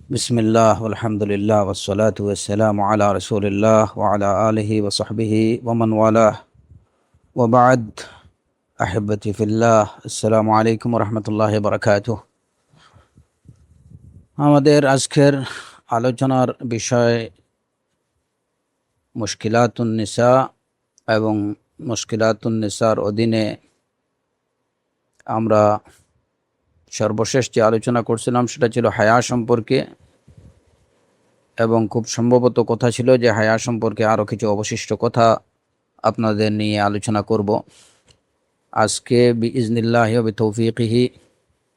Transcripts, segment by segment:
বিসমিল্লাহ আলহামদুলিল্লাহ ওয়াসসালাতু ওয়াসসালামু আলা রাসূলিল্লাহ ওয়া আলা আলিহি ওয়া সাহবিহি ওয়া মান ওয়ালাহ ওয়া বা'দ। আহিব্বতি ফিল্লাহ, আসসালামু আলাইকুম ওয়া রাহমাতুল্লাহি ওয়া বারাকাতুহু। আমাদের আজকের আলোচনার বিষয় মুশকিলাতুন নিসা, এবং মুশকিলাতুন নিসার অধীনে আমরা সর্বশেষ যে আলোচনা করছিলাম সেটা ছিল হায়া সম্পর্কে, এবং খুব সম্ভবত কথা ছিল যে হায়া সম্পর্কে আরও কিছু অবশিষ্ট কথা আপনাদের নিয়ে আলোচনা করব। আজকে বিইজনিল্লাহি ওয়া বিতৌফিকিহি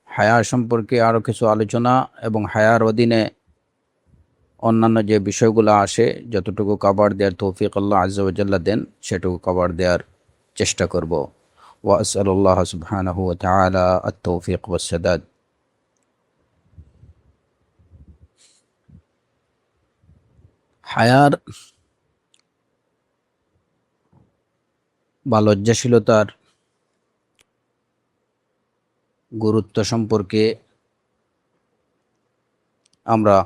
হায়া সম্পর্কে আরও কিছু আলোচনা এবং হায়ার অধীনে অন্যান্য যে বিষয়গুলো আসে যতটুকু কভার দেওয়ার তৌফিক আল্লাহ আজ্জা ওয়া জাল্লা দেন সেটুকু কভার দেওয়ার চেষ্টা করব। ওয়া আসআলুল্লাহ সুবহানাহু ওয়া তাআলা আত-তৌফিক ওয়াস সাদাদ। হায়ার বা লজ্জাশীলতার গুরুত্ব সম্পর্কে আমরা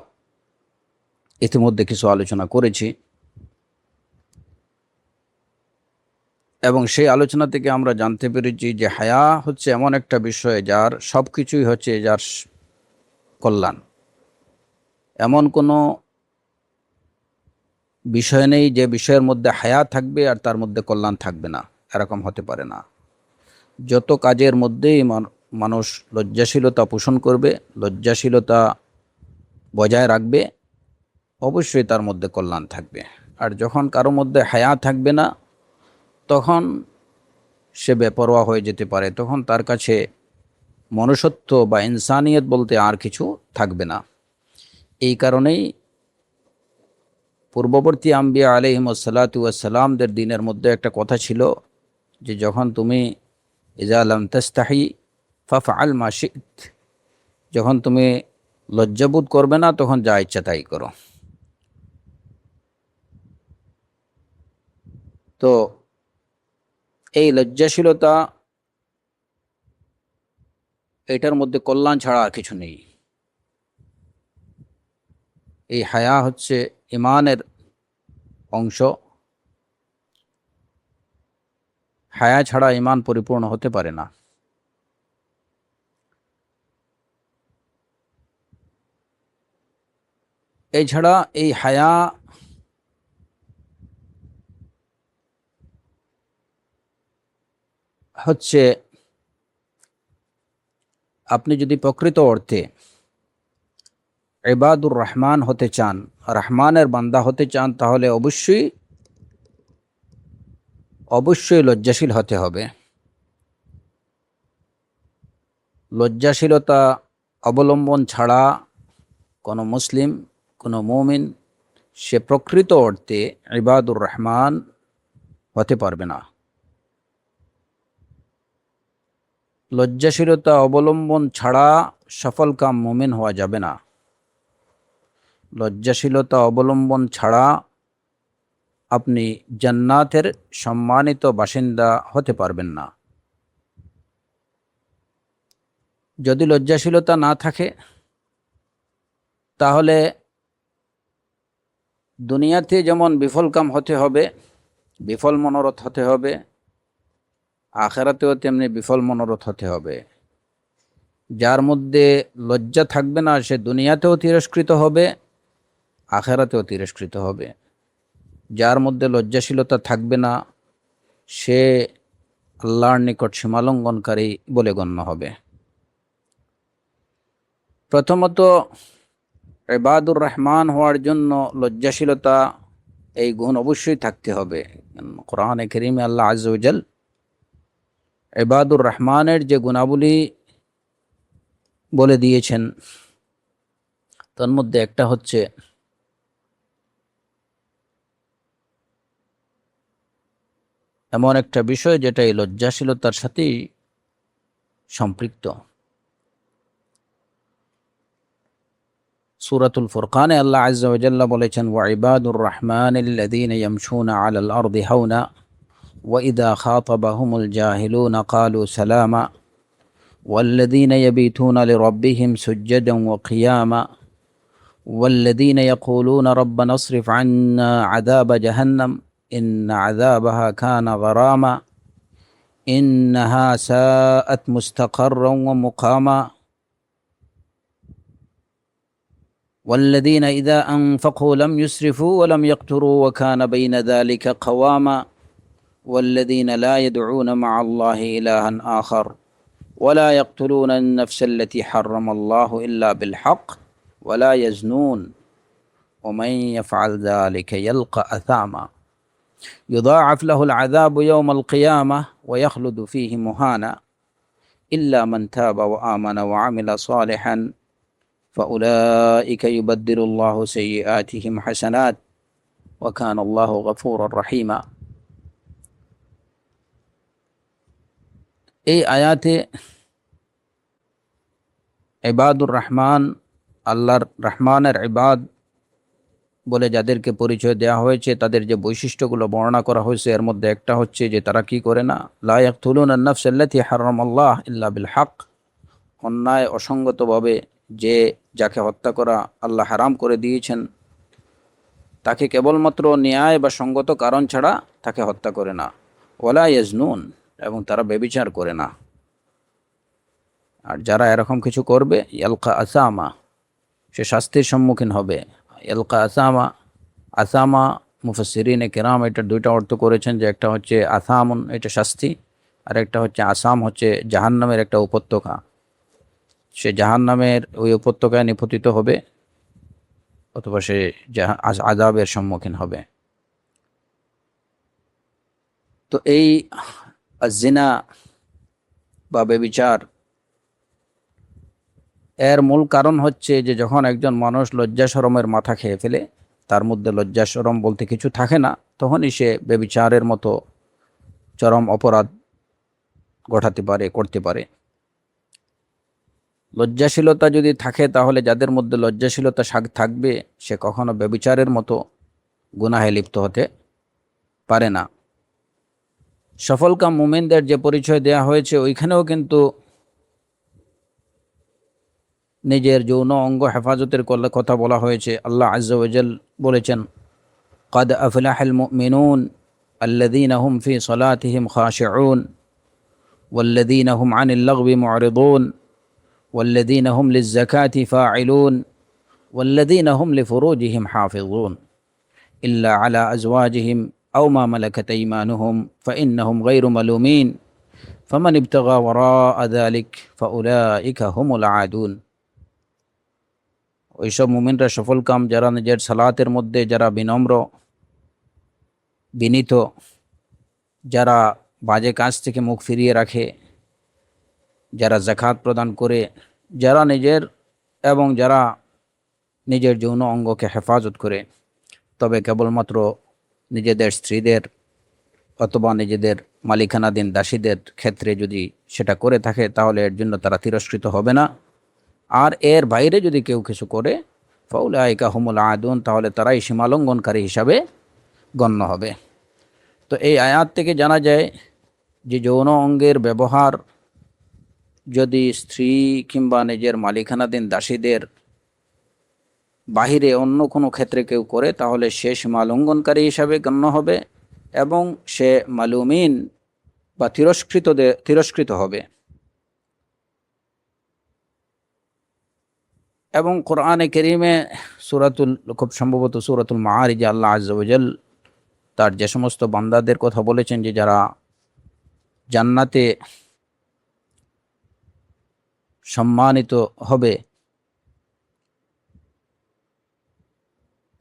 ইতিমধ্যে কিছু আলোচনা করেছি, এবং সেই আলোচনা থেকে আমরা জানতে পেরেছি যে হায়া হচ্ছে এমন একটা বিষয় যার সব কিছুই হচ্ছে যার কল্যাণ। এমন কোনো বিষয় নেই যে বিষয়ের মধ্যে হায়া থাকবে আর তার মধ্যে কল্যাণ থাকবে না, এরকম হতে পারে না। যত কাজের মধ্যেই মানুষ লজ্জাশীলতা পোষণ করবে, লজ্জাশীলতা বজায় রাখবে, অবশ্যই তার মধ্যে কল্যাণ থাকবে। আর যখন কারো মধ্যে হায়া থাকবে না, তখন সে বেপরোয়া হয়ে যেতে পারে, তখন তার কাছে মনুষ্যত্ব বা ইনসানিয়ত বলতে আর কিছু থাকবে না। এই কারণেই পূর্ববর্তী আম্বিয়া আলাইহিমুসসালাতু ওয়াসসালামদের দিনের মধ্যে একটা কথা ছিল যে যখন তুমি ইজা লাম তাস্তাহি ফাফআল মা শি'ত, যখন তুমি লজ্জাবোধ করবে না তখন যা ইচ্ছা তাই করো। তো এই লজ্জাশীলতা, এটার মধ্যে কল্যাণ ছাড়া আর কিছু নেই। এই হায়া হচ্ছে ঈমানের অংশ। হায়া ছাড়া ঈমান পরিপূর্ণ হতে পারে না। এছাড়া এই হায়া হচ্ছে, আপনি যদি প্রকৃত অর্থে ইবাদুর রহমান হতে চান, রহমানের বান্দা হতে চান, তাহলে অবশ্যই লজ্জাশীল হতে হবে। লজ্জাশীলতা অবলম্বন ছাড়া কোনো মুসলিম, কোনো মুমিন সে প্রকৃত অর্থে ইবাদুর রহমান হতে পারবে না। লজ্জাশীলতা অবলম্বন ছাড়া সফলকাম মুমিন হওয়া যাবে না। লজ্জাশীলতা অবলম্বন ছাড়া আপনি জান্নাতের সম্মানিত বাসিন্দা হতে পারবেন না। যদি লজ্জাশীলতা না থাকে, তাহলে দুনিয়াতে যেমন বিফলকাম হতে হবে, বিফল মনোরথ হতে হবে, আখেরাতেও তেমনি বিফল মনোরথ হতে হবে। যার মধ্যে লজ্জা থাকবে না সে দুনিয়াতেও তিরস্কৃত হবে, আখেরাতেও তিরস্কৃত হবে। যার মধ্যে লজ্জাশীলতা থাকবে না সে আল্লাহর নিকট সীমালঙ্ঘনকারী বলে গণ্য হবে। প্রথমত, ইবাদুর রহমান হওয়ার জন্য লজ্জাশীলতা এই গুণ অবশ্যই থাকতে হবে। কোরআনে কারীমে আল্লাহ আজ্জা ওয়া জাল ইবাদুর রহমানের যে গুণাবলী বলে দিয়েছেন তার মধ্যে একটা হচ্ছে এমন একটা বিষয় যেটা এই লজ্জাশীলতার সাথেই সম্পৃক্ত। সূরাতুল ফুরকানে আল্লাহ আজ্জা ওয়া জাল্লা বলেছেন, ওয়া ইবাদুর রহমানিল্লাযীনা ইয়ামশুনা আলাল আরদি হাওনা ওয়া ইযা খাতাবাহুমুল জাহিলুনা ক্বালু সালামা ওয়াল্লাযীনা ইয়াবিতুনা লিরাব্বিহিম সুজ্জাদান ওয়া কিয়ামা والذين يقولون ربنا اصرف عنا عذاب جهنم إن عذابها كان غراما إنها ساءت مستقرا ومقاما والذين إذا أنفقوا لم يسرفوا ولم يقتروا وكان بين ذلك قواما والذين لا يدعون مع الله إلها آخر ولا يقتلون النفس التي حرم الله إلا بالحق ولا يزنون ومن يفعل ذلك يلقى أثاما يضاعف له العذاب يوم القيامة ويخلد فيه مهانا إلا من تاب وآمن وعمل صالحا فأولئك يبدل الله سيئاتهم حسنات وكان الله غفورا رحيما এই আয়াতে ইবাদুর রহমান, আল্লাহর রহমানের ইবাদ বলে যাদেরকে পরিচয় দেওয়া হয়েছে তাদের যে বৈশিষ্ট্যগুলো বর্ণনা করা হয়েছে এর মধ্যে একটা হচ্ছে যে তারা কি করে না, লা ইয়াকতুলুনা আন-নাফস আল্লাতী হারামাল্লাহ ইল্লা বিল হক, অন্যায় অসঙ্গতভাবে যে যাকে হত্যা করা আল্লাহ হারাম করে দিয়েছেন তাকে কেবলমাত্র ন্যায় বা সঙ্গত কারণ ছাড়া তাকে হত্যা করে না। ওয়ালা ইয়াজনুন, এবং তারা ব্যভিচার করে না। আর যারা এরকম কিছু করবে ইয়ালকা আসামা, সে শাস্তির সম্মুখীন হবে। ইয়ালকা আসামা, আসামা মুফাসসিরিনে কেরাম এটার দুইটা অর্থ করেছেন, যে একটা হচ্ছে আসামুন, এটা শাস্তি, আর একটা হচ্ছে আসাম, হচ্ছে জাহান্নামের একটা উপত্যকা। সে জাহান্নামের ওই উপত্যকায় নিপতিত হবে অথবা সে আযাবের সম্মুখীন হবে। তো এই জিনা বা ব্যভিচার এর মূল কারণ হচ্ছে যে যখন একজন মানুষ লজ্জা শরমের মাথা খেয়ে ফেলে, তার মধ্যে লজ্জা শরম বলতে কিছু থাকে না, তখনই সে ব্যভিচারের মতো চরম অপরাধ করতে পারে। লজ্জাশীলতা যদি থাকে তাহলে যাদের মধ্যে লজ্জাশীলতা থাকবে সে কখনো ব্যভিচারের মতো গুনাহে লিপ্ত হতে পারে না। সফলকাম মুমিনদের যে পরিচয় দেয়া হয়েছে ওইখানেও কিন্তু নিজের যৌন অঙ্গ হেফাজতের কথা বলা হয়েছে। আল্লাহ আজ্জা ওয়া জাল বলেছেন, قد أفلح المؤمنون الذين هم في صلاتهم خاشعون والذين هم عن اللغو معرضون والذين هم للزكاة فاعلون والذين هم لفروجهم حافظون إلا على أزواجهم أو ما ملكت أيمانهم فإنهم غير ملومين فمن ابتغى وراء ذلك فأولئك هم العادون। ওইসব মুমিনরা সফলকাম যারা নিজের সালাতের মধ্যে যারা বিনম্র বিনীত, যারা বাজে কাজ থেকে মুখ ফিরিয়ে রাখে, যারা যাকাত প্রদান করে, যারা নিজের যৌন অঙ্গকে হেফাজত করে, তবে কেবলমাত্র নিজেদের স্ত্রীদের অথবা নিজেদের মালিকানাধীন দাসীদের ক্ষেত্রে যদি সেটা করে থাকে তাহলে এর জন্য তারা তিরস্কৃত হবে না। আর এর বাইরে যদি কেউ কিছু করে ফাউলাইকা হুমুল আদুন, তাহলে তারাই সীমালঙ্ঘনকারী হিসাবে গণ্য হবে। তো এই আয়াত থেকে জানা যায় যে যৌন অঙ্গের ব্যবহার যদি স্ত্রী কিংবা নিজের মালিকানাধীন দাসীদের বাহিরে অন্য কোনো ক্ষেত্রে কেউ করে তাহলে সে সীমালঙ্ঘনকারী হিসাবে গণ্য হবে এবং সে মালুমিন বা তিরস্কৃত হবে। এবং কোরআনে কারীমে খুব সম্ভবত সূরাতুল মাআরিজে আল্লাহ আজ্জা ওয়া জাল তার যে সমস্ত বান্দাদের কথা বলেছেন যে যারা জান্নাতে সম্মানিত হবে,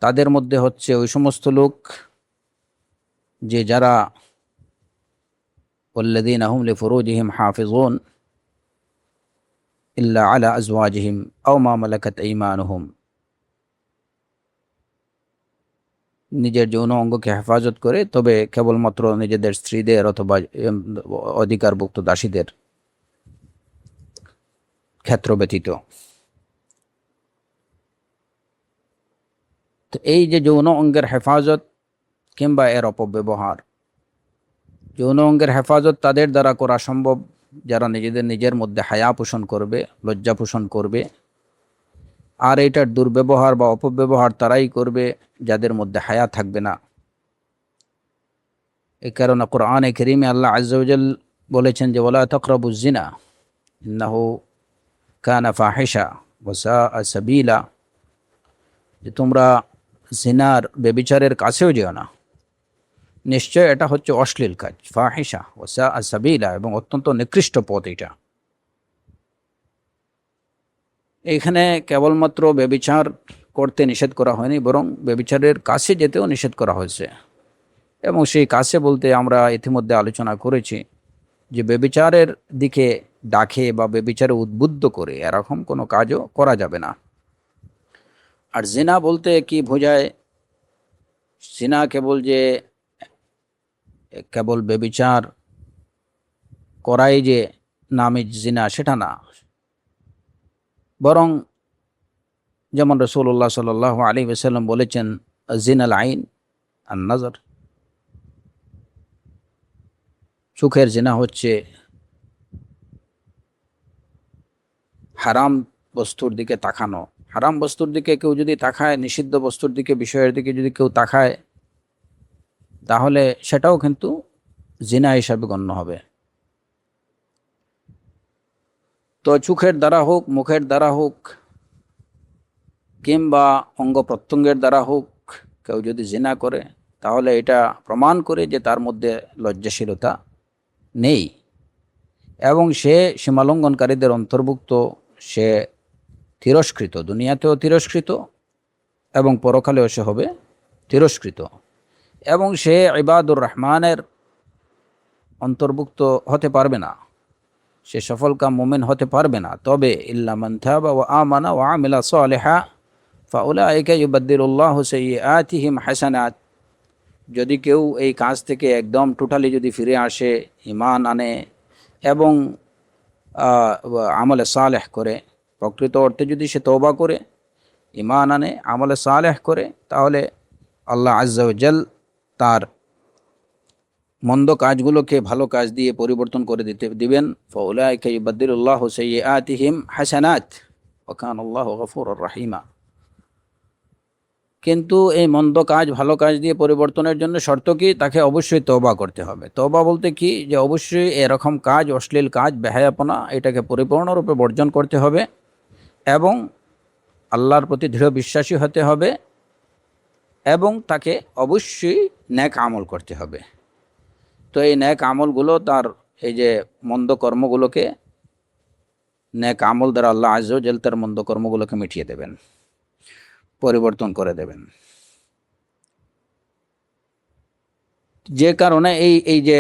তাদের মধ্যে হচ্ছে ওই সমস্ত লোক যে যারা ওয়াল্লাযীনা হুম লিফুরুজিহিম হাফিজুন ইল্লা আলা আজওয়াজিহিম আও মা মালাকাত আইমানুহুম, নিজের যৌন অঙ্গকে হেফাজত করে তবে কেবলমাত্র নিজেদের স্ত্রীদের অথবা অধিকারভুক্ত দাসীদের ক্ষেত্র ব্যতীত। তো এই যে যৌন অঙ্গের হেফাজত কিংবা এর অপব্যবহার, যৌন অঙ্গের হেফাজত তাদের দ্বারা করা সম্ভব যারা নিজের মধ্যে হায়া পোষণ করবে, লজ্জা পোষণ করবে আর এটার দুর্ব্যবহার বা অপব্যবহার তারাই করবে যাদের মধ্যে হায়া থাকবে না। এই কারণে কোরআনে কারীমে আল্লাহ আযজা ওয়া জাল বলেছেন যে ওয়ালা তাকরাবুজ জিনা ইন্নাহু কানা ফাহিশা ওয়া সাআ সাবিলা, যে তোমরা জিনার ব্যভিচারের কাছেও যেও না, নিশ্চয় এটা হচ্ছে অশ্লীল কাজ, ফাহিশা ওয়া সাআ সাবিলা, এবং অত্যন্ত নিকৃষ্ট পথ এটা। এখানে কেবলমাত্র ব্যভিচার করতে নিষেধ করা হয়নি, বরং ব্যভিচারের কাছে যেতেও নিষেধ করা হয়েছে। এবং সেই কাছে বলতে আমরা ইতিমধ্যে আলোচনা করেছি যে ব্যভিচারের দিকে ডাকে বা ব্যভিচারে উদ্বুদ্ধ করে এরকম কোনো কাজও করা যাবে না। আর জিনা বলতে কি বোঝায়? জিনা কেবল ব্যভিচার করাই যে নামে জিনা সেটা না, বরং যেমন রাসূলুল্লাহ সাল্লাল্লাহু আলাইহি ওয়াসাল্লাম বলেছেন জিনাল আইন আন নজর, চোখের জিনা হচ্ছে হারাম বস্তুর দিকে তাকানো। হারাম বস্তুর দিকে কেউ যদি তাকায়, নিষিদ্ধ বস্তুর দিকে, বিষয়ের দিকে যদি কেউ তাকায়, তাহলে সেটাও কিন্তু জিনা হিসাবে গণ্য হবে। তো চোখের দ্বারা হোক, মুখের দ্বারা হোক, কিংবা অঙ্গ প্রত্যঙ্গের দ্বারা হোক, কেউ যদি জিনা করে, তাহলে এটা প্রমাণ করে যে তার মধ্যে লজ্জাশীলতা নেই এবং সে সীমালঙ্ঘনকারীদের অন্তর্ভুক্ত। সে তিরস্কৃত, দুনিয়াতেও তিরস্কৃত এবং পরকালেও সে হবে তিরস্কৃত, এবং সে ইবাদুর রহমানের অন্তর্ভুক্ত হতে পারবে না, সে সফলকাম মুমিন হতে পারবে না। তবে ইল্লা মান তাবা ওয়া আমানা ওয়া আমিলা সালিহা ফাউলাইকা ইউবাদদিলুল্লাহু সাইয়্যাতিহিম হাসানাত, যদি কেউ এই কাজ থেকে একদম টোটালি যদি ফিরে আসে, ঈমান আনে এবং আমলে সালেহ করে, প্রকৃত অর্থে যদি সে তওবা করে, ঈমান আনে, আমলে সালেহ করে, তাহলে আল্লাহ আযজা ওয়া জাল তার মন্দ কাজগুলোকে ভালো কাজ দিয়ে পরিবর্তন করে দিবেন। ফাউলাইকা ইউবাদদিলুল্লাহু সাইয়্যাতিহিম হাসানাত ওয়া কানাল্লাহু গফুরুর রহিমা। কিন্তু এই মন্দ কাজ ভালো কাজ দিয়ে পরিবর্তনের জন্য শর্ত কি? তাকে অবশ্যই তওবা করতে হবে। তওবা বলতে কি? যে অবশ্যই এরকম কাজ, অশ্লীল কাজ, বেহায়াপনা, এটাকে পরিপূর্ণরূপে বর্জন করতে হবে এবং আল্লাহর প্রতি দৃঢ় বিশ্বাসী হতে হবে এবং তাকে অবশ্যই নেক আমল করতে হবে। তো এই নেক আমলগুলো তার এই যে মন্দ কর্মগুলোকে, নেক আমল দ্বারা আল্লাহ আযজা ওয়া জাল তার মন্দ কর্মগুলোকে মিটিয়ে দেবেন, পরিবর্তন করে দেবেন। যে কারণে এই যে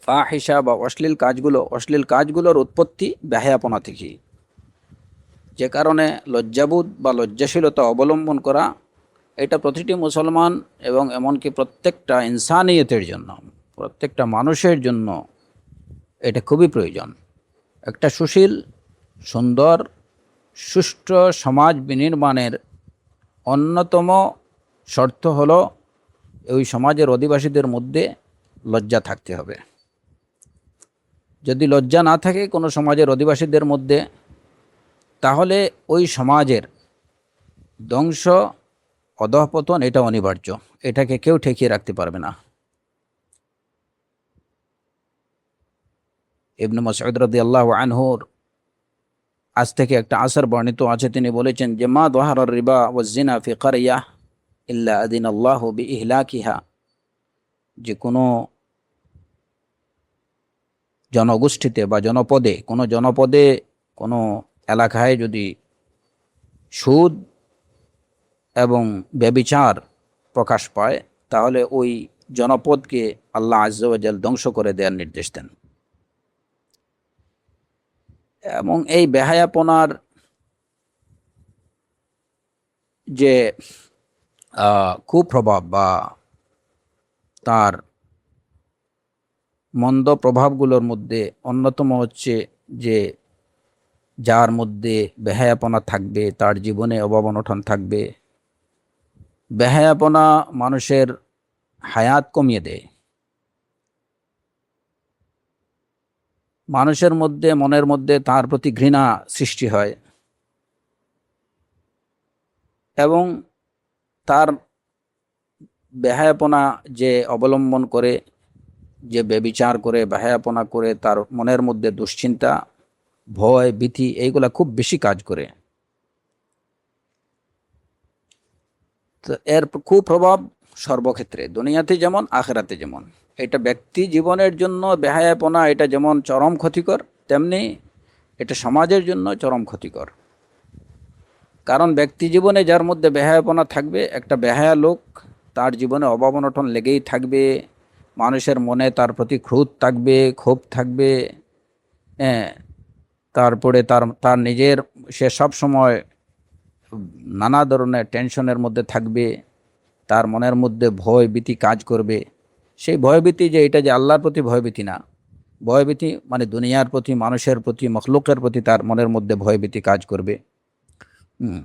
ফাহিশা বা অশ্লীল কাজগুলোর উৎপত্তি বেহায়াপনা থেকেই। যে কারণে লজ্জাবোধ বা লজ্জাশীলতা অবলম্বন করা, এটা প্রতিটি মুসলমান এবং এমনকি প্রত্যেকটা ইনসানিয়তের জন্য, প্রত্যেকটা মানুষের জন্য এটা খুবই প্রয়োজন। একটা সুশীল, সুন্দর, সুষ্ঠু সমাজ বিনির্মাণের অন্যতম শর্ত হলো ওই সমাজের অধিবাসীদের মধ্যে লজ্জা থাকতে হবে। যদি লজ্জা না থাকে কোনো সমাজের অধিবাসীদের মধ্যে, তাহলে ওই সমাজের ধ্বংস, অধঃপতন এটা অনিবার্য, এটাকে কেউ ঠেকিয়ে রাখতে পারবে না। ইবনে মাসউদ রাদিয়াল্লাহু আনহুর আজ থেকে একটা আসর বর্ণিত আছে, তিনি বলেছেন যে মা যাহারার রিবা ওয়াজ জিনা ফি কারিয়াহ ইল্লা আদিনাল্লাহু বিইহলাকিহা, যে কোনো জনগোষ্ঠীতে বা জনপদে কোনো এলাকায় যদি সুদ এবং ব্যভিচার প্রকাশ পায়, তাহলে ওই জনপদকে আল্লাহ আযজা ওয়া জাল ধ্বংস করে দেওয়ার নির্দেশ দেন। এবং এই বেহায়াপনার যে কুপ্রভাব বা তার মন্দ প্রভাবগুলোর মধ্যে অন্যতম হচ্ছে যে যার মধ্যে বেহায়াপনা থাকবে তার জীবনে অভাব অনটন থাকবে। বেহায়াপনা মানুষের হায়াত কমিয়ে দেয়, মানুষের মধ্যে, মনের মধ্যে তার প্রতি ঘৃণা সৃষ্টি হয়, এবং তার বেহায়াপনা যে অবলম্বন করে, যে ব্যভিচার করে, বেহায়াপনা করে, তার মনের মধ্যে দুশ্চিন্তা, ভয়, ভীতি এইগুলা খুব বেশি কাজ করে। তো এর কুপ্রভাব সর্বক্ষেত্রে, দুনিয়াতে যেমন আখেরাতে যেমন। এটা ব্যক্তি জীবনের জন্য বেহায়াপনা এটা যেমন চরম ক্ষতিকর, তেমনি এটা সমাজের জন্য চরম ক্ষতিকর। কারণ ব্যক্তি জীবনে যার মধ্যে বেহায়াপনা থাকবে, একটা বেহায়া লোক, তার জীবনে অভাব অনটন লেগেই থাকবে, মানুষের মনে তার প্রতি ক্রোধ থাকবে, ক্ষোভ থাকবে, হ্যাঁ, তারপরে তার তার নিজের, সে সব সময় নানা ধরনের টেনশনের মধ্যে থাকবে, তার মনের মধ্যে ভয় ভীতি কাজ করবে। সেই ভয়ভীতি যে এটা যে আল্লাহর প্রতি ভয়ভীতি না, ভয়ভীতি মানে দুনিয়ার প্রতি, মানুষের প্রতি, মখলুকের প্রতি তার মনের মধ্যে ভয়ভীতি কাজ করবে। হুম।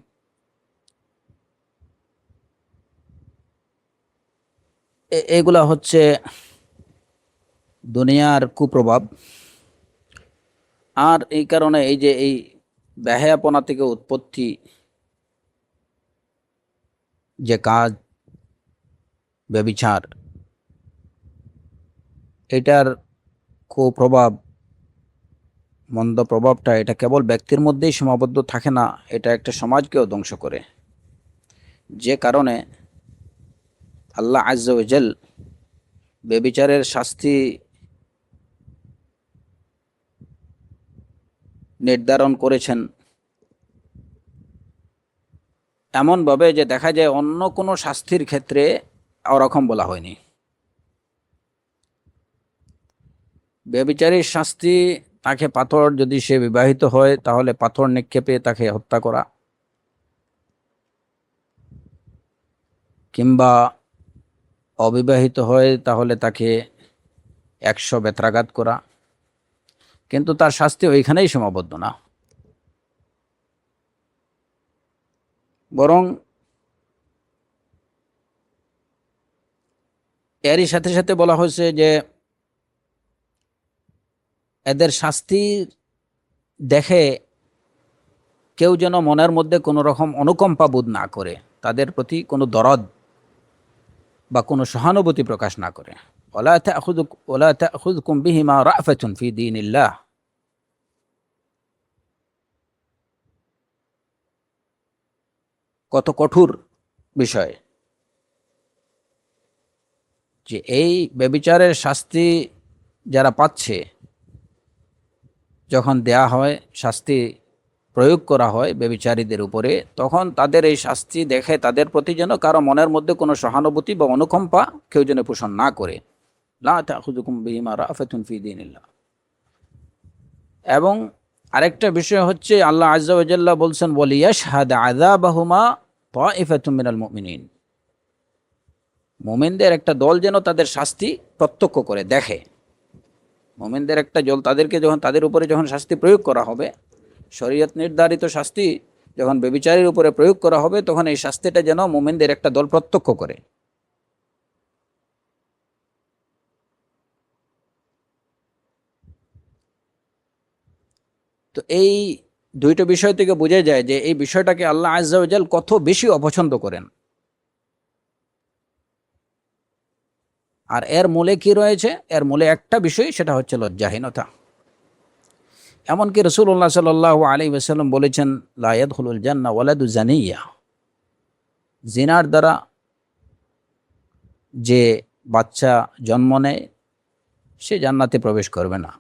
এগুলা হচ্ছে দুনিয়ার কুপ্রভাব। আর এই কারণে এই যে এই বেহায়াপনা থেকে উৎপত্তি যে কাজ ব্যভিচার, এটার কুপ্রভাব, মন্দ প্রভাবটা এটা কেবল ব্যক্তির মধ্যেই সীমাবদ্ধ থাকে না, এটা একটা সমাজকেও ধ্বংস করে। যে কারণে আল্লাহ আজ্জা ওয়া জাল ব্যভিচারের শাস্তি নির্ধারণ করেছেন এমনভাবে যে দেখা যায় অন্য কোনো শাস্তির ক্ষেত্রে ওরকম বলা হয়নি। ব্যভিচারীর শাস্তি, তাকে পাথর, যদি সে বিবাহিত হয় তাহলে পাথর নিক্ষেপে তাকে হত্যা করা, কিংবা অবিবাহিত হয় তাহলে তাকে 100 বেত্রাঘাত করা। কিন্তু তার শাস্তি ওইখানেই সীমাবদ্ধ না, বরং এরই সাথে সাথে বলা হয়েছে যে এদের শাস্তি দেখে কেউ যেন মনের মধ্যে কোনো রকম অনুকম্পা বোধ না করে, তাদের প্রতি কোনো দরদ বা কোনো সহানুভূতি প্রকাশ না করে। ওয়ালা তাখুযকুম বিহিমা রাফাতুন ফি দীনিল্লাহ। কত কঠোর বিষয় যে এই ব্যভিচারের শাস্তি যারা পাচ্ছে, যখন দেয়া হয়, শাস্তি প্রয়োগ করা হয় ব্যভিচারীদের উপরে, তখন তাদের এই শাস্তি দেখে তাদের প্রতি যেন কারো মনের মধ্যে কোনো সহানুভূতি বা অনুকম্পা কেউ যেন পোষণ না করে। লা তাখুযকুম বিহিমা রাফাতুন ফি দীনিল্লাহ। এবং আরেকটা বিষয় হচ্ছে আল্লাহ আজ্জা ওয়া জাল্লা বলছেন, ওয়ালিয়াশহাদ আযাবাহুমা তাইফাতুম মিনাল মুমিনিন। মুমিনদের একটা দল যেন তাদের শাস্তি প্রত্যক্ষ করে দেখে। মুমিনদের একটা দল, তাদেরকে যখন, তাদের উপরে যখন শাস্তি প্রয়োগ করা হবে, শরীয়ত নির্ধারিত শাস্তি যখন ব্যভিচারীর উপরে প্রয়োগ করা হবে, তখন এই শাস্তিটা যেন মুমিনদের একটা দল প্রত্যক্ষ করে। তো এই দুইটা বিষয় থেকে বোঝা যায় যে এই বিষয়টাকে আল্লাহ আজ্জা ওয়া জাল কত বেশি অপছন্দ করেন। আর এর মূলে কি রয়েছে? এর মূলে একটা বিষয়, সেটা হচ্ছে লজ্জাহীনতা। এমনকি রাসূলুল্লাহ সাল্লাল্লাহু আলাইহি ওয়াসাল্লাম বলেছেন, লা ইয়াদখুলুল জান্নাহ ওয়ালাদু জানিয়া। জিনার দ্বারা যে বাচ্চা জন্ম নেয়, সে জান্নাতে প্রবেশ করবে না,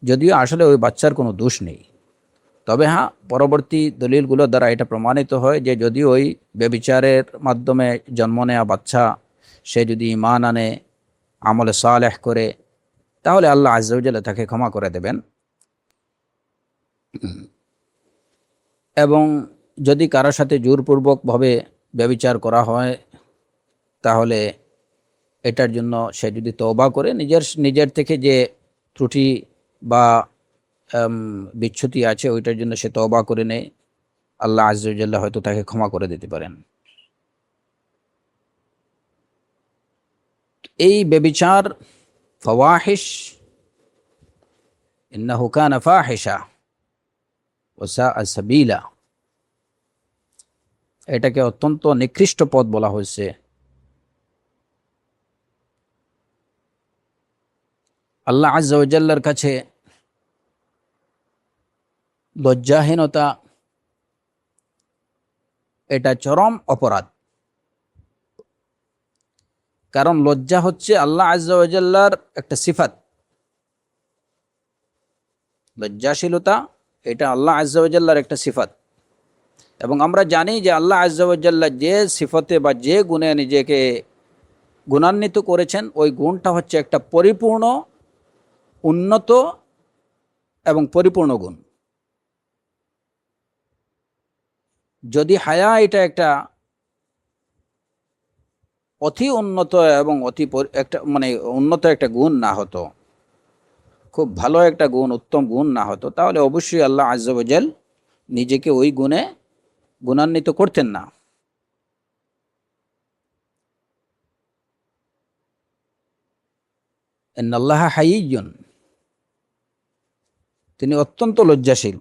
যদিও আসলে ওই বাচ্চার কোনো দোষ নেই। তবে হ্যাঁ, পরবর্তী দলিলগুলোর দ্বারা এটা প্রমাণিত হয় যে যদি ওই ব্যভিচারের মাধ্যমে জন্ম নেওয়া বাচ্চা, সে যদি ঈমান আনে, আমলে সালেহ করে, তাহলে আল্লাহ আজ্জা ওয়া জাল্লা তাকে ক্ষমা করে দেবেন। এবং যদি কারোর সাথে জোরপূর্বকভাবে ব্যভিচার করা হয়, তাহলে এটার জন্য সে যদি তওবা করে, নিজের থেকে যে ত্রুটি বা বিচ্যুতি আছে ওইটার জন্য সে তওবা করে নেয়, আল্লাহ আজ্জা ওয়া জাল্লা হয়তো তাকে ক্ষমা করে দিতে পারেন। এই ব্যভিচার ফাওয়াহিশ, ইন্নাহু কানা ফাহিশা ওয়া সাআ সাবিলা। এটাকে অত্যন্ত নিকৃষ্ট পথ বলা হয়েছে। আল্লাহ আজ্জা ওয়া জাল্লার কাছে লজ্জাহীনতা এটা চরম অপরাধ। কারণ লজ্জা হচ্ছে আল্লাহ আজ্জা ওয়া জাল্লার একটা সিফাত। লজ্জাশীলতা এটা আল্লাহ আজ্জা ওয়া জাল্লার একটা সিফাত, এবং আমরা জানি যে আল্লাহ আজ্জা ওয়া জাল্লা যে সিফতে বা যে গুণে নিজেকে গুণান্বিত করেছেন, ওই গুণটা হচ্ছে একটা পরিপূর্ণ, উন্নত এবং পরিপূর্ণ গুণ। যদি হায়া এটা একটা অতি উন্নত এবং একটা উন্নত একটা গুণ না হতো, খুব ভালো একটা গুণ, উত্তম গুণ না হতো, তাহলে অবশ্যই আল্লাহ আজ্জা ওয়া জাল নিজেকে ওই গুণে গুণান্বিত করতেন না। ইন্নাল্লাহা হাইয়্যুন, তিনি অত্যন্ত লজ্জাশীল।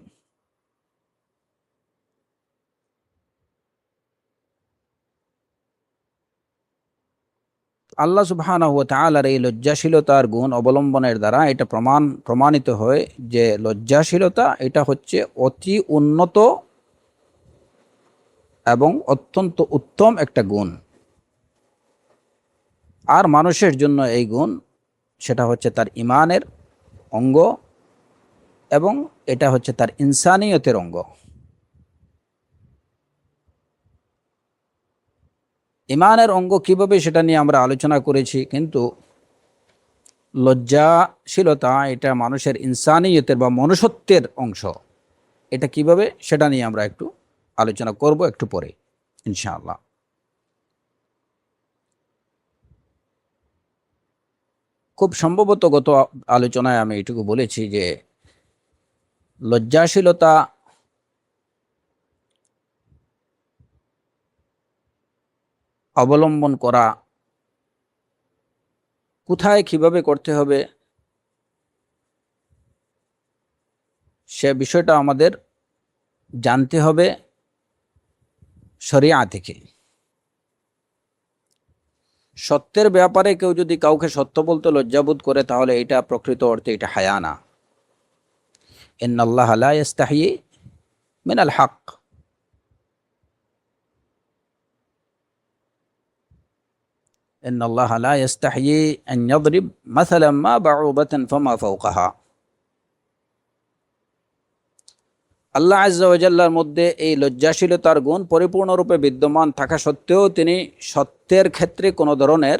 আল্লাহ সুবহানাহু ওয়া তাআলার এই লজ্জাশীলতার গুণ অবলম্বনের দ্বারা এটা প্রমাণিত হয় যে লজ্জাশীলতা এটা হচ্ছে অতি উন্নত এবং অত্যন্ত উত্তম একটা গুণ। আর মানুষের জন্য এই গুণ, সেটা হচ্ছে তার ইমানের অঙ্গ এবং এটা হচ্ছে তার ইনসানিয়তের অঙ্গ। ইমানের অঙ্গ কিভাবে সেটা নিয়ে আমরা আলোচনা করেছি, কিন্তু লজ্জাশীলতা এটা মানুষের ইনসানিয়তের বা মনুষ্যত্বের অংশ। এটা কিভাবে সেটা নিয়ে আমরা একটু আলোচনা করব একটু পরে ইনশাআল্লাহ। খুব সম্ভবত গত আলোচনায় আমি এটুকু বলেছি যে লজ্জাশীলতা অবলম্বন করা কোথায় কিভাবে করতে হবে সে বিষয়টা আমাদের জানতে হবে শরিয়া থেকে। সত্যের ব্যাপারে কেউ যদি কাউকে সত্য বলতে লজ্জাবোধ করে, তাহলে এটা প্রকৃত অর্থে এটা হায়া না। ইন্নাল্লাহা লা ইস্তাহয়ি মিনাল হক, ইন্নাল্লাহা লা ইস্তাহয়ি আন ইয়াদরিব মাসালান মা বাউদাতান ফামা ফাওকাহা। আল্লাহ আজ্জা ওয়া জাল্লার মধ্যে এই লজ্জাশীলতার গুণ পরিপূর্ণরূপে বিদ্যমান থাকা সত্ত্বেও তিনি সত্যের ক্ষেত্রে কোনো ধরনের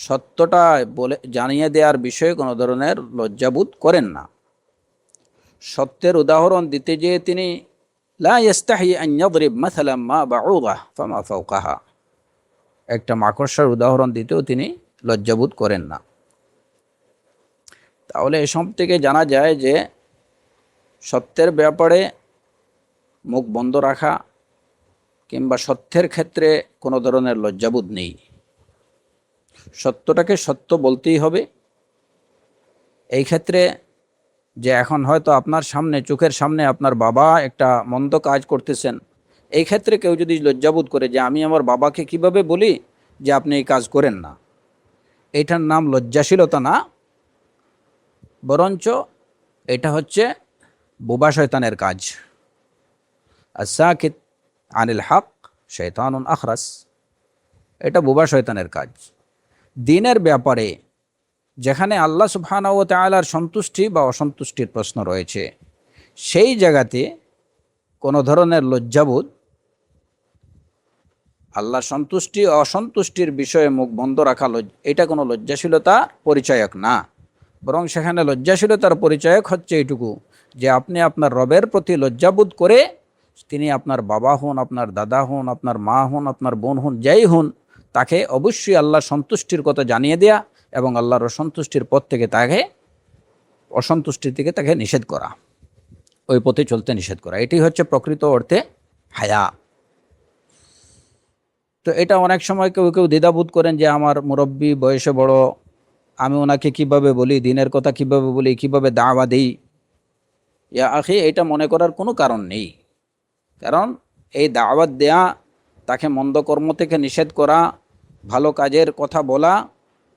সত্যটা বলে জানিয়ে দেওয়ার বিষয়ে কোনো ধরনের লজ্জাবোধ করেন না। সত্যের উদাহরণ দিতে যেয়ে তিনি লা ইস্তাহি আন ইয়াদরিব মাসালান মা বাউদাহ ফামা ফাওকাহা, একটা মাকড়সার উদাহরণ দিতেও তিনি লজ্জাবোধ করেন না। তাহলে এসব থেকে জানা যায় যে সত্যের ব্যাপারে মুখ বন্ধ রাখা কিংবা সত্যের ক্ষেত্রে কোনো ধরনের লজ্জাবোধ নেই। সত্যটাকে সত্য বলতেই হবে। এই ক্ষেত্রে যে এখন হয়তো আপনার সামনে, চোখের সামনে আপনার বাবা একটা মন্দ কাজ করতেছেন, এই ক্ষেত্রে কেউ যদি লজ্জাবোধ করে যে আমি আমার বাবাকে কিভাবে বলি যে আপনি এই কাজ করেন না, এইটার নাম লজ্জাশীলতা না, বরঞ্চ এটা হচ্ছে বোবা শয়তানের কাজ। আস-সাকিত আনিল হক শয়তানুন আখরাস, এটা বোবা শয়তানের কাজ। দ্বীনের ব্যাপারে যেখানে আল্লাহ সুবহানাহু ওয়া তাআলার সন্তুষ্টি বা অসন্তুষ্টির প্রশ্ন রয়েছে, সেই জায়গাতে কোনো ধরনের লজ্জাবোধ, আল্লাহর সন্তুষ্টি অসন্তুষ্টির বিষয়ে মুখ বন্ধ রাখা, এটা কোনো লজ্জাশীলতার পরিচায়ক না। বরং সেখানে লজ্জাশীলতার পরিচায়ক হচ্ছে এইটুকু যে আপনি আপনার রবের প্রতি লজ্জাবোধ করে, তিনি আপনার বাবা হন, আপনার দাদা হন, আপনার মা হন, আপনার বোন হন, যাই হন, তাকে অবশ্যই আল্লাহর সন্তুষ্টির কথা জানিয়ে দেয়া এবং আল্লাহর অসন্তুষ্টির পথ থেকে অসন্তুষ্টির থেকে তাকে নিষেধ করা, ওই পথে চলতে নিষেধ করা। এটি হচ্ছে প্রকৃত অর্থে হায়া। তো এটা অনেক সময় কেউ কেউ দ্বিধাবোধ করেন যে আমার মুরব্বী, বয়সে বড়, আমি ওনাকে কিভাবে বলি, দিনের কথা কিভাবে বলি, কিভাবে দাওয়া দেই। ইয়া আখি, এটা মনে করার কোনো কারণ নেই। কারণ এই দাওয়াত দেয়া, তাকে মন্দ কর্ম থেকে নিষেধ করা, ভালো কাজের কথা বলা,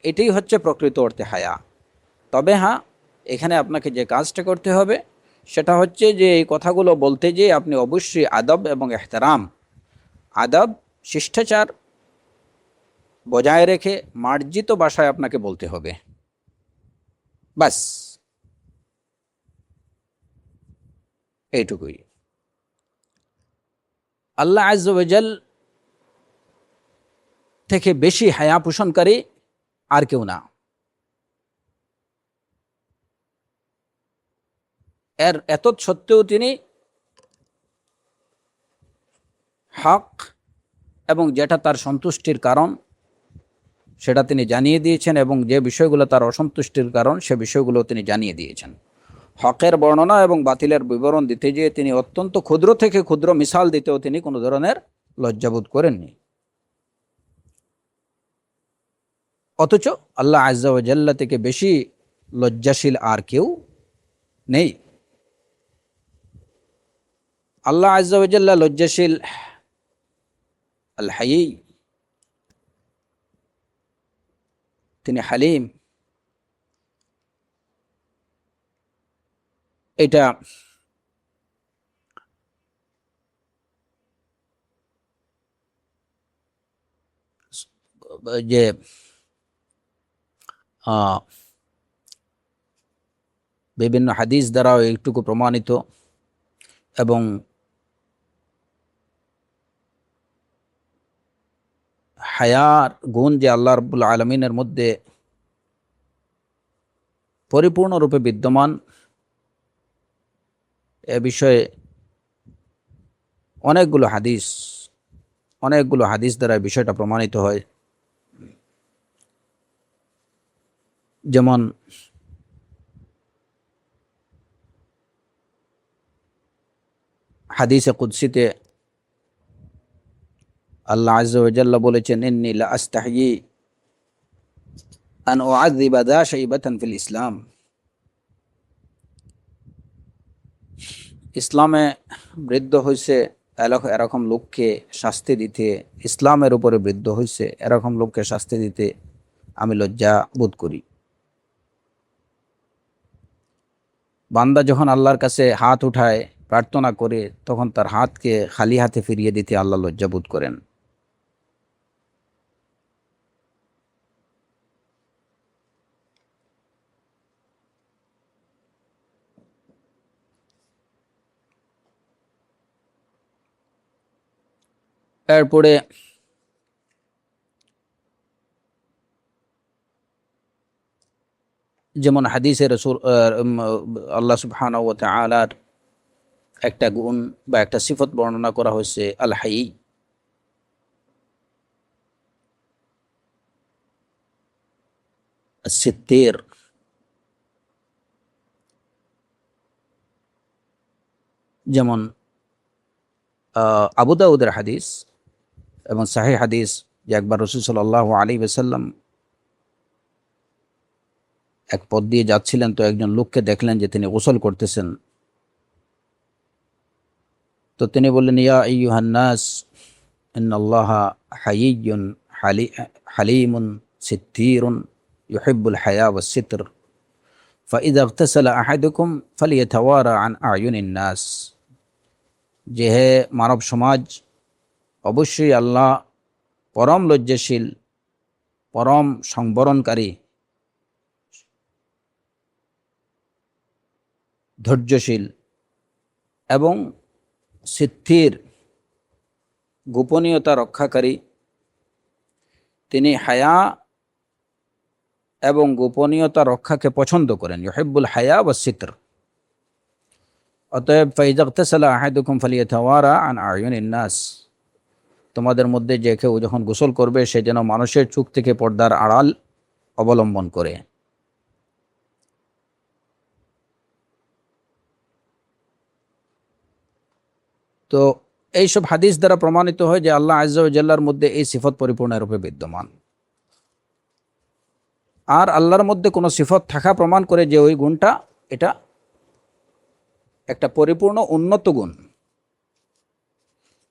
এটাই হচ্ছে প্রকৃত অর্থে হায়া। তবে হ্যাঁ, এখানে আপনাকে যে কাজটা করতে হবে সেটা হচ্ছে যে এই কথাগুলো বলতে যেয়ে আপনি অবশ্যই আদব এবং এহতারাম, আদব শিষ্টাচার বজায় রেখে মার্জিত ভাষায় আপনাকে বলতে হবে। বাস এইটুকুই। আল্লাহ আজ্জা ওয়া জাল থেকে বেশি হায়া পোষণকারী আর কেউ না। এর এত সত্ত্বেও তিনি হক এবং যেটা তার সন্তুষ্টির কারণ সেটা তিনি জানিয়ে দিয়েছেন, এবং যে বিষয়গুলো তার অসন্তুষ্টির কারণ সে বিষয়গুলো তিনি জানিয়ে দিয়েছেন। হকের বর্ণনা এবং বাতিলের বিবরণ দিতে গিয়ে তিনি অত্যন্ত ক্ষুদ্র থেকে ক্ষুদ্র মিসাল দিতেও তিনি কোনো ধরনের লজ্জাবোধ করেননি। অথচ আল্লাহ আজ্জা ওয়া জাল্লা থেকে বেশি লজ্জাশীল আর কেউ নেই। আল্লাহ আজ্জা ওয়া জাল্লা লজ্জাশীল, আল হায়ী, তিনি হালিম। এটা যে বিভিন্ন হাদিস দ্বারাও একটুকু প্রমাণিত, এবং হায়ার গুণ যে আল্লাহ রাব্বুল আলামিনের মধ্যে পরিপূর্ণরূপে বিদ্যমান, এ বিষয়ে অনেকগুলো হাদিস দ্বারা বিষয়টা প্রমাণিত হয়। যেমন হাদিসে কুদসিতে আল্লাহ আজ্জা ওয়া জাল্লা বলেছেন, ইন্নী লা আস্তাহয়ি আন উআযযিবা যা শাইবাতান ফিল ইসলাম। ইসলামে বৃদ্ধ হয়েছে এরকম লোককে শাস্তি দিতে, ইসলামের উপরে বৃদ্ধ হয়েছে এরকম লোককে শাস্তি দিতে আমি লজ্জা বোধ করি। বান্দা যখন আল্লাহর কাছে হাত উঠায় প্রার্থনা করে, তখন তার হাতকে খালি হাতে ফিরিয়ে দিতে আল্লাহ লজ্জা বোধ করেন। এরপরে যেমন হাদিসে রাসূল আল্লাহ সুবহানাহু ওয়া তাআলার একটা গুণ বা একটা সিফত বর্ণনা করা হয়েছে, আল হায়ী, সিত্তির। যেমন আবু দাউদের হাদিস এবং সহিহ হাদিস যে একবার রাসূল সাল্লাল্লাহু আলাইহি ওয়াসাল্লাম এক পথ দিয়ে যাচ্ছিলেন, তো একজন লোককে দেখলেন যে তিনি গোসল করতেছেন। তো তিনি বললেন, ইয়া আইয়ুহান নাস ইন্নাল্লাহা হায়িয়্যুন হালিমুন সিত্তিরুন ইউহিব্বুল হায়া ওয়াস সিতর ফাইযা ইগতাসালা আহাদুকুম ফালিয়াতাওয়ারা আন আয়ুনিন নাস। যে হে মানব সমাজ, অবশ্যই আল্লাহ পরম লজ্জাশীল, পরম সংবরণকারী, ধৈর্যশীল এবং সিদ্ধির গোপনীয়তা রক্ষাকারী। তিনি হায়া এবং গোপনীয়তা রক্ষাকে পছন্দ করেন। ইউহিব্বুল হায়া ওয়াস সিতর। অতএব ফাইযা ইগতাসালা আহাদুকুম ফালিয়াতাওয়ারা আন আয়ুনিন নাস, তোমাদের মধ্যে যে কেউ যখন গোসল করবে সে যেন মানুষের চোখ থেকে পর্দার আড়াল অবলম্বন করে। তো এইসব হাদিস দ্বারা প্রমাণিত হয় যে আল্লাহ আজ্জা ওয়া জাল্লার মধ্যে এই সিফত পরিপূর্ণরূপে বিদ্যমান। আর আল্লাহর মধ্যে কোনো সিফত থাকা প্রমাণ করে যে ওই গুণটা এটা একটা পরিপূর্ণ উন্নত গুণ।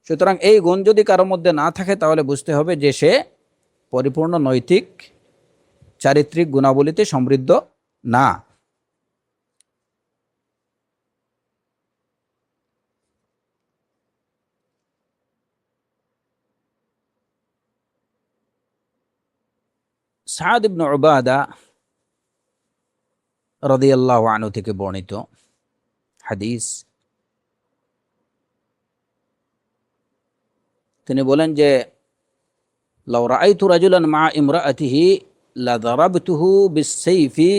সুতরাং এই গুণ যদি কারোর মধ্যে না থাকে তাহলে বুঝতে হবে যে সে পরিপূর্ণ নৈতিক চারিত্রিক গুণাবলীতে সমৃদ্ধ না। সাদ ইবনে উবাদা রাদিয়াল্লাহু আনহু থেকে বর্ণিত হাদিস, তিনি বলেন যে লাউ রাআইতু রাজুলান মা ইমরাআতিহি লা দারাবতুহু বিস-সাইফি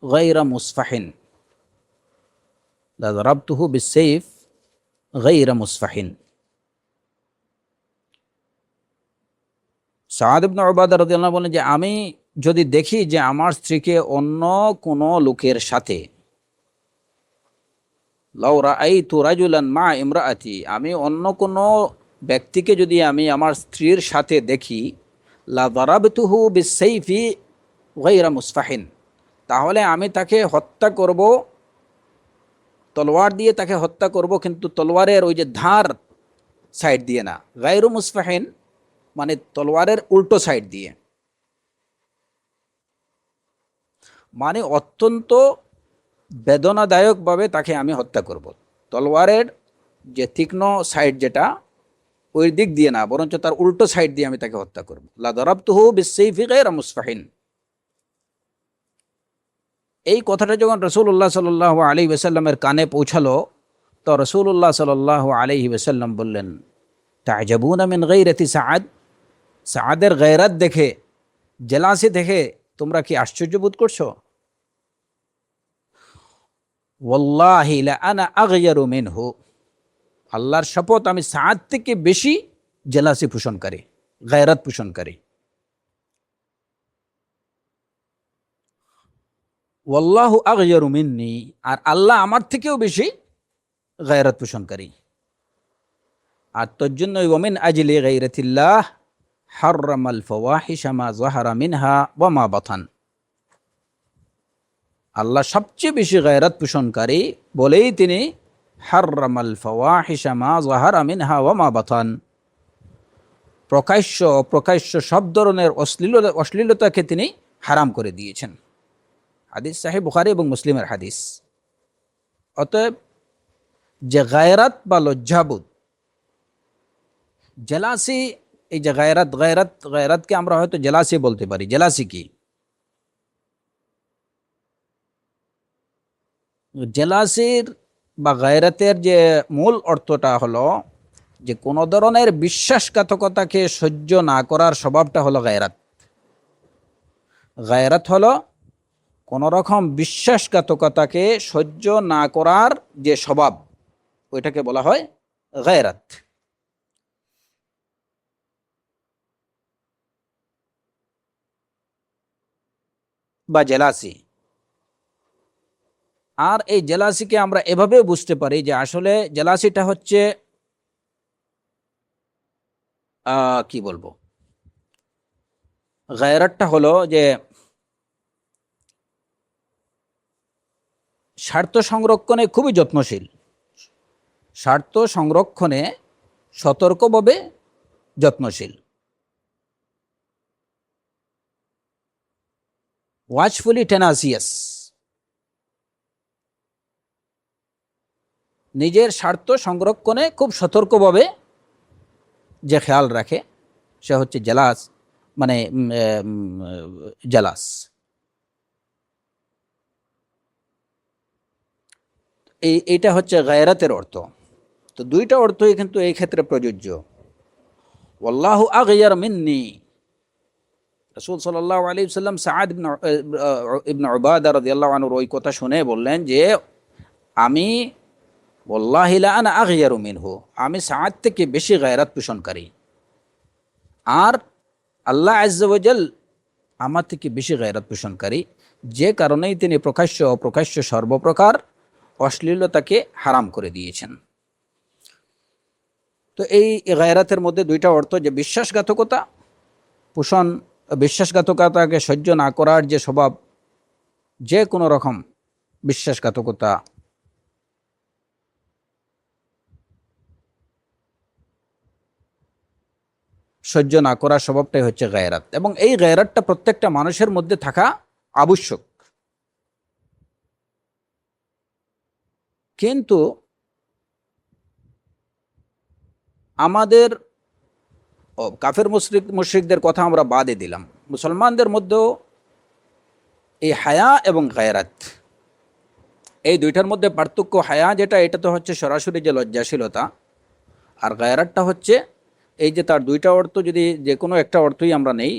গায়রা মুসফাহিন, লা দারাবতুহু বিস-সাইফ গায়রা মুসফাহিন। সাদ ইবনে উবাদা রাদিয়াল্লাহু বলেন যে আমি যদি দেখি যে আমার স্ত্রীকে অন্য কোনো লোকের সাথে, লাউ রাআইতু রাজুলান মা ইমরাআতি, আমি অন্য কোনো ব্যক্তিকে যদি আমি আমার স্ত্রীর সাথে দেখি, লা দারাবতুহু বিস-সাইফি গায়রা মুসফাহিন, তাহলে আমি তাকে হত্যা করব, তলোয়ার দিয়ে তাকে হত্যা করব, কিন্তু তলোয়ারের ওই যে ধার সাইড দিয়ে না, গায়রু মুসফাহিন মানে তলোয়ারের উল্টো সাইড দিয়ে, মানে অত্যন্ত বেদনাদায়কভাবে তাকে আমি হত্যা করব। তলোয়ারের যে তীক্ষ্ণ সাইড যেটা, ওই দিক দিয়ে না, বরঞ্চ তার উল্টো সাইড দিয়ে আমি তাকে হত্যা করব। লা দারাবতুহু বিস-সাইফি গায়রা মুসফাহিন। এই কথাটা যখন রাসূলুল্লাহ সাল্লাল্লাহু আলাইহি ওয়াসাল্লামের কানে পৌঁছালো, তো রাসূলুল্লাহ সাল্লাল্লাহু আলাইহি ওয়াসাল্লাম বললেন, তা'জাবুনা মিন গায়রাতি সাআদ, সাআদের গায়রাত দেখে, জেলাসি দেখে তোমরা কি আশ্চর্য বোধ করছো? ওয়াল্লাহি লা আনা আগয়ারু মিনহু, আল্লাহর শপথ আমি সাআদ থেকে বেশি জেলাসি পোষণকারী, গায়রাত পোষণকারী। ওয়াল্লাহু আগয়ারু মিন্নি, আর আল্লাহ আমার থেকেও বেশি গায়রাত পোষণকারী। আর তোর জন্য ওমিন আজলি গায়রাতিল্লাহ হাররামাল ফাওয়াহিশা মা যাহারা মিনহা ওয়া মা বাতান, আল্লাহ সবচেয়ে বেশি গায়রাত পোষণকারী বলেই তিনি হাররামাল ফাওয়াহিশা মা যাহারা মিনহা ওয়া মা বাতান, প্রকাশ্য অপ্রকাশ্য সব ধরনের অশ্লীলতাকে তিনি হারাম করে দিয়েছেন। হাদিস সাহিহ বুখারী এবং মুসলিমের হাদিস। অতএব যে গায়রাত বা লজ্জাবোধ, জেলাসি, এই যে গায়রাতকে আমরা হয়তো জেলাসি বলতে পারি। জেলাসি কি? জেলাসির বা গায়রাতের যে মূল অর্থটা হলো যে কোনো ধরনের বিশ্বাসঘাতকতাকে সহ্য না করার স্বভাবটা হলো গায়রাত। গায়রাত হলো কোন রকম বিশ্বাসঘাতকতাকে সহ্য না করার যে স্বভাব, ওইটাকে বলা হয় গায়রাত। বা জেলাসি। আর এই জেলাসিকে আমরা এভাবেও বুঝতে পারি যে আসলে জেলাসিটা হচ্ছে কি বলবো, গায়রাতটা হলো যে স্বার্থ সংরক্ষণে খুবই যত্নশীল, স্বার্থ সংরক্ষণে সতর্কভাবে যত্নশীল, ওয়াচফুলি টেনাসিয়াস, নিজের স্বার্থ সংরক্ষণে খুব সতর্কভাবে যে খেয়াল রাখে সে হচ্ছে জেলাস, মানে জেলাস। এইটা হচ্ছে গায়রাতের অর্থ। তো দুইটা অর্থই কিন্তু এই ক্ষেত্রে প্রযোজ্য। ওয়াল্লাহু আগয়ার মিন্নি, রাসূল সাল্লাল্লাহু আলাইহি ওয়াসাল্লাম সাআদ ইবনে উবাদা রাদিয়াল্লাহু আনহুর ওই কথা শুনে বললেন যে আমি ওয়াল্লাহি লা আনা আগয়ারু মিনহু, আমি সাআদ থেকে বেশি গায়রাত পোষণকারী, আর আল্লাহ আযজা ওয়া জাল আমার থেকে বেশি গায়রাত পোষণকারী, যে কারণেই তিনি প্রকাশ্য অপ্রকাশ্য সর্বপ্রকার অশ্লীলতাকে হারাম করে দিয়েছেন। তো এই গায়রাতের মধ্যে দুইটা অর্থ, যে বিশ্বাসঘাতকতা পোষণ, বিশ্বাসঘাতকতাকে সহ্য না করার যে স্বভাব, যে কোনো রকম বিশ্বাসঘাতকতা সহ্য না করার স্বভাবটাই হচ্ছে গায়রাত, এবং এই গায়রাতটা প্রত্যেকটা মানুষের মধ্যে থাকা আবশ্যক। কিন্তু আমাদের কাফের মুশরিকদের কথা আমরা বাদে দিলাম, মুসলমানদের মধ্যেও এই হায়া এবং গায়রাত, এই দুইটার মধ্যে পার্থক্য। হায়া যেটা, এটা তো হচ্ছে সরাসরি যে লজ্জাশীলতা, আর গায়রাতটা হচ্ছে এই যে তার দুইটা অর্থ, যদি যে কোনো একটা অর্থই আমরা নেই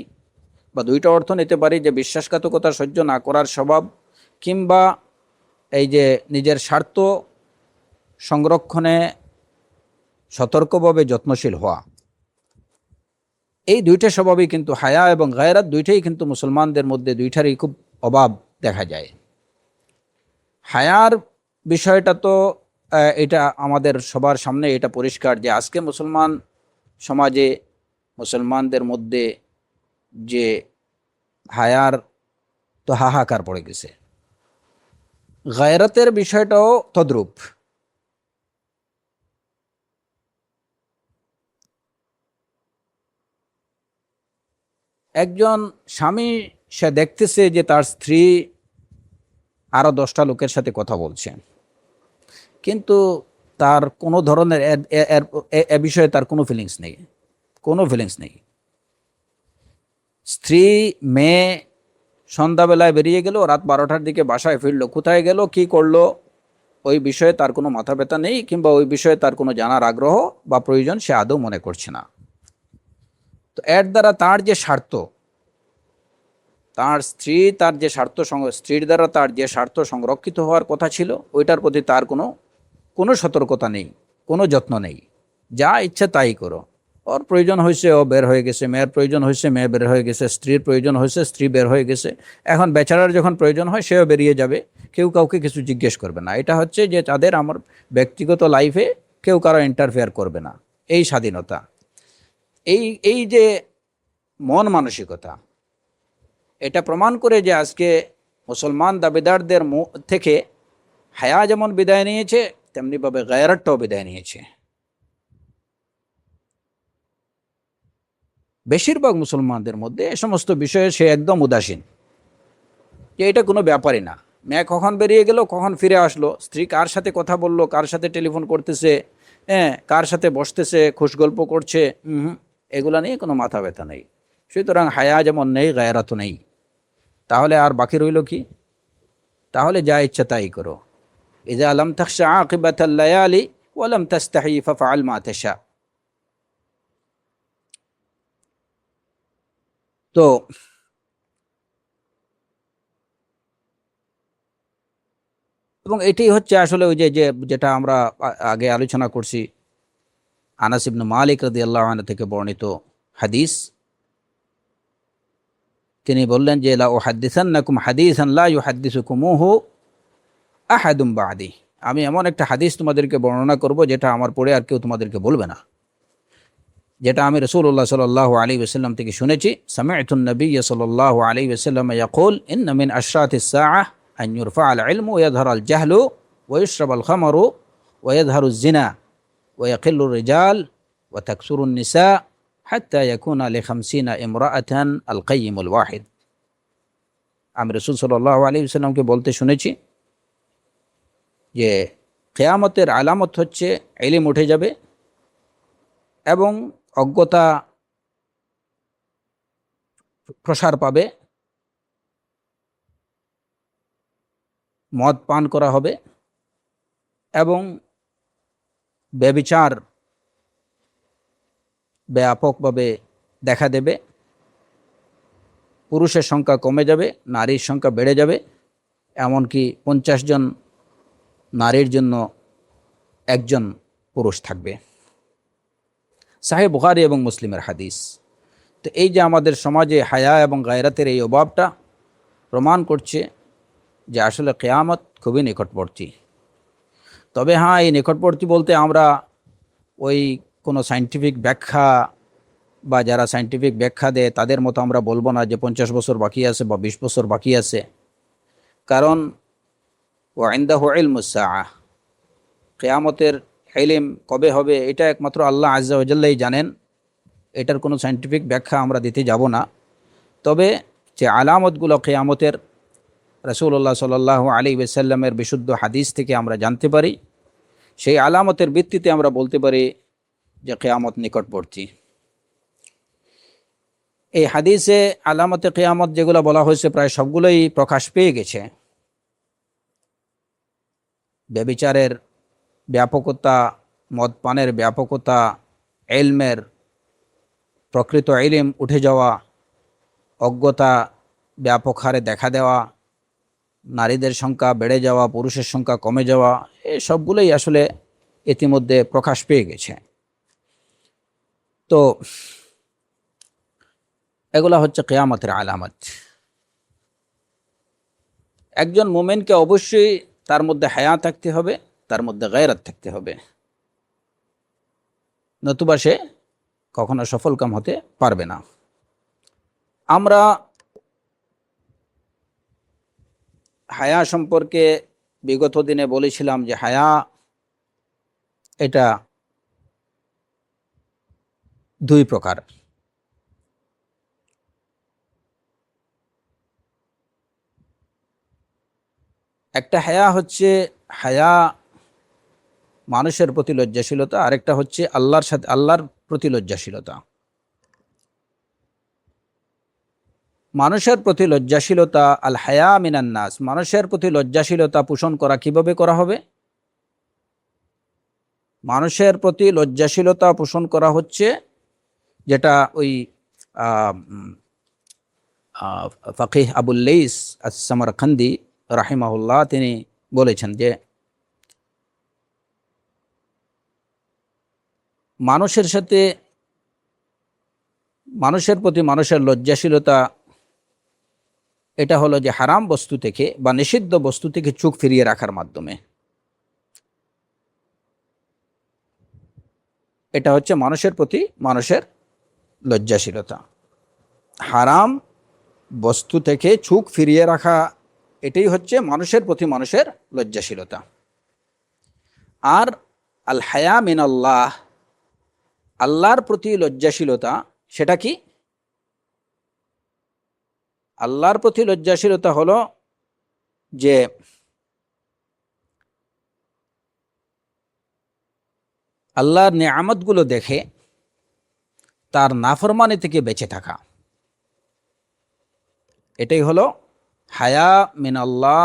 বা দুইটা অর্থ নিতে পারি, যে বিশ্বাসঘাতকতা সহ্য না করার স্বভাব, কিংবা এই যে নিজের স্বার্থ সংরক্ষণে সতর্কভাবে যত্নশীল হওয়া, এই দুইটা স্বভাবই কিন্তু হায়া এবং গায়রাত দুইটাই কিন্তু মুসলমানদের মধ্যে দুইটারই খুব অভাব দেখা যায়। হায়ার বিষয়টা তো এটা আমাদের সবার সামনে এটা পরিষ্কার যে আজকে মুসলমান সমাজে, মুসলমানদের মধ্যে যে হায়ার তো হাহাকার পড়ে গেছে, গায়রাতের বিষয়টাও তদ্রূপ। একজন স্বামী, সে দেখতেছে যে তার স্ত্রী আরও 10টা লোকের সাথে কথা বলছে, কিন্তু তার কোনো ধরনের এ বিষয়ে তার কোনো ফিলিংস নেই, কোনো ফিলিংস নেই। স্ত্রী মেয়ে সন্ধ্যাবেলায় বেরিয়ে গেল, রাত 12টার দিকে বাসায় ফিরলো, কোথায় গেল, কি করলো, ওই বিষয়ে তার কোনো মাথা ব্যথা নেই, কিংবা ওই বিষয়ে তার কোনো জানার আগ্রহ বা প্রয়োজন সে আদৌ মনে করছে না। তো এর দ্বারা তার যে স্বার্থ, তার স্ত্রী, তার যে স্ত্রীর দ্বারা তার যে স্বার্থ সংরক্ষিত হওয়ার কথা ছিল, ওইটার প্রতি তার কোনো কোনো সতর্কতা নেই, কোনো যত্ন নেই। যা ইচ্ছা তাই করো, ওর প্রয়োজন হয়েছে ও বের হয়ে গেছে, মেয়ের প্রয়োজন হয়েছে মেয়ে বের হয়ে গেছে, স্ত্রীর প্রয়োজন হয়েছে স্ত্রী বের হয়ে গেছে। এখন বেচারার যখন প্রয়োজন হয় সেও বেরিয়ে যাবে, কেউ কাউকে কিছু জিজ্ঞেস করবে না। এটা হচ্ছে যে তাদের আমার ব্যক্তিগত লাইফে কেউ কারো ইন্টারফেয়ার করবে না, এই স্বাধীনতা। এই এই যে মন মানসিকতা, এটা প্রমাণ করে যে আজকে মুসলমান দাবিদারদের থেকে হায়া যেমন বিদায় নিয়েছে, তেমনিভাবে গায়রাতটাও বিদায় নিয়েছে। বেশিরভাগ মুসলমানদের মধ্যে এ সমস্ত বিষয়ে সে একদম উদাসীন, যে এটা কোনো ব্যাপারই না। মেয়ে কখন বেরিয়ে গেল, কখন ফিরে আসলো, স্ত্রী কার সাথে কথা বললো, কার সাথে টেলিফোন করতেছে, হ্যাঁ, কার সাথে বসতেছে, খুশ গল্প করছে, এগুলা নিয়ে কোনো মাথা ব্যথা নেই। সুতরাং হায়া যেমন নেই, গায়রাতও নেই। তাহলে আর বাকি রইল কি? তাহলে যা ইচ্ছা তাই করো। ইযা লাম তাখশা আকিবাতাল লায়ালি ওয়া লাম তাস্তাহি ফাফআল মা তাশা। তো এবং এটাই হচ্ছে আসলে ওই যে যেটা আমরা আগে আলোচনা করছি, আনাস ইবনে মালিক রাদিয়াল্লাহু আনহু থেকে বর্ণিত হাদিস। তিনি বললেন যে লা উহাদ্দিসান্নাকুম হাদিসান লা ইউহাদ্দিসুকুমুহু আহাদুম বাদি। আমি এমন একটা হাদিস তোমাদেরকে বর্ণনা করব যেটা আমার পরে আর কেউ তোমাদেরকে বলবে না, যেটা আমি রাসূলুল্লাহ সাল্লাল্লাহু আলাইহি ওয়াসাল্লাম থেকে শুনেছি। সামি'তুন নাবিয়্য সাল্লাল্লাহু আলাইহি ওয়াসাল্লাম ইয়াকুল ইন্না মিন আশরাতিস সাআহ আন ইউরফা'আল ইলমু ওয়া ইয়াযহারাল জাহলু ওয়া ইউশরাবাল খামরু ওয়া ইয়াযহারুজ জিনা ওয়া ইয়াকিল্লুর রিজাল ওয়া তাকসুরুন নিসা হাত্তা ইয়াকুনা লি 50 ইমরাআতান আল কাইয়িমুল ওয়াহিদ। আমি রাসূল সাল্লাল্লাহু আলাইহি ওয়াসাল্লামকে বলতে শুনেছি যে কিয়ামতের আলামত হচ্ছে ইলম উঠে যাবে এবং অজ্ঞতা প্রসার পাবে, মদ পান করা হবে এবং ব্যভিচার ব্যাপকভাবে দেখা দেবে। পুরুষের সংখ্যা কমে যাবে, নারীর সংখ্যা বেড়ে যাবে, এমনকি 50 জন নারীর জন্য একজন পুরুষ থাকবে। সাহিহ বুখারী এবং মুসলিমের হাদিস। তো এই যে আমাদের সমাজে হায়া এবং গায়রাতের এই অভাবটা প্রমাণ করছে যে আসলে কিয়ামত খুবই নিকটবর্তী। তবে হ্যাঁ, এই নিকটবর্তী বলতে আমরা ওই কোনো সায়েন্টিফিক ব্যাখ্যা বা যারা সায়েন্টিফিক ব্যাখ্যা দেয় তাদের মতো আমরা বলবো না যে 50 বছর বাকি আছে বা 20 বছর বাকি আছে। কারণ ওয়া ইনদাহু ইলমুস সাআহ, কিয়ামতের ইলম কবে হবে এটা একমাত্র আল্লাহ আযজা ওয়া জাল্লাই জানেন। এটার কোনো সায়েন্টিফিক ব্যাখ্যা আমরা দিতে যাব না। তবে যে আলামতগুলো কিয়ামতের রাসূলুল্লাহ সাল্লাল্লাহু আলাইহি ওয়াসাল্লামের বিশুদ্ধ হাদিস থেকে আমরা জানতে পারি, সেই আলামতের ভিত্তিতে আমরা বলতে পারি যে কিয়ামত নিকটবর্তী। এই হাদিসে আলামতে কিয়ামত যেগুলো বলা হয়েছে প্রায় সবগুলোই প্রকাশ পেয়ে গেছে। ব্যভিচারের ব্যাপকতা, মদ পানের ব্যাপকতা, ইলমের প্রকৃত ইলম উঠে যাওয়া, অজ্ঞতা ব্যাপক হারে দেখা দেওয়া, নারীদের সংখ্যা বেড়ে যাওয়া, পুরুষের সংখ্যা কমে যাওয়া, এই সবগুলোই আসলে ইতিমধ্যে প্রকাশ পেয়ে গেছে। তো এগুলা হচ্ছে কিয়ামতের আলামত। একজন মুমিনকে অবশ্যই তার মধ্যে হায়া থাকতে হবে, তার মধ্যে গায়রাত থাকতে হবে, নতুবা সে কখনো সফলকাম হতে পারবে না। আমরা হায়া সম্পর্কে বিগত দিনে বলেছিলাম যে হায়া এটা দুই প্রকার। একটা হায়া হচ্ছে হায়া মানুষের প্রতি লজ্জাশীলতা, আরেকটা হচ্ছে আল্লাহর প্রতি লজ্জাশীলতা। মানুষের প্রতি লজ্জাশীলতা, আল হায়া মিনান নাস, মানুষের প্রতি লজ্জাশীলতা পোষণ করা কিভাবে করা হবে? মানুষের প্রতি লজ্জাশীলতা পোষণ করা হচ্ছে যেটা ওই ফাকিহ আবুল লাইস আস-সামারকান্দি রাহিমাহুল্লাহ তিনি বলেছেন যে মানুষের প্রতি মানুষের লজ্জাশীলতা এটা হলো যে হারাম বস্তু থেকে বা নিষিদ্ধ বস্তু থেকে চোখ ফিরিয়ে রাখার মাধ্যমে। এটা হচ্ছে মানুষের প্রতি মানুষের লজ্জাশীলতা। হারাম বস্তু থেকে চোখ ফিরিয়ে রাখা, এটাই হচ্ছে মানুষের প্রতি মানুষের লজ্জাশীলতা। আর আল হায়া মিন আল্লাহ, আল্লাহর প্রতি লজ্জাশীলতা, সেটা কি? আল্লাহর প্রতি লজ্জাশীলতা হলো যে আল্লাহর নিয়ামতগুলো দেখে তার নাফরমানি থেকে বেঁচে থাকা। এটাই হলো হায়া মিন আল্লাহ,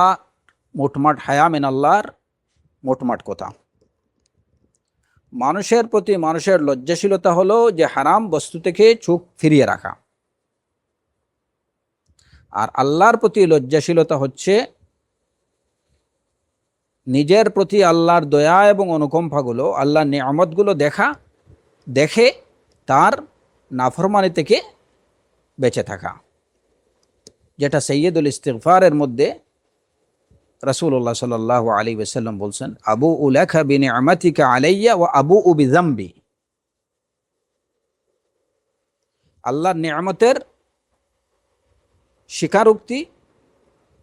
মোটমাট হায়া মিন আল্লাহর মোটমাট কথা। মানুষের প্রতি মানুষের লজ্জাশীলতা হলো যে হারাম বস্তু থেকে চোখ ফিরিয়ে রাখা। আর আল্লাহর প্রতি লজ্জাশীলতা হচ্ছে নিজের প্রতি আল্লাহর দয়া এবং অনুকম্পাগুলো, আল্লাহর নিয়ামতগুলো দেখে তার নাফরমানি থেকে বেঁচে থাকা, যেটা সাইয়্যিদুল ইস্তিগফারের মধ্যে রাসূলুল্লাহ সাল্লাল্লাহু আলাইহি ওয়াসাল্লাম বলছেন, আবু উলাকা বিনিআমাতিকা আলাইয়া ওয়া আবু বিযামবি। আল্লাহর নিয়ামতের স্বীকারোক্তি,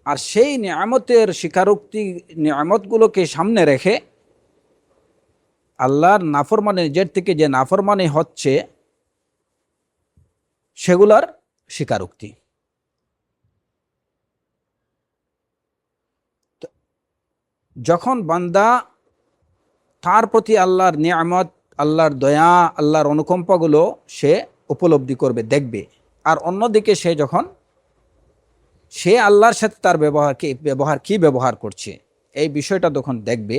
আর সেই নিয়ামতের স্বীকারোক্তি, নিয়ামতগুলোকে সামনে রেখে আল্লাহর নাফরমানি, নিজের থেকে যে নাফরমানি হচ্ছে সেগুলার স্বীকারোক্তি। যখন বান্দা তার প্রতি আল্লাহর নিয়ামত, আল্লাহর দয়া, আল্লাহর অনুকম্পাগুলো সে উপলব্ধি করবে, দেখবে, আর অন্যদিকে সে আল্লাহর সাথে তার ব্যবহার করছে, এই বিষয়টা যখন দেখবে,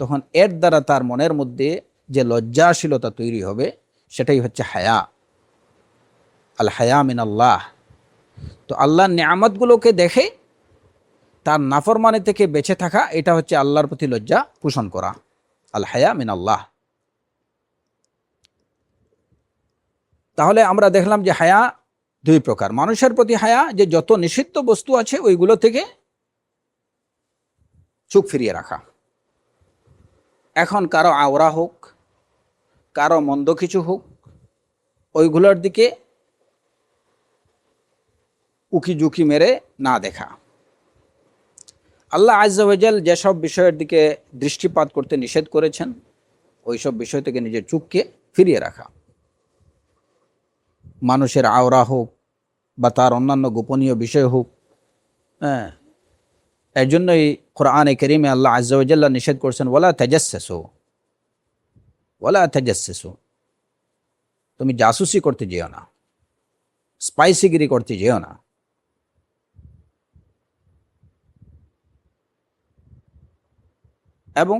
তখন এর দ্বারা তার মনের মধ্যে যে লজ্জাশীলতা তৈরি হবে, সেটাই হচ্ছে হায়া, আল হায়া মিন আল্লাহ। তো আল্লাহর নিয়ামতগুলোকে দেখে তার নাফরমানি থেকে বেঁচে থাকা, এটা হচ্ছে আল্লাহর প্রতি লজ্জা পোষণ করা, আল হায়া মিন আল্লাহ। তাহলে আমরা দেখলাম যে হায়া দুই প্রকার। মানুষের প্রতি হায়া, যে যত নিষিদ্ধ বস্তু আছে ওইগুলো থেকে চোখ ফিরিয়ে রাখা। এখন কারো আওরা হোক, কারো মন্দ কিছু হোক, ওইগুলোর দিকে উকি ঝুঁকি মেরে না দেখা। আল্লাহ আজ্জা ওয়া জাল যেসব বিষয়ের দিকে দৃষ্টিপাত করতে নিষেধ করেছেন, ওইসব বিষয় থেকে নিজের চোখকে ফিরিয়ে রাখা। মানুষের আওরা হোক বা তার অন্যান্য গোপনীয় বিষয় হোক। হ্যাঁ, এর জন্যই কোরআনে কারীমে আল্লাহ আযজা ওয়া জাল্লা নিষেধ করছেন, ওয়ালা তাজাসসু, ওয়ালা তাজাসসু, তুমি জাসুসি করতে যেও না, স্পাইসিগিরি করতে যেও না। এবং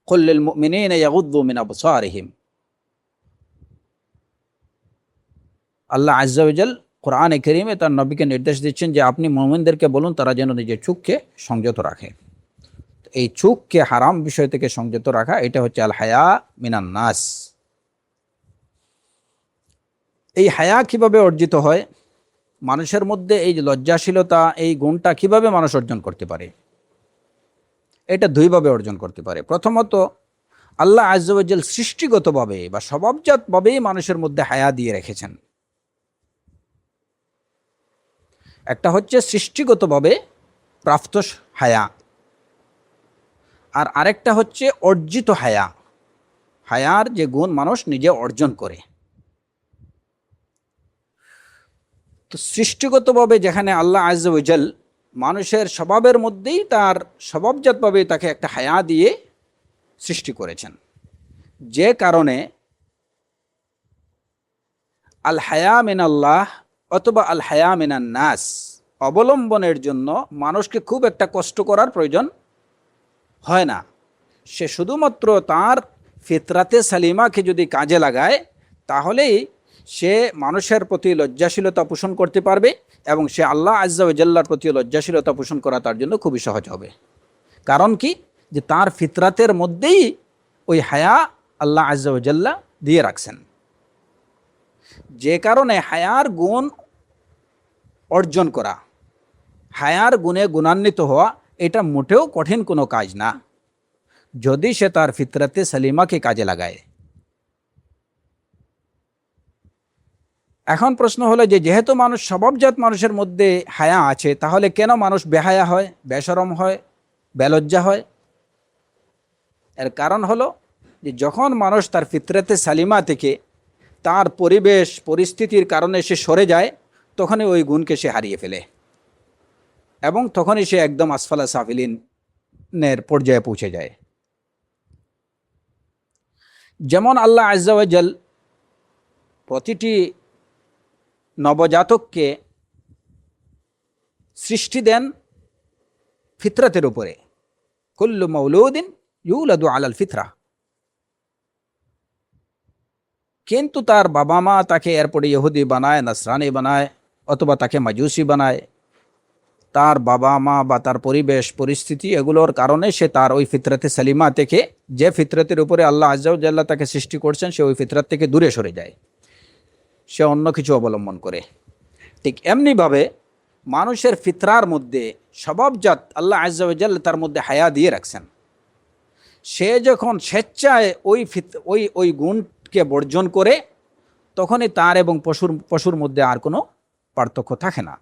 কুল লিল মুমিনিনা ইয়াগুদ্দু মিন আবসারিহিম, আল্লাহ আযজা ওয়া জাল কোরআনে কারীমে তার নবীকে নির্দেশ দিচ্ছেন যে আপনি মুমিনদেরকে বলুন তারা যেন নিজের চোখকে সংযত রাখে। এই চোখকে হারাম বিষয় থেকে সংযত রাখা, এটা হচ্ছে আল হায়া মিনান নাস। এই হায়া কিভাবে অর্জিত হয়? মানুষের মধ্যে এই যে লজ্জাশীলতা, এই গুণটা কিভাবে মানুষ অর্জন করতে পারে? এটা দুইভাবে অর্জন করতে পারে। প্রথমত, আল্লাহ আযজা ওয়া জাল সৃষ্টিগতভাবে বা স্বভাবজাতভাবেই মানুষের মধ্যে হায়া দিয়ে রেখেছেন। একটা হচ্ছে সৃষ্টিগতভাবে প্রাপ্ত হায়া, আর আরেকটা হচ্ছে অর্জিত হায়া, হায়ার যে গুণ মানুষ নিজে অর্জন করে। তো সৃষ্টিগতভাবে যেখানে আল্লাহ আযজা ওয়া জাল মানুষের স্বভাবের মধ্যেই তার স্বভাবজাতভাবে তাকে একটা হায়া দিয়ে সৃষ্টি করেছেন, যে কারণে আল হায়া মিনাল্লাহ অথবা আল হায়া মিনান নাস অবলম্বনের জন্য মানুষকে খুব একটা কষ্ট করার প্রয়োজন হয় না। সে শুধুমাত্র তার ফিতরাতে সালিমাকে যদি কাজে লাগায়, তাহলেই সে মানুষের প্রতি লজ্জাশীলতা পোষণ করতে পারবে এবং সে আল্লাহ আযজা ওয়া জাল্লার প্রতি লজ্জাশীলতা পোষণ করা তার জন্য খুবই সহজ হবে। কারণ কি, যে তার ফিতরাতের মধ্যেই ওই হায়া আল্লাহ আযজা ওয়া জাল্লা দিয়ে রাখছেন, যে কারণে হায়ার গুণ অর্জন করা, হায়ার গুণে গুণান্বিত হওয়া, এটা মোটেও কঠিন কোনো কাজ না, যদি সে তার ফিতরাতে সালিমাকে কাজে লাগায়। এখন প্রশ্ন হলো যে যেহেতু মানুষ স্বভাবজাত মানুষের মধ্যে হায়া আছে, তাহলে কেন মানুষ বেহায়া হয়, বেশরম হয়, বেলজ্জা হয়? এর কারণ হলো যে যখন মানুষ তার ফিতরাতে সালিমা থেকে তার পরিবেশ পরিস্থিতির কারণে সে সরে যায়, তখনই ওই গুণকে সে হারিয়ে ফেলে এবং তখনই সে একদম আসফালা সাফিলিনের পর্যায়ে পৌঁছে যায়। যেমন আল্লাহ আযজা ওয়া জাল প্রতিটি নবজাতককে সৃষ্টি দেন ফিতরাতের উপরে, কুল্লু মাউলুদিন ইউলাদু আলাল ফিতরা, কিন্তু তার বাবা মা তাকে এরপরে ইহুদি বানায়, নাসরানি বানায়, অথবা তাকে মাজুসি বানায়। তার বাবা মা বা তার পরিবেশ পরিস্থিতি এগুলোর কারণে সে তার ওই ফিতরাতে সালিমা থেকে, যে ফিতরাতের উপরে আল্লাহ আযজা ওয়া জাল্লা তাকে সৃষ্টি করছেন, সে ওই ফিতরাত থেকে দূরে সরে যায়, সে অন্য কিছু অবলম্বন করে। ঠিক এমনিভাবে মানুষের ফিতরার মধ্যে স্বভাবজাত আল্লাহ আযজা ওয়া জাল্লা তার মধ্যে হায়া দিয়ে রাখছেন। সে যখন স্বেচ্ছায় ওই গুণকে বর্জন করে, তখনই তার এবং পশুর মধ্যে আর কোনো পার্থক্য থাকে না।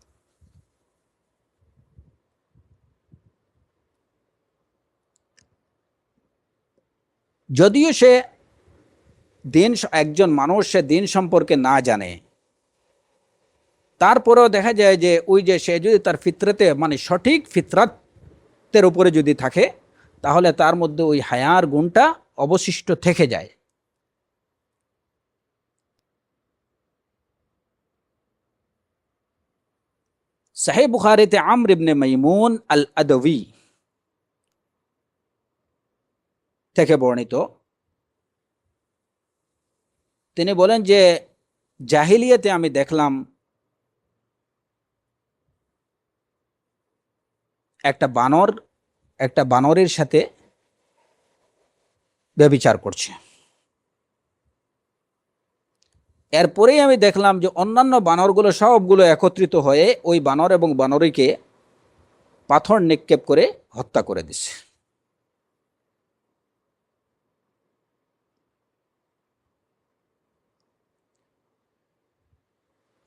যদিও সে একজন মানুষ সে দিন সম্পর্কে না জানে, তারপরেও দেখা যায় যে ওই যে সে যদি তার ফিতরাতে মানে সঠিক ফিতরাতের উপরে যদি থাকে, তাহলে তার মধ্যে ওই হায়ার গুণটা অবশিষ্ট থেকে যায়। সহিহ বুখারীতে আমর ইবনে মাইমুন আল আদওয়ী থেকে বর্ণিত, তিনি বলেন যে জাহিলিয়াতে আমি দেখলাম একটা বানরের সাথে ব্যভিচার করছে। এরপরেই আমি দেখলাম যে অন্যান্য বানরগুলো সবগুলো একত্রিত হয়ে ওই বানর এবং বানরীকে পাথর নিক্ষেপ করে হত্যা করে দিচ্ছে।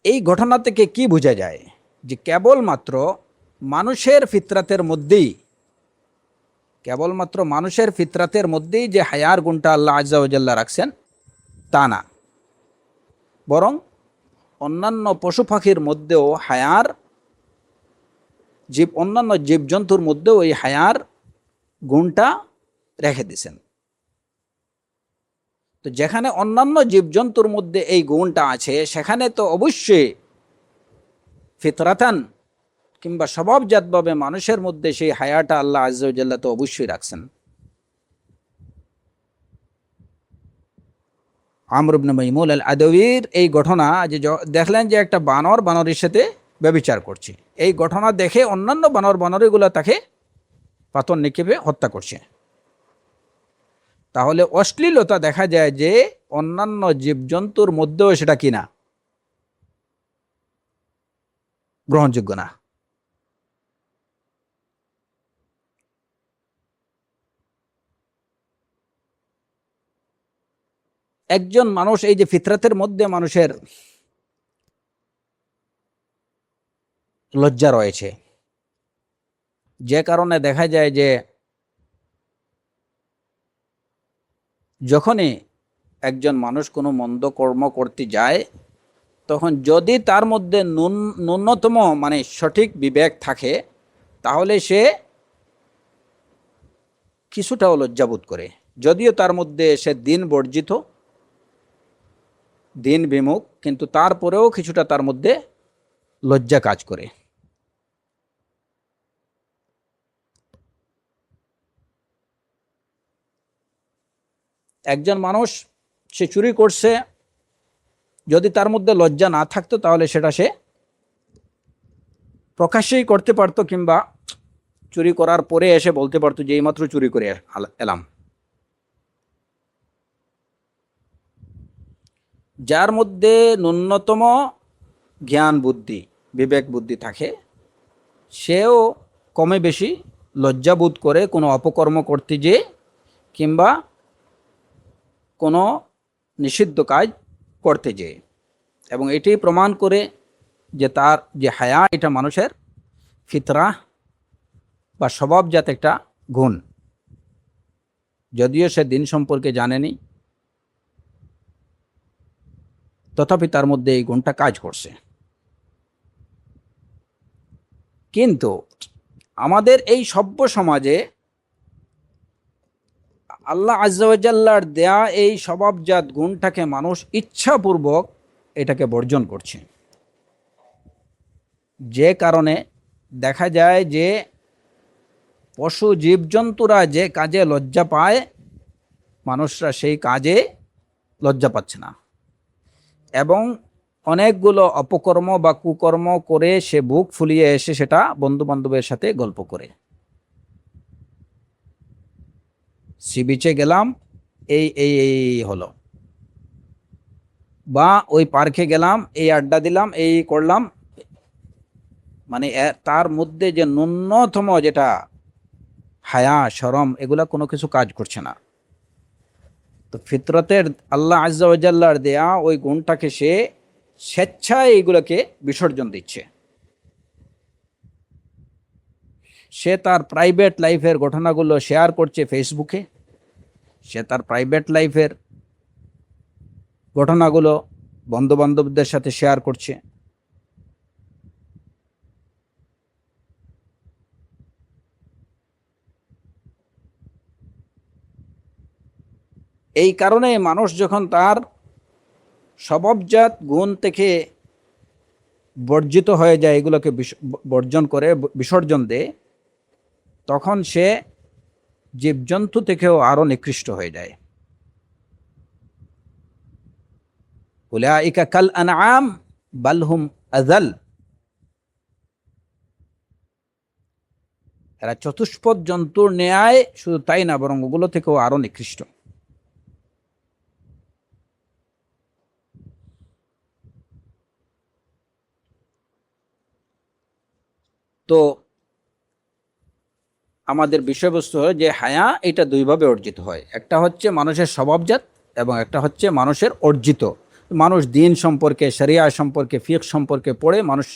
এই ঘটনা থেকে কি বোঝা যায়? যে কেবলমাত্র মানুষের ফিতরাতের মধ্যেই যে হায়ার গুণটা আল্লাহ আযজা ওয়া জাল্লা রাখছেন, তা না, বরং অন্যান্য পশু পাখির মধ্যেও হায়ার অন্যান্য জীবজন্তুর মধ্যেও এই হায়ার গুণটা রেখে দিয়েছেন। তো যেখানে অন্যান্য জীবজন্তুর মধ্যে এই গুণটা আছে, সেখানে তো অবশ্যই ফিতরাতান কিংবা স্বভাবজাতভাবে মানুষের মধ্যে সেই হায়াটা আল্লাহ আজ্জা ওয়া জাল্লা তো অবশ্যই রাখছেন। আমর ইবনে মাইমুন আল আদওয়ির এই ঘটনা, যে দেখলেন যে একটা বানরের সাথে ব্যভিচার করছে, এই ঘটনা দেখে অন্যান্য বানরগুলো তাকে পাথর নিক্ষেপে হত্যা করছে। তাহলে অশ্লীলতা দেখা যায় যে অন্যান্য জীবজন্তুর মধ্যেও সেটা কিনা গ্রহণযোগ্য না। একজন মানুষ, এই যে ফিতরাতের মধ্যে মানুষের লজ্জা রয়েছে, যে কারণে দেখা যায় যে যখনই একজন মানুষ কোনো মন্দ কর্ম করতে যায়, তখন যদি তার মধ্যে ন্যূনতম মানে সঠিক বিবেক থাকে, তাহলে সে কিছুটাও লজ্জাবোধ করে। যদিও তার মধ্যে সে দিন বর্জিত, দিন বিমুখ, কিন্তু তারপরেও কিছুটা তার মধ্যে লজ্জা কাজ করে। একজন মানুষ সে চুরি করছে, যদি তার মধ্যে লজ্জা না থাকতো তাহলে সেটা সে প্রকাশ্যেই করতে পারতো, কিংবা চুরি করার পরে এসে বলতে পারতো যে এইমাত্র চুরি করে এলাম। যার মধ্যে ন্যূনতম জ্ঞান বুদ্ধি, বিবেক বুদ্ধি থাকে, সেও কমে বেশি লজ্জাবোধ করে কোনো অপকর্ম করতে যেয়ে কিংবা কোনো নিষিদ্ধ কাজ করতে যেয়ে। এবং এটি প্রমাণ করে যে তার যে হায়া, এটা মানুষের ফিতরা বা স্বভাবজাত একটা গুণ। যদিও সে দিন সম্পর্কে জানেনি, তথাপি তার মধ্যে এই গুণটা কাজ করছে। কিন্তু আমাদের এই সভ্য সমাজে আল্লাহ আজ্জা ওয়া জাল্লার দেয়া এই স্বভাবজাত গুণটাকে মানুষ ইচ্ছাপূর্বক এটাকে বর্জন করছে, যে কারণে দেখা যায় যে পশু জীবজন্তুরা যে কাজে লজ্জা পায়, মানুষরা সেই কাজে লজ্জা পাচ্ছে না, এবং অনেকগুলো অপকর্ম বা কুকর্ম করে সে বুক ফুলিয়ে এসে সেটা বন্ধু বান্ধবের সাথে গল্প করে। সি বিচে গেলাম, এই এই এই হলো, বা ওই পার্কে গেলাম, এই আড্ডা দিলাম, এই করলাম, মানে তার মধ্যে যে ন্যূনতম যেটা হায়া শরম, এগুলা কোনো কিছু কাজ করছে না। তো ফিতরতের আল্লাহ আজ্জা ওয়া জাল্লার দেয়া ওই গুণটাকে সে স্বেচ্ছায় এইগুলোকে বিসর্জন দিচ্ছে। সে তার প্রাইভেট লাইফের ঘটনাগুলো শেয়ার করছে ফেসবুকে, সে তার প্রাইভেট লাইফের ঘটনাগুলো বন্ধু বান্ধবদের সাথে শেয়ার করছে। এই কারণে মানুষ যখন তার স্বভাবজাত গুণ থেকে বর্জিত হয়ে যায়, এগুলোকে বর্জন করে বিসর্জন দেয়, তখন সে জীবজন্তু থেকেও আরো নিকৃষ্ট হয়ে যায়। উলাইকা কাল আনআম বাল হুম আযাল, এরা চতুষ্পদ জন্তুর ন্যায়, শুধু তাই না, বরং ওগুলো থেকেও আরো নিকৃষ্ট। তো আমাদের বিষয়বস্তু হলো যে হায়া এটা দুইভাবে অর্জিত হয়, একটা হচ্ছে মানুষের স্বভাবজাত এবং একটা হচ্ছে মানুষের অর্জিত। মানুষ দিন সম্পর্কে, শরিয়া সম্পর্কে, ফিকহ সম্পর্কে পড়ে মানুষ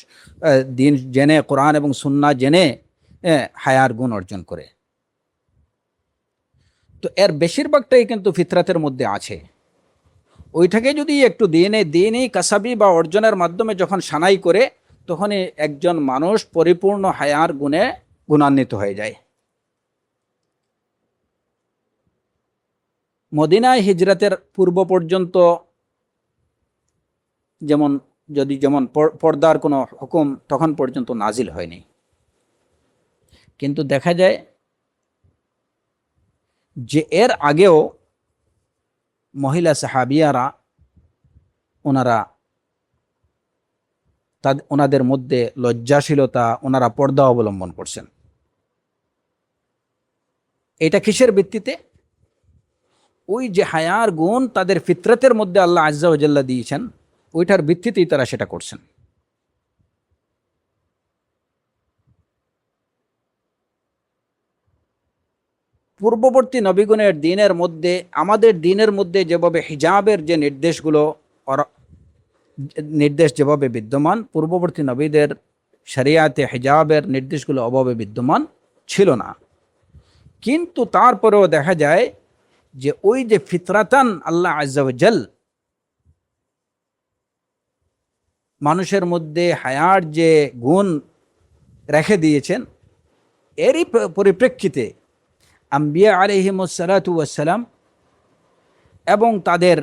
দিন জেনে, কোরআন এবং সুন্নাহ জেনে হায়ার গুণ অর্জন করে। তো এর বেশিরভাগটাই কিন্তু ফিতরাতের মধ্যে আছে। ওইটাকে যদি একটু দিনই কাসাবি বা অর্জনের মাধ্যমে যখন সানাই করে, তখনই একজন মানুষ পরিপূর্ণ হায়ার গুণে গুণান্বিত হয়ে যায়। মদিনায় হিজরতের পূর্ব পর্যন্ত যেমন পর্দার কোনো হুকুম তখন পর্যন্ত নাজিল হয়নি, কিন্তু দেখা যায় যে এর আগেও মহিলা সাহাবিয়ারা ওনাদের মধ্যে লজ্জাশীলতা, ওনারা পর্দা অবলম্বন করছেন। এটা কিসের ভিত্তিতে? ওই যে হায়ার গুণ তাদের ফিতরতের মধ্যে আল্লাহ আজ্জা ওয়া জাল্লা দিয়েছেন, ওইটার ভিত্তিতেই তারা সেটা করছেন। পূর্ববর্তী নবীগণের দিনের মধ্যে, আমাদের দিনের মধ্যে যেভাবে হিজাবের যে নির্দেশ যেভাবে বিদ্যমান, পূর্ববর্তী নবীদের শরিয়াতে হিজাবের নির্দেশগুলো অভাবে বিদ্যমান ছিল না। কিন্তু তারপরেও দেখা যায় যে ওই যে ফিতরাতান আল্লাহ আজ্জা ওয়া জাল মানুষের মধ্যে হায়ার যে গুণ রেখে দিয়েছেন, এরই পরিপ্রেক্ষিতে আম্বিয়া আলাইহিমুসসালাতু ওয়াসসালাম এবং তাদের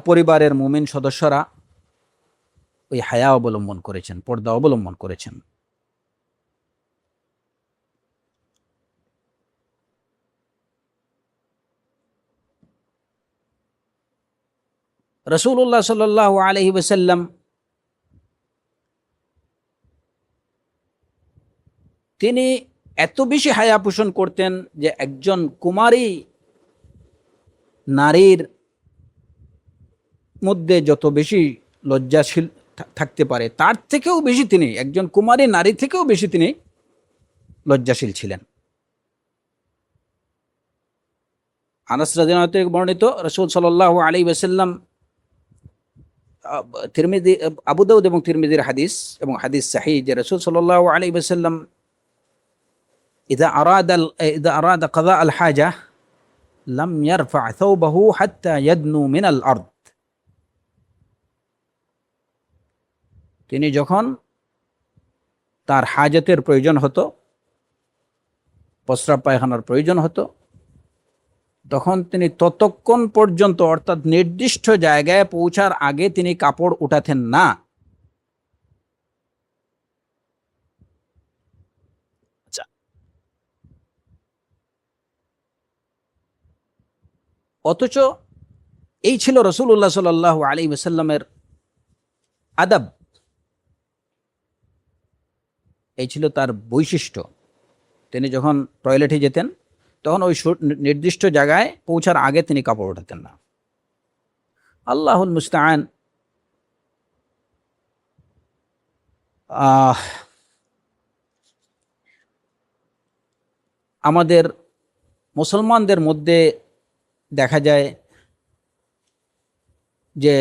পরিবারের মুমিন সদস্যরা ওই হায়া অবলম্বন করেছেন, পর্দা অবলম্বন করেছেন। রাসূলুল্লাহ সাল্লাল্লাহু আলাইহি ওয়াসাল্লাম তিনি এত বেশি হায়া পোষণ করতেন যে একজন কুমারী নারীর মধ্যে যত বেশি লজ্জাশীল থাকতে পারে, তার থেকেও বেশি তিনি, একজন কুমারী নারী থেকেও বেশি তিনি লজ্জাশীল ছিলেন। আনাস রাদিয়াল্লাহু আনহু থেকে বর্ণিত, রাসূল সাল্লাল্লাহু আলাইহি ওয়াসাল্লাম, তিরমিজি, আবু দাউদ এবং তিরমিজির হাদিস এবং হাদিস সহিহ, যে রাসূল সাল্লাল্লাহু আলাইহি ওয়াসাল্লাম ইযা আরাদা কাযা আল হাজা লাম ইয়ারফা থাওবাহু হাত্তা ইয়াদনু মিনাল আরদ। তিনি যখন তার হাজতের প্রয়োজন হতো, প্রস্রাব পায়খানার প্রয়োজন হতো, তখন তিনি ততক্ষণ পর্যন্ত, অর্থাৎ নির্দিষ্ট জায়গায় পৌঁছার আগে তিনি কাপড় উঠাতেন না। অথচ এই ছিল রাসূলুল্লাহ সাল্লাল্লাহু আলাইহি ওয়াসাল্লামের আদব, এই ছিল তার বৈশিষ্ট্য। তিনি যখন টয়লেটে যেতেন তখন ওই নির্দিষ্ট জায়গায় পৌঁছার আগে তিনি কাপড় ওঠাতেন না। আল্লাহুল মুস্তাআন। আমাদের মুসলমানদের মধ্যে দেখা যায় যে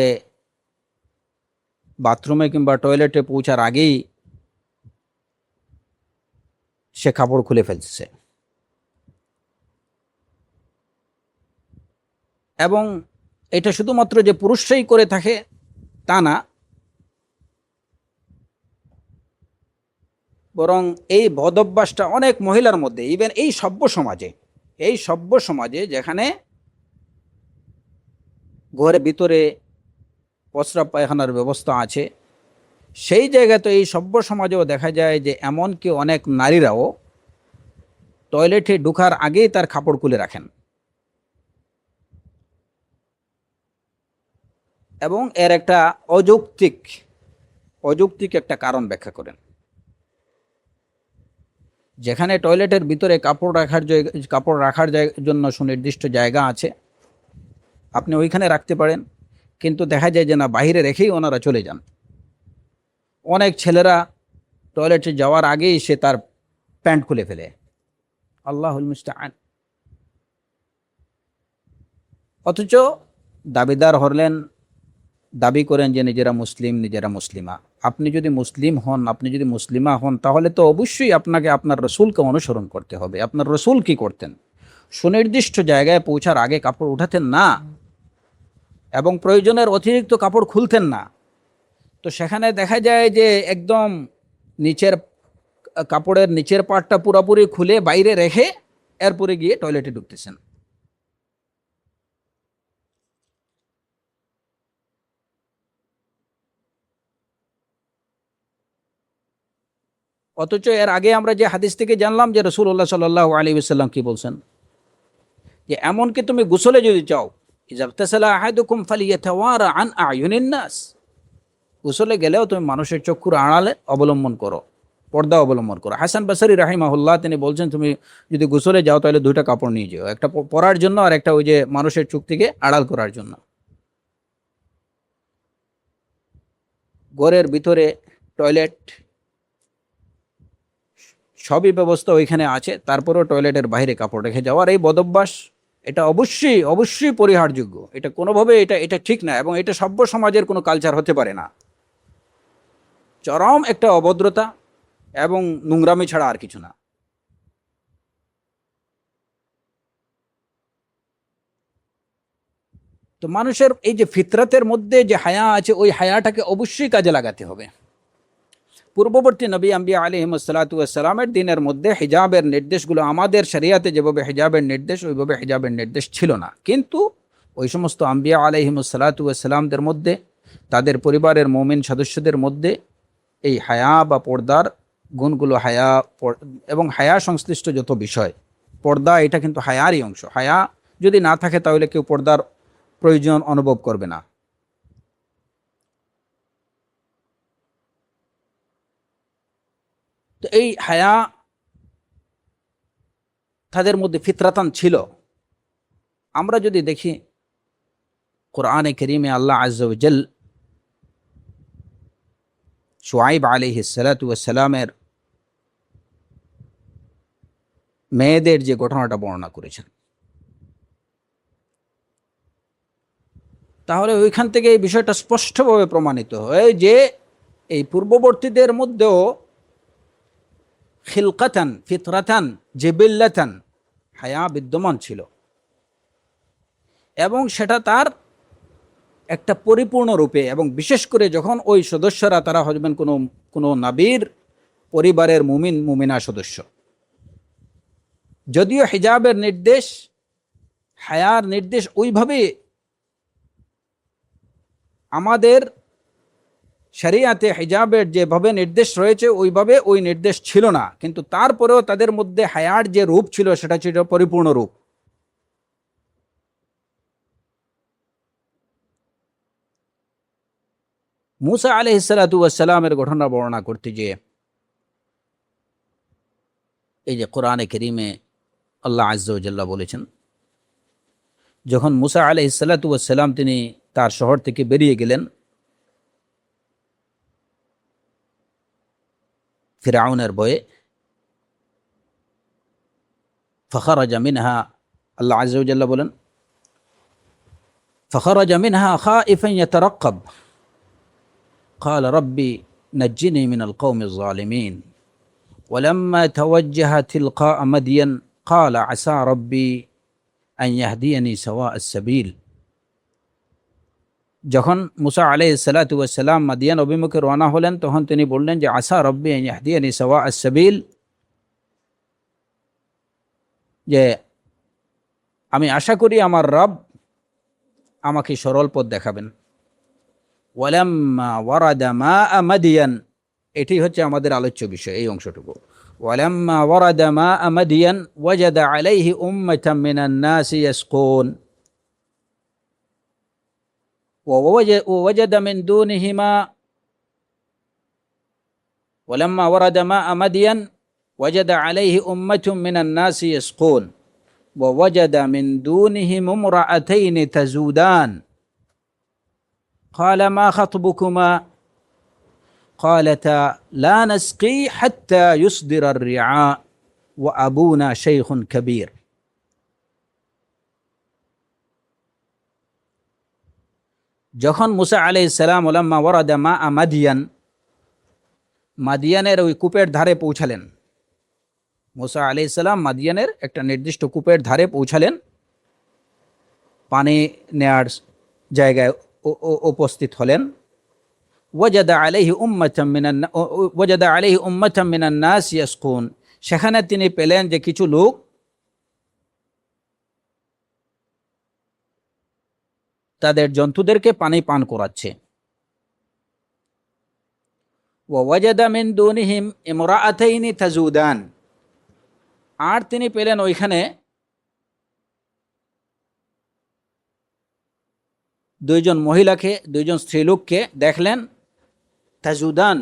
বাথরুমে কিংবা টয়লেটে পৌঁছার আগেই সে কাপড় খুলে ফেলছে, এবং এটা শুধুমাত্র যে পুরুষরাই করে থাকে তা না, বরং এই বদভ্যাসটা অনেক মহিলার মধ্যে, ইভেন এই সভ্য সমাজে যেখানে ঘরের ভিতরে প্রস্রাব পায়খানার ব্যবস্থা আছে, সেই জায়গায় তো এই সভ্য সমাজেও দেখা যায় যে এমনকি অনেক নারীরাও টয়লেটে ঢোকার আগেই তার কাপড় খুলে রাখেন, এবং এর একটা অযৌক্তিক একটা কারণ ব্যাখ্যা করেন। যেখানে টয়লেটের ভিতরে কাপড় রাখার জন্য সুনির্দিষ্ট জায়গা আছে, আপনি ওইখানে রাখতে পারেন, কিন্তু দেখা যায় যে না, বাইরে রেখেই ওনারা চলে যান। অনেক ছেলেরা টয়লেটে যাওয়ার আগেই সে তার প্যান্ট খুলে ফেলে। আল্লাহুল মুস্তাআন। অথচ দাবি করেন যে নিজেরা মুসলিমা। আপনি যদি মুসলিম হন, আপনি যদি মুসলিমা হন, তাহলে তো অবশ্যই আপনাকে আপনার রসুলকে অনুসরণ করতে হবে। আপনার রসুল কি করতেন? সুনির্দিষ্ট জায়গায় পৌঁছার আগে কাপড় উঠাতেন না। এবং প্রয়োজনের অতিরিক্ত কাপড় খুলতেন না। তো সেখানে দেখা যায় যে একদম নিচের কাপড়ের নিচের পাটটা পুরোপুরি খুলে বাইরে রেখে এরপরে গিয়ে টয়লেটে ঢুকতেছেন। অথচ এর আগে আমরা যে হাদিস থেকে জানলাম যে রাসূলুল্লাহ সাল্লাল্লাহু আলাইহি ওয়াসাল্লাম কি বলছেন, যে এমনকি তুমি গোসলে যদি চাও, ইযা ইগতাসালা আহাদুকুম ফালিয়াতাওয়ারা আন আয়ুনিন নাস, গোসলে গেলেও তুমি মানুষের চক্ষুর আড়ালে অবলম্বন করো, পর্দা অবলম্বন করো। হাসান বসরি রাহিমাহুল্লাহ তিনি বলছেন, তুমি যদি গোসলে যাও তাহলে দুইটা কাপড় নিয়ে যাও, একটা পরার জন্য আর একটা ওই যে মানুষের চোখ থেকে আড়াল করার জন্য। ঘরের ভিতরে টয়লেট সবই ব্যবস্থা ওইখানে আছে, তারপরেও টয়লেটের বাইরে কাপড় রেখে যাওয়ার এই বদভ্যাস, এটা অবশ্যই অবশ্যই পরিহারযোগ্য। এটা কোনোভাবে এটা এটা ঠিক না, এবং এটা সভ্য সমাজের কোনো কালচার হতে পারে না। চরম একটা অভদ্রতা এবং নোংরামি ছাড়া আর কিছু না। তো মানুষের এই যে ফিতরাতের মধ্যে যে হায়া আছে, ওই হায়াটাকে অবশ্যই কাজে লাগাতে হবে। পূর্ববর্তী নবী আম্বিয়া আলাইহিমুসসালামের দিনের মধ্যে হিজাবের নির্দেশগুলো আমাদের শরিয়াতে যেভাবে হিজাবের নির্দেশ, ওইভাবে হিজাবের নির্দেশ ছিল না। কিন্তু ওই সমস্ত আম্বিয়া আলাইহিমুসসালামদের মধ্যে, তাদের পরিবারের মুমিন সদস্যদের মধ্যে এই হায়া বা পর্দার গুণগুলো, হায়া এবং হায়া সংশ্লিষ্ট যত বিষয়, পর্দা এটা কিন্তু হায়ারই অংশ। হায়া যদি না থাকে তাহলে কেউ পর্দার প্রয়োজন অনুভব করবে না। তো এই হায়া তাদের মধ্যে ফিতরাতান ছিল। আমরা যদি দেখি কোরআনে কারীমে আল্লাহ আযজা ওয়া জাল শুআইব আলাইহিস সালাতু ওয়াস সালামের মেয়েদের যে ঘটনাটা বর্ণনা করেছেন, তাহলে ওইখান থেকে এই বিষয়টা স্পষ্টভাবে প্রমাণিত হয় যে এই পূর্ববর্তীদের মধ্যেও খিলকাতান, ফিতরাতান, জিবিল্লাতান হায়া বিদ্যমান ছিল, এবং সেটা তার একটা পরিপূর্ণ রূপে। এবং বিশেষ করে যখন ওই সদস্যরা তারা হবেন কোনো কোনো নবীর পরিবারের মুমিন মুমিনা সদস্য। যদিও হিজাবের নির্দেশ, হায়ার নির্দেশ ওইভাবে আমাদের শরিয়াতে হিজাবের যেভাবে নির্দেশ রয়েছে ওইভাবে ওই নির্দেশ ছিল না, কিন্তু তারপরেও তাদের মধ্যে হায়ার যে রূপ ছিল সেটা ছিল পরিপূর্ণ রূপ। মুসা আলাইহিস সালাতু ওয়াস সালামের ঘটনা বর্ণনা করতে যে এই যে কোরআনে কারীমে আল্লাহ আযজা ওয়া জাল্লা বলেছেন, যখন মুসা আলাইহিস সালাতু ওয়াস সালাম তিনি তার শহর থেকে বেরিয়ে গেলেন ফিরআউনের ভয়ে, ফাখারাজা মিনহা, আল্লাহ আযজা ওয়া জাল্লা বলেন, ফাখারাজা মিনহা খাইফান ইয়াতারাক্কাব قال ربي نجني من القوم الظالمين ولما توجه تلقاء مدين قال عسى ربي أن يهديني سواء السبيل। যখন মুসা আলাইহিস সালাতু ওয়াস সালাম মাদিয়ান অভিমুখে রওনা হলেন, তখন তিনি বললেন যে আসা রব্বি আন ইয়াহদিয়ানি সাওয়া আস-সাবিল, যে আমি আশা করি আমার রব আমাকে সরল পথ দেখাবেন। ওয়ালাম্মা ওয়ারাদা মাআ মাদিয়ান, এটি হচ্ছে আমাদের আলোচ্য বিষয় এই অংশটুকু। ওয়ালাম্মা ওয়ারাদা মাআ মাদিয়ান ওয়াজাদা আলাইহি উম্মাতাম মিনান নাসি ইয়াসকুন ووجد من دونهما ولما ورد ماء مدين وجد عليه أمة من الناس يسقون ووجد من دونهم امرأتين تزودان قال ما خطبكما قالتا لا نسقي حتى يصدر الرعاء وأبونا شيخ كبير। যখন মুসা আলাইহিস সালাম ওলাম্মা ওয়ারাদা মাআ মাদিয়ান, মাদিয়ানের ওই কূপের ধারে পৌঁছালেন, মুসা আলাইহিস সালাম মাদিয়ানের একটা নির্দিষ্ট কূপের ধারে পৌঁছালেন পানি নেয়ার জায়গায় উপস্থিত হলেন। ওয়াজাদা আলাইহি উম্মাতাম মিনান নাস ইয়াসকুন, সেখানে তিনি পেলেন যে কিছু লোক তাদের জন্তুদেরকে পানি পান করাচ্ছে। ওয়াজাদা মিন দুনিহিম ইমরাআতাইনি তাজুদান, আর তিনি পেলেন ওইখানে দুইজন মহিলাকে, দুইজন স্ত্রীলোককে দেখলেন। তাজুদান,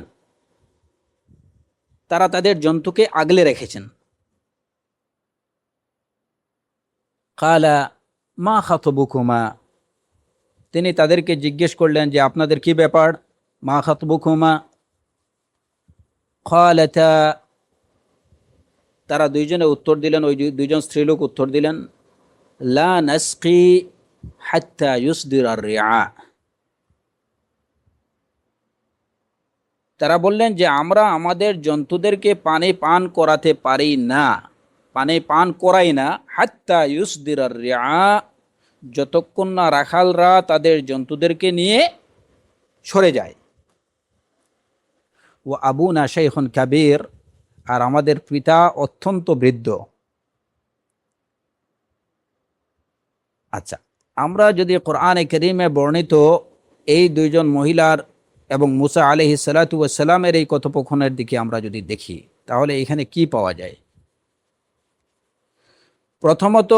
তারা তাদের জন্তুকে আগলে রেখেছেন। কালা মা খাতবুকুমা, তিনি তাদেরকে জিজ্ঞেস করলেন যে আপনাদের কি ব্যাপার। মা খাতবুকুমা কালাতা, তারা দুইজনে উত্তর দিলেন, ওই দুইজন স্ত্রীলোক উত্তর দিলেন, লা নাসকি হাত্তা ইউসদির আর রিআ, তারা বললেন যে আমরা আমাদের জন্তুদেরকে পানি পান করাতে পারি না, পানি পান করাই না, হাত্তা ইউসদির আর রিআ, যতক্ষণ না রাখালরা তাদের জন্তুদেরকে নিয়ে সরে যায়। ও আবুনা শাইখুন কাবীর, আর আমাদের পিতা অত্যন্ত বৃদ্ধ। আচ্ছা, আমরা যদি কোরআনে কারীমে বর্ণিত এই দুইজন মহিলার এবং মুসা আলাইহিস সালাতু ওয়াস সালামের এই কথোপকথনের দিকে আমরা যদি দেখি, তাহলে এখানে কি পাওয়া যায়। প্রথমত,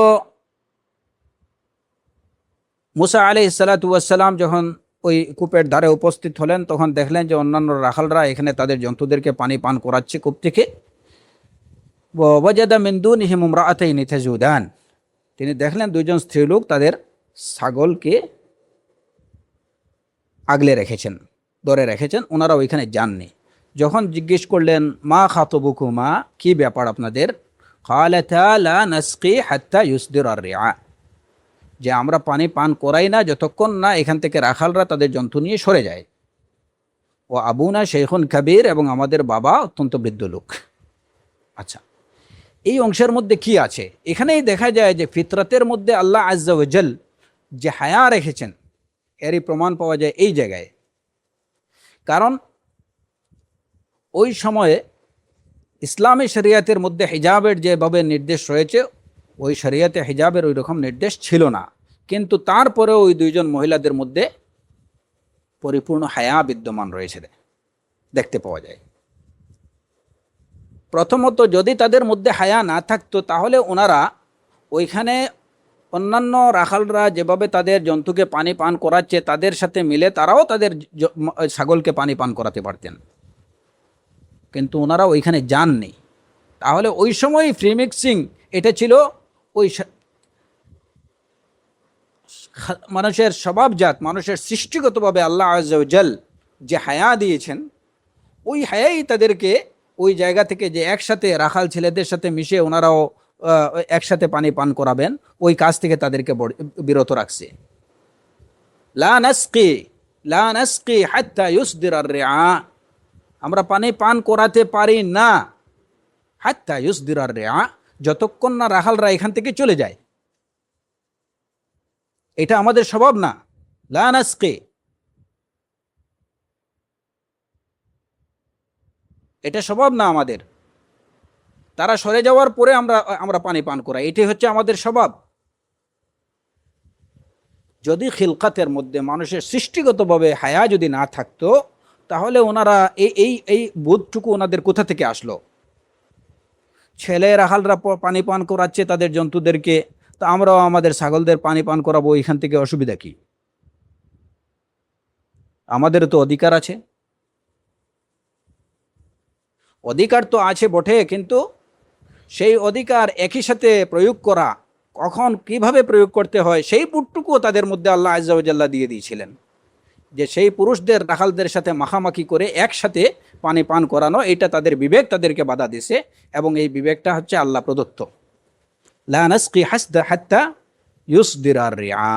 মুসা আলাইহিস সালাতু ওয়াস সালাম যখন ওই কূপের ধারে উপস্থিত হলেন, তখন দেখলেন যে অন্যান্য রাখালরা এখানে তাদের জন্তুদেরকে পানি পান করাচ্ছে কূপ থেকে। ওয়াজাদা মিন দুনিহিম ইমরাআতাইনি তাজুদান, তিনি দেখলেন দুইজন স্ত্রীলোক তাদের ছাগলকে আগলে রেখেছেন, ধরে রেখেছেন, ওনারা ওইখানে যাননি। যখন জিজ্ঞেস করলেন মা খাতবুকুমা, কি ব্যাপার আপনাদের, ক্বালাতা লা নাসকি হাত্তা ইউসদির আর রিআ, যে আমরা পানি পান করাই না যতক্ষণ না এখান থেকে রাখালরা তাদের জন্তু নিয়ে সরে যায়। ও আবুনা শাইখুন কাবীর, এবং আমাদের বাবা অত্যন্ত বৃদ্ধ লোক। আচ্ছা, এই অংশের মধ্যে কি আছে? এখানেই দেখা যায় যে ফিতরতের মধ্যে আল্লাহ আজ্জা ওয়া জাল যে হায়া রেখেছেন, এরই প্রমাণ পাওয়া যায় এই জায়গায়। কারণ ওই সময়ে ইসলামী শরিয়াতের মধ্যে হিজাবের যেভাবে নির্দেশ রয়েছে, ওই শরিয়াতে হিজাবের ওই রকম নির্দেশ ছিল না, কিন্তু তারপরেও ওই দুইজন মহিলাদের মধ্যে পরিপূর্ণ হায়া বিদ্যমান রয়েছে, দেখতে পাওয়া যায়। প্রথমত, যদি তাদের মধ্যে হায়া না থাকতো, তাহলে ওনারা ওইখানে অন্যান্য রাখালরা যেভাবে তাদের জন্তুকে পানি পান করাচ্ছে, তাদের সাথে মিলে তারাও তাদের ছাগলকে পানি পান করাতে পারতেন, কিন্তু ওনারা ওইখানে যাননি। তাহলে ওই সময় ফ্রি মিক্সিং এটা ছিল ওই মানুষের স্বভাবজাত, মানুষের সৃষ্টিগতভাবে আল্লাহ আজ্জা ওয়া জাল যে হায়া দিয়েছেন, ওই হায়াই তাদেরকে ওই জায়গা থেকে যে একসাথে রাখাল ছেলেদের সাথে মিশে ওনারাও একসাথে পানি পান করাবেন, ওই কাজ থেকে তাদেরকে বিরত রাখছে। লা নাসকি, লা নাসকি হাত্তা ইউসদির আর রিআ, আমরা পানি পান করাতে পারি না, হাত্তা ইউসদির আর রিআ, যতক্ষণ না রাখালরা এখান থেকে চলে যায়। এটা আমাদের স্বভাব না। লা নাসকি, এটা স্বভাব না আমাদের। তারা সরে যাওয়ার পরে আমরা আমরা পানি পান করাই, এটাই হচ্ছে আমাদের স্বভাব। যদি খিলকাতের মধ্যে মানুষের সৃষ্টিগতভাবে হায়া যদি না থাকতো, তাহলে ওনারা এই এই এই বোধটুকু ওনাদের কোথা থেকে আসলো? ছেলে রাখালরা পানি পান করাচ্ছে তাদের জন্তুদেরকে, তো আমরাও আমাদের ছাগলদের পানি পান করাবো, এখান থেকে অসুবিধা কি? আমাদেরও তো অধিকার আছে। অধিকার তো আছে বটে, কিন্তু সেই অধিকার একই সাথে প্রয়োগ করা, কখন কিভাবে প্রয়োগ করতে হয়, সেই বুটটুকুও তাদের মধ্যে আল্লাহ আজ্জা ওয়া জাল্লা দিয়ে দিয়েছিলেন, যে সেই পুরুষদের রাখালদের সাথে মাখামাখি করে একসাথে পানি পান করানো, এটা তাদের বিবেক তাদেরকে বাধা দিছে, এবং এই বিবেকটা হচ্ছে আল্লাহ প্রদত্ত। লা নাসকি হাত্তা ইউসদির আর রিআ।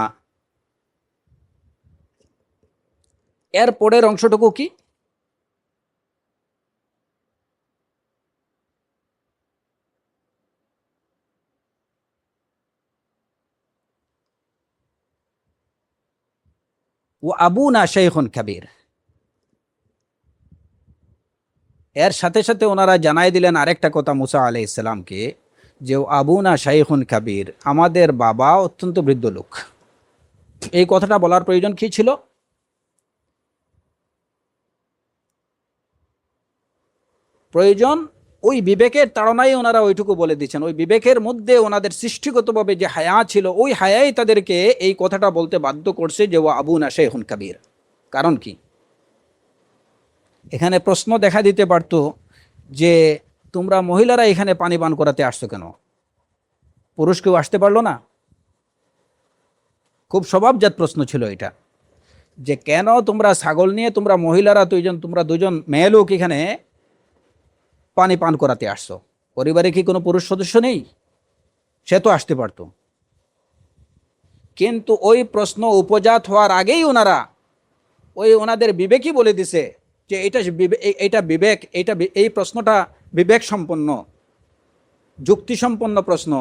এর পরের অংশটুকু কি? ও আবুনা শাইখুন কাবীর। এর সাথে সাথে ওনারা জানাই দিলেন আরেকটা কথা মুসা আলাইহিস সালামকে, যে ও আবুনা শাইখুন কাবীর, আমাদের বাবা অত্যন্ত বৃদ্ধ লোক। এই কথাটা বলার প্রয়োজন কি ছিল? প্রয়োজন ওই বিবেকের তাড়নায় ওনারা ওইটুকু বলে দিচ্ছেন। ওই বিবেকের মধ্যে ওনাদের সৃষ্টিগতভাবে যে হায়া ছিল, ওই হায়াই তাদেরকে এই কথাটা বলতে বাধ্য করছে যে ও আবুনা শাইখুন কাবীর। কারণ কি? এখানে প্রশ্ন দেখা দিতে পারত যে তোমরা মহিলারা এখানে পানি পান করাতে আসছো কেন? পুরুষ কেউ আসতে পারলো না? খুব স্বভাবজাত প্রশ্ন ছিল এটা, যে কেন তোমরা ছাগল নিয়ে তোমরা মহিলারা তোমরা দুজন মেয়ে লোক এখানে পানি পান করাতে আসছো? পরিবারে কি কোনো পুরুষ সদস্য নেই? সে তো আসতে পারতো। কিন্তু ওই প্রশ্ন উপজাত হওয়ার আগেই ওনারা ওনাদের বিবেকই বলে দিছে যে এটা বিবেক, এই প্রশ্নটা বিবেক সম্পন্ন, যুক্তি সম্পন্ন প্রশ্ন,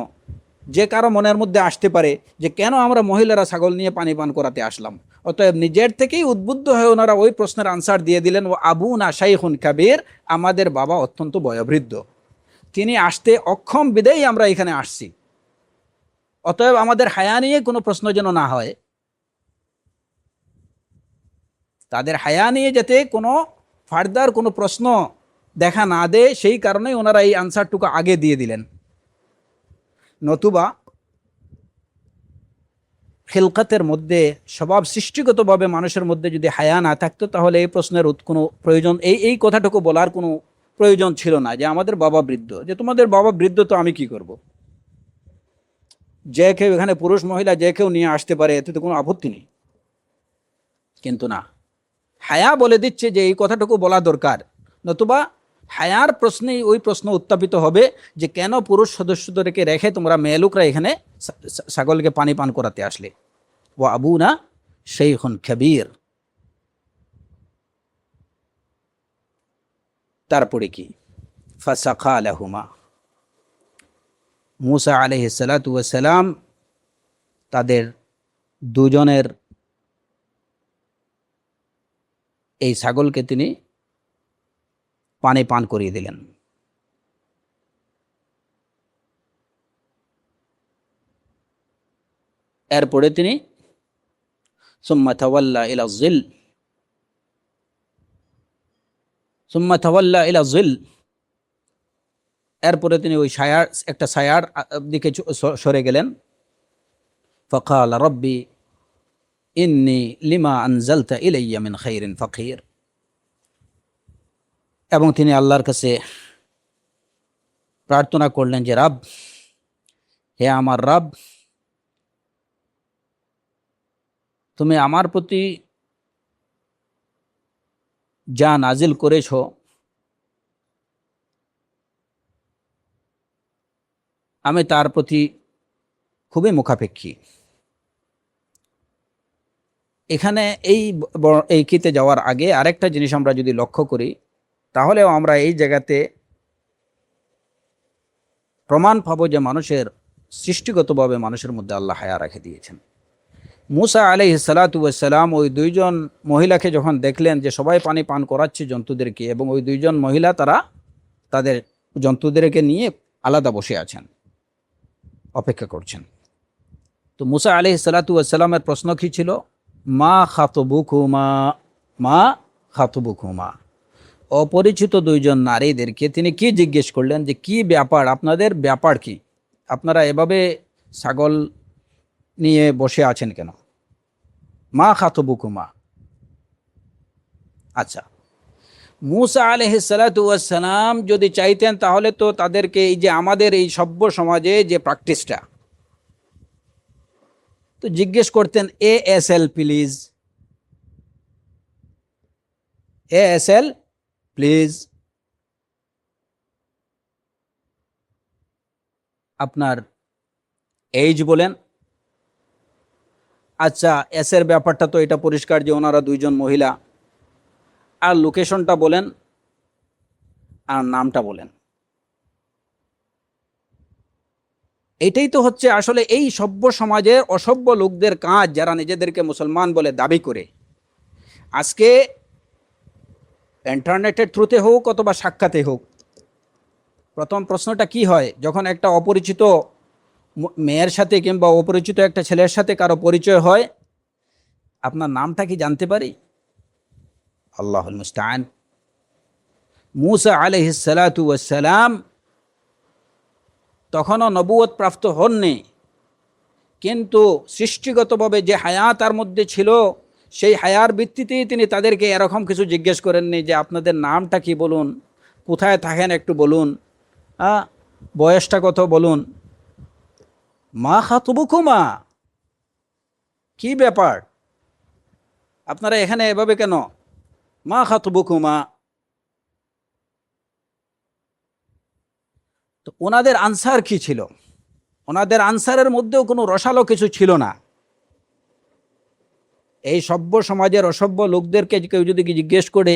যে কারো মনের মধ্যে আসতে পারে যে কেন আমরা মহিলারা ছাগল নিয়ে পানি পান করাতে আসলাম। অতএব নিজের থেকেই উদ্বুদ্ধ হয়ে ওনারা ওই প্রশ্নের আনসার দিয়ে দিলেন, ও আবুনা শাইখুন কাবীর, আমাদের বাবা অত্যন্ত বয়োবৃদ্ধ, তিনি আসতে অক্ষম বিদেই আমরা এখানে আসছি। অতএব আমাদের হায়া নিয়ে কোনো প্রশ্ন যেন না হয়, তাদের হায়া নিয়ে যাতে কোনো ফার্দার কোনো প্রশ্ন দেখা না দেয়, সেই কারণেই ওনারা এই আনসারটুকু আগে দিয়ে দিলেন। নতুবা খিলকাতের মধ্যে, স্বভাব সৃষ্টিগতভাবে মানুষের মধ্যে যদি হায়া না থাকতো, তাহলে এই প্রশ্নের কোনো প্রয়োজন, এই কথাটুকু বলার কোনো প্রয়োজন ছিল না, যে আমাদের বাবা বৃদ্ধ, যে তোমাদের বাবা বৃদ্ধ তো আমি কি করব। যে কেউ এখানে পুরুষ মহিলা যে কেউ নিয়ে আসতে পারে, এতে তো কোনো আপত্তি নেই। কিন্তু না, হায়া বলে দিচ্ছে যে এই কথাটুকু বলা দরকার, নতুবা হায়ার প্রশ্নেই ওই প্রশ্ন উত্থাপিত হবে যে কেন পুরুষ সদস্যদেরকে রেখে তোমরা মেয়ে লোকরা এখানে ছাগলকে পানি পান করাতে আসলে। ও আবুনা শাইখুন কাবীর। তারপরে কি? ফাসাকা লাহুমা, মুসা আলাইহিস সালাতু ওয়াস সালাম তাদের দুজনের এই ছাগলকে তিনি পানি পান করিয়ে দিলেন। এরপরে তিনি সুম্মা তাওয়াল্লা ইলা যিল, সুম্মা তাওয়াল্লা ইলা যিল, এরপরে তিনি ওই একটা ছায়ার দিকে সরে গেলেন। ফাকাল রব্বি ইন্নী লিমা আনজালতা ইলাইয়া মিন খাইরিন ফাকির, এবং তিনি আল্লাহর কাছে প্রার্থনা করলেন যে রব, হে আমার রব, তুমি আমার প্রতি যা নাজিল করেছ আমি তার প্রতি খুবই মুখাপেক্ষী। এখানে এই কিতে যাওয়ার আগে আরেকটা জিনিস আমরা যদি লক্ষ্য করি, তাহলেও আমরা এই জায়গাতে প্রমাণ পাবো যে মানুষের সৃষ্টিগতভাবে মানুষের মধ্যে আল্লাহ হায়া রেখে দিয়েছেন। মুসা আলাইহিস সালাতু ওয়াস সালাম ওই দুইজন মহিলাকে যখন দেখলেন যে সবাই পানি পান করাচ্ছে জন্তুদেরকে, এবং ওই দুইজন মহিলা তারা তাদের জন্তুদেরকে নিয়ে আলাদা বসে আছেন, অপেক্ষা করছেন, তো মুসা আলাইহিস সালাতু ওয়াস সালামের প্রশ্ন কি ছিল? মা খাতবুকুমা, মা খাতবুকুমা। অপরিচিত দুইজন নারীদেরকে তিনি কি জিজ্ঞেস করলেন যে কি ব্যাপার, আপনাদের ব্যাপার কি, আপনারা এভাবে ছাগল নিয়ে বসে আছেন কেন? মা খাতবুকুমা। আচ্ছা, মুসা আলাইহিস সালাতু ওয়াস সালাম যদি চাইতেন তাহলে তো তাদেরকে এই যে আমাদের এই সভ্য সমাজে যে প্র্যাকটিসটা, তো জিজ্ঞেস করতেন ASL প্লিজ, ASL প্লিজ, আপনার এইজ বলেন। আচ্ছা, এসের ব্যাপারটা তো এটা পরিষ্কার যে ওনারা দুইজন মহিলা, আর লোকেশনটা বলেন আর নামটা বলেন। এটাই তো হচ্ছে আসলে এই সভ্য সমাজের অসভ্য লোকদের কাজ, যারা নিজেদেরকে মুসলমান বলে দাবি করে, আজকে ইন্টারনেটের থ্রুতে হোক অথবা সাক্ষাতে হোক, প্রথম প্রশ্নটা কি হয়, যখন একটা অপরিচিত মেয়ের সাথে কিংবা অপরিচিত একটা ছেলের সাথে কারো পরিচয় হয়, আপনার নামটা কি জানতে পারি? আল্লাহুল মুস্তাআন। মূসা আলাইহিস সালাতু ওয়াস সালাম তখনও নবুয়ত প্রাপ্ত হননি, কিন্তু সৃষ্টিগতভাবে যে হায়া তার মধ্যে ছিল, সেই হায়ার ভিত্তিতেই তিনি তাদেরকে এরকম কিছু জিজ্ঞেস করেননি যে আপনাদের নামটা কি বলুন, কোথায় থাকেন একটু বলুন, বয়সটা কত বলুন, মা খাতুবুকুমা, কি ব্যাপার আপনারা এখানে এভাবে কেন, মা খাতুবুকুমা। তো ওনাদের আনসার কি ছিল? ওনাদের আনসারের মধ্যেও কোনো রসালো কিছু ছিল না। এই সভ্য সমাজের অসভ্য লোকদেরকে কেউ যদি জিজ্ঞেস করে,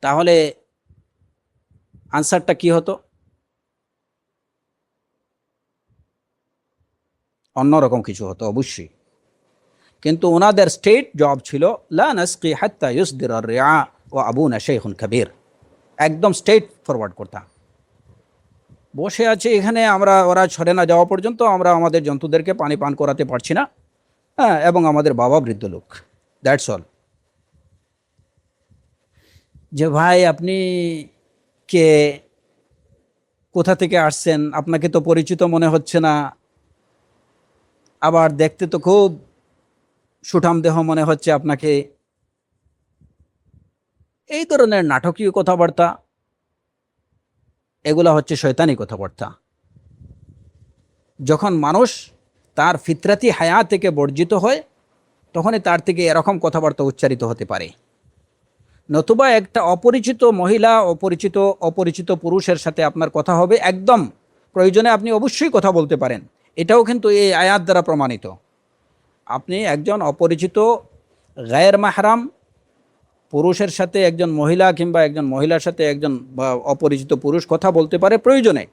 তাহলে আনসারটা কি হতো? অন্যরকম কিছু হতো অবশ্যই। কিন্তু ওনাদের স্টেট জব ছিল লা নাসকি হাত্তা ইউসদিরা রিআ ওয়া আবুনা শাইখুন কাবীর, একদম স্ট্রেট ফরওয়ার্ড কথা। বসে আছে এখানে, আমরা ওরা ছড়ে না যাওয়া পর্যন্ত আমরা আমাদের জন্তুদেরকে পানি পান করাতে পারছি না, এবং আমাদের বাবা বৃদ্ধ লোক, দ্যাটস অল। যে ভাই আপনি কে, কোথা থেকে আসছেন, আপনাকে তো পরিচিত মনে হচ্ছে না, আবার দেখতে তো খুব সুঠাম দেহ মনে হচ্ছে আপনাকে, এই ধরনের নাটকীয় কথাবার্তা, এগুলা হচ্ছে শয়তানি কথাবার্তা। যখন মানুষ তার ফিতরাতি হায়া থেকে বর্জিত হয়, তখনই তার থেকে এরকম কথাবার্তা উচ্চারিত হতে পারে। নতুবা একটা অপরিচিত মহিলা, অপরিচিত পুরুষের সাথে আপনার কথা হবে, একদম প্রয়োজনে আপনি অবশ্যই কথা বলতে পারেন, এটাও কিন্তু এই আয়াত দ্বারা প্রমাণিত। আপনি একজন অপরিচিত গায়ের মাহরাম পুরুষের সাথে একজন মহিলা, কিংবা একজন মহিলার সাথে একজন অপরিচিত পুরুষ কথা বলতে পারে প্রয়োজনে,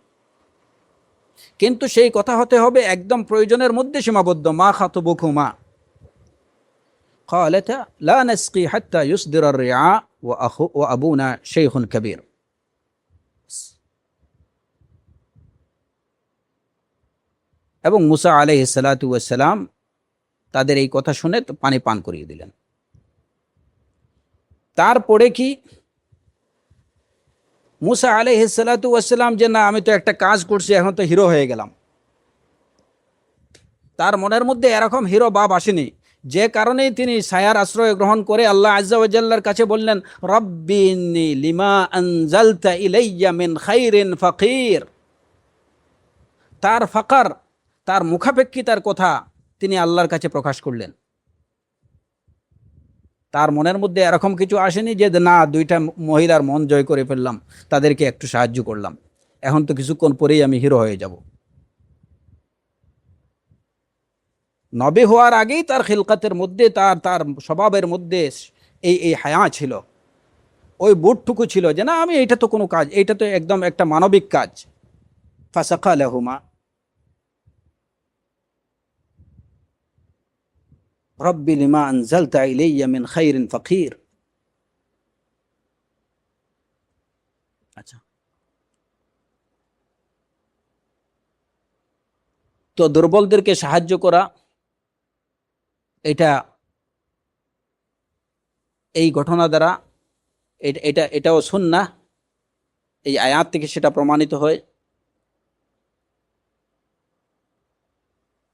কিন্তু সেই কথা হতে হবে একদম প্রয়োজনের মধ্যে সীমাবদ্ধ। মা খাতুবুকুমা ক্বালাতা লা নাসকি হাত্তা ইউসদিরা আর-রিআ ওয়া আবুনা শাইখুন কাবীর। এবং মূসা আলাইহিস সালাতু ওয়াস সালাম তাদের এই কথা শুনে পানি পান করিয়ে দিলেন। তারপরে কি মূসা আলাইহিস সালাতু ওয়াস সালাম যে না আমি তো একটা কাজ করছি, এখন তো হিরো হয়ে গেলাম, তার মনের মধ্যে এরকম হিরো ভাব আসেনি, যে কারণেই তিনি ছায়ার আশ্রয় গ্রহণ করে আল্লাহ আজ্জা ওয়া জাল্লার কাছে বললেন, রব্বি ইন্নী লিমা আনজালতা ইলাইয়া মিন খাইরিন ফাকির। তার ফাকার, তার মুখাপেক্ষিতার কথা তিনি আল্লাহর কাছে প্রকাশ করলেন। তার মনের মধ্যে এরকম কিছু আসেনি যে না দুইটা মহিলার মন জয় করে ফেললাম, তাদেরকে একটু সাহায্য করলাম, এখন তো কিছুক্ষণ পরেই আমি হিরো হয়ে যাব। নবী হওয়ার আগেই তার খিলকাতের মধ্যে, তার তার স্বভাবের মধ্যে এই হায়া ছিল, ওই বুটটুকু ছিল যে না আমি এটা তো কোনো কাজ, এটা তো একদম একটা মানবিক কাজ। ফাসাকা লাহুমা রব্বি লিমা আনজালতা ইলাইয়া মিন খাইরিন ফাকির। আচ্ছা, তো দুর্বলদেরকে সাহায্য করা, এটা এই ঘটনা দ্বারা এটাও সুন্নাহ, এই আয়াত থেকে সেটা প্রমাণিত হয়।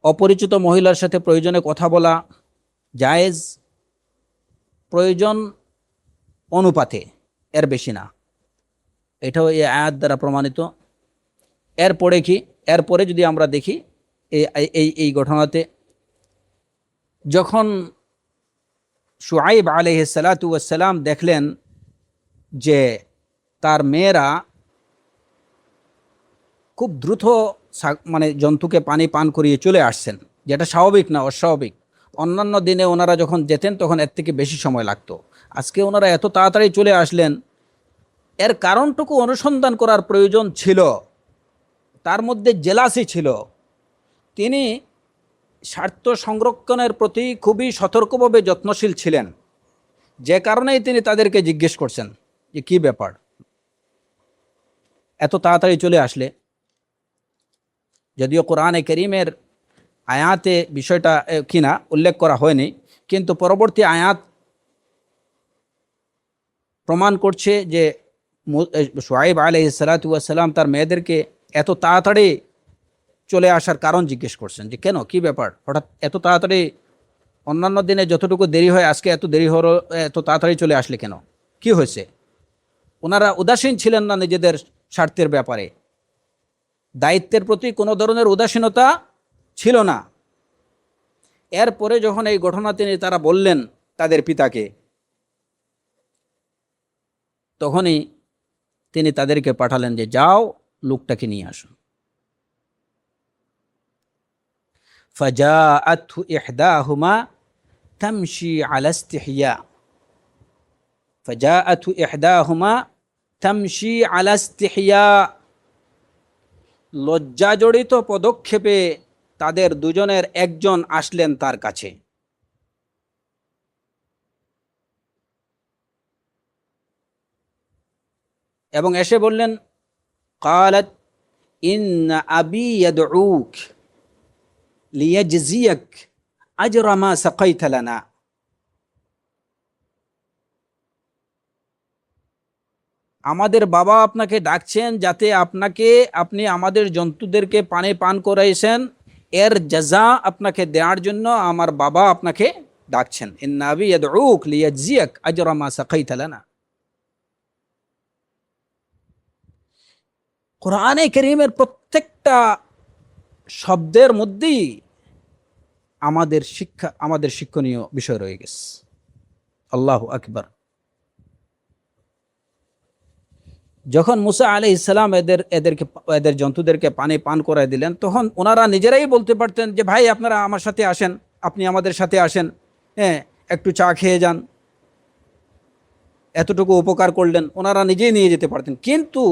অপরিচিত মহিলার সাথে প্রয়োজনে কথা বলা জায়েজ, প্রয়োজন অনুপাতে, এর বেশি না, এটাও এই আয়াত দ্বারা প্রমাণিত। এরপরে কি, এরপরে যদি আমরা দেখি এই এই এই ঘটনাতে, যখন শুআইব আলাইহিস সালাতু ওয়াস সালাম দেখলেন যে তার মেয়েরা খুব দ্রুত মানে জন্তুকে পানি পান করিয়ে চলে আসছেন, যেটা স্বাভাবিক না, অস্বাভাবিক। অন্যান্য দিনে ওনারা যখন যেতেন তখন এর থেকে বেশি সময় লাগতো, আজকে ওনারা এত তাড়াতাড়ি চলে আসলেন, এর কারণটুকু অনুসন্ধান করার প্রয়োজন ছিল। তার মধ্যে জেলাসি ছিল, তিনি স্বার্থ সংরক্ষণের প্রতি খুবই সতর্কভাবে যত্নশীল ছিলেন, যে কারণেই তিনি তাদেরকে জিজ্ঞেস করছেন যে কি ব্যাপার, এত তাড়াতাড়ি চলে আসলে। যদিও কোরআনে করিমের আয়াতে বিষয়টা কিনা উল্লেখ করা হয়নি, কিন্তু পরবর্তী আয়াত প্রমাণ করছে যে শুআয়ব আলাইহিস সালাতু ওয়াস সালাম তার মেয়েদেরকে এত তাড়াতাড়ি চলে আসার কারণ জিজ্ঞেস করছেন, যে কেন, কি ব্যাপার, হঠাৎ এত তাড়াতাড়ি, অন্যান্য দিনে যতটুকু দেরি হয় আজকে এত দেরি হলো, এত তাড়াতাড়ি চলে আসলে কেন, কি হয়েছে? ওনারা উদাসীন ছিলেন না নিজেদের স্বার্থের ব্যাপারে, দায়িত্বের প্রতি কোনো ধরনের উদাসীনতা ছিল না। এরপরে যখন এই ঘটনা তারা বললেন তাদের পিতাকে, তখনই তিনি তাদেরকে পাঠালেন যে যাও, লোকটাকে নিয়ে আসুন। ফাজাআতহু ইহদাহুমা তামশি আলা ইস্তিহয়া, ফাজাআতহু ইহদাহুমা তামশি আলা ইস্তিহয়া, লজ্জাজড়িত পদক্ষেপে তাদের দুজনের একজন আসলেন তার কাছে। এবং এসে বললেন, ক্বালাত ইন্না আবী ইয়াদউক লিয়াজজিয়াক আজরা মা সাকাইতা লানা, আমাদের বাবা আপনাকে ডাকছেন যাতে আপনি আমাদের জন্তুদেরকে পানি পান করাইছেন, এর জাযা আপনাকে দেওয়ার জন্য আমার বাবা আপনাকে ডাকছেন। ইন্না আবী ইয়াদউক লিয়াজজিয়াক আজরা মা সাকাইতা লানা। কোরআনে কারীমের প্রত্যেকটা শব্দের মধ্যেই আমাদের শিক্ষণীয় বিষয় রয়ে গেছে। আল্লাহু আকবার। যখন মুসা আলাইহিস সালাম এদের জন্তুদেরকে পানি পান করায় দিলেন, তখন ওনারা নিজেরাই বলতে পারতেন যে ভাই আপনারা আমার সাথে আসেন, আপনি আমাদের সাথে আসেন, হ্যাঁ একটু চা খেয়ে যান, এতটুকু উপকার করলেন, ওনারা নিজেই নিয়ে যেতে পারতেন। কিন্তু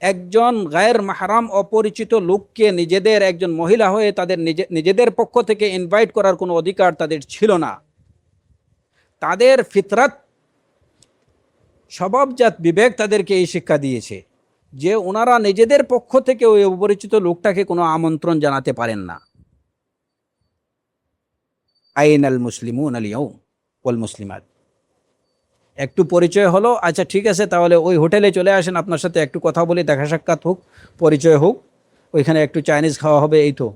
একজন গায়ের মাহরাম অপরিচিত লোককে নিজেদের একজন মহিলা হয়ে তাদের নিজেদের পক্ষ থেকে ইনভাইট করার কোনো অধিকার তাদের ছিল না। তাদের ফিতরাত, স্বভাবজাত বিবেক তাদেরকে এই শিক্ষা দিয়েছে যে ওনারা নিজেদের পক্ষ থেকে ওই অপরিচিত লোকটাকে কোনো আমন্ত্রণ জানাতে পারেন না। আইনাল মুসলিমুন আল ইয়াউম ওয়াল মুসলিমাত, একটু পরিচয় হলো, আচ্ছা ঠিক আছে তাহলে ওই হোটেলে চলে আসেন, আপনার সাথে একটু কথা বলি, দেখা সাক্ষাৎ হোক, পরিচয় হোক, ওইখানে একটু চাইনিজ খাওয়া হবে, এই তো।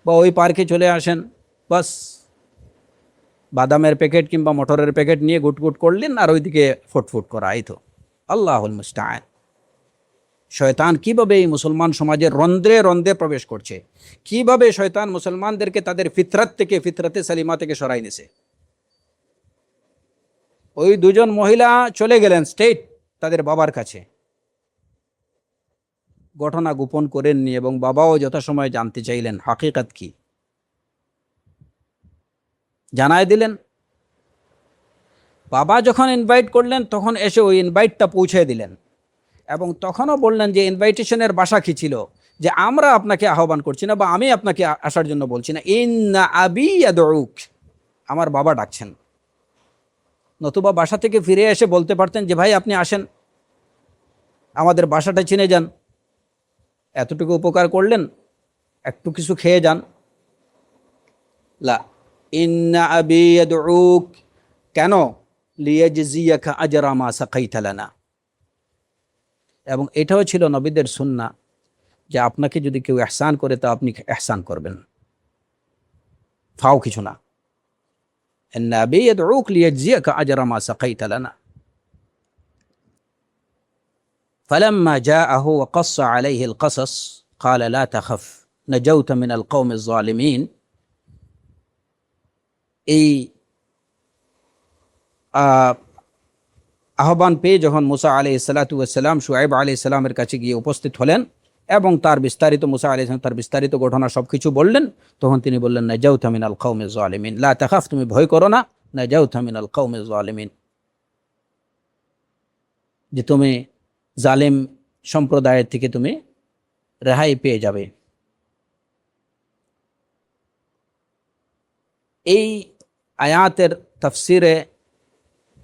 বা ওই পার্কে চলে আসেন, বাস বাদামের প্যাকেট কিংবা মটরের প্যাকেট নিয়ে গুটগুট করলেন আর ওইদিকে ফুটফুট করা, এই তো। আল্লাহুল মুস্তাআন। শয়তান কিভাবে এই মুসলমান সমাজের রন্ধ্রে রন্ধ্রে প্রবেশ করছে, কিভাবে শয়তান মুসলমানদেরকে তাদের ফিতরাতে সালিমা থেকে সরাই নিছে। ওই দুজন মহিলা চলে গেলেন স্ট্রেট তাদের বাবার কাছে, ঘটনা গোপন করেননি, এবং বাবাও যথাসময়ে জানতে চাইলেন হাকিকত কি, জানায় দিলেন। বাবা যখন ইনভাইট করলেন তখন এসে ওই ইনভাইটটা পৌঁছে দিলেন, এবং তখনও বললেন যে ইনভাইটেশনের ভাষা কি ছিল, যে আমরা আপনাকে আহ্বান করছি না, বা আমি আপনাকে আসার জন্য বলছি না, ইন্না আবী ইয়াদউক, আমার বাবা ডাকছেন। নতুবা বাসা থেকে ফিরে এসে বলতে পারতেন যে ভাই আপনি আসেন, আমাদের বাসাটা চিনে যান, এতটুকু উপকার করলেন, একটু কিছু খেয়ে যান। লা, ইন্না আবী ইয়াদউক, কেন? লিয়াজজিয়াকা আজরা মা সাকাইতা লানা। এবং এটাও ছিল নবীদের সুন্নাহ যে আপনাকে যদি কেউ ইহসান করে তা আপনি ইহসান করবেন, ফাও কিছু না। ইন্না আবী ইয়াদউক লিয়াজজিয়াকা আজরা মা সাকাইতা লানা। فلما جاءه وقص عليه القصص قال لا تخف نجوت من القوم الظالمين। এই আহ্বান পেয়ে যখন মুসা আলাইহিস সালাতু ওয়াস সালাম শুআয়ব আলাইহিস সালামের কাছে গিয়ে উপস্থিত হলেন এবং মুসা আলাইহিস সালাম তার বিস্তারিত ঘটনা সবকিছু বললেন, তখন তিনি বললেন নাজাউতা মিনাল কওমিজ জালিমিন, লা তাখাফ, তুমি ভয় করো না, নাজাউতা মিনাল কওমিজ জালিমিন, যে তুমি জালেম সম্প্রদায়ের থেকে তুমি রেহাই পেয়ে যাবে। এই আয়াতের তাফসিরে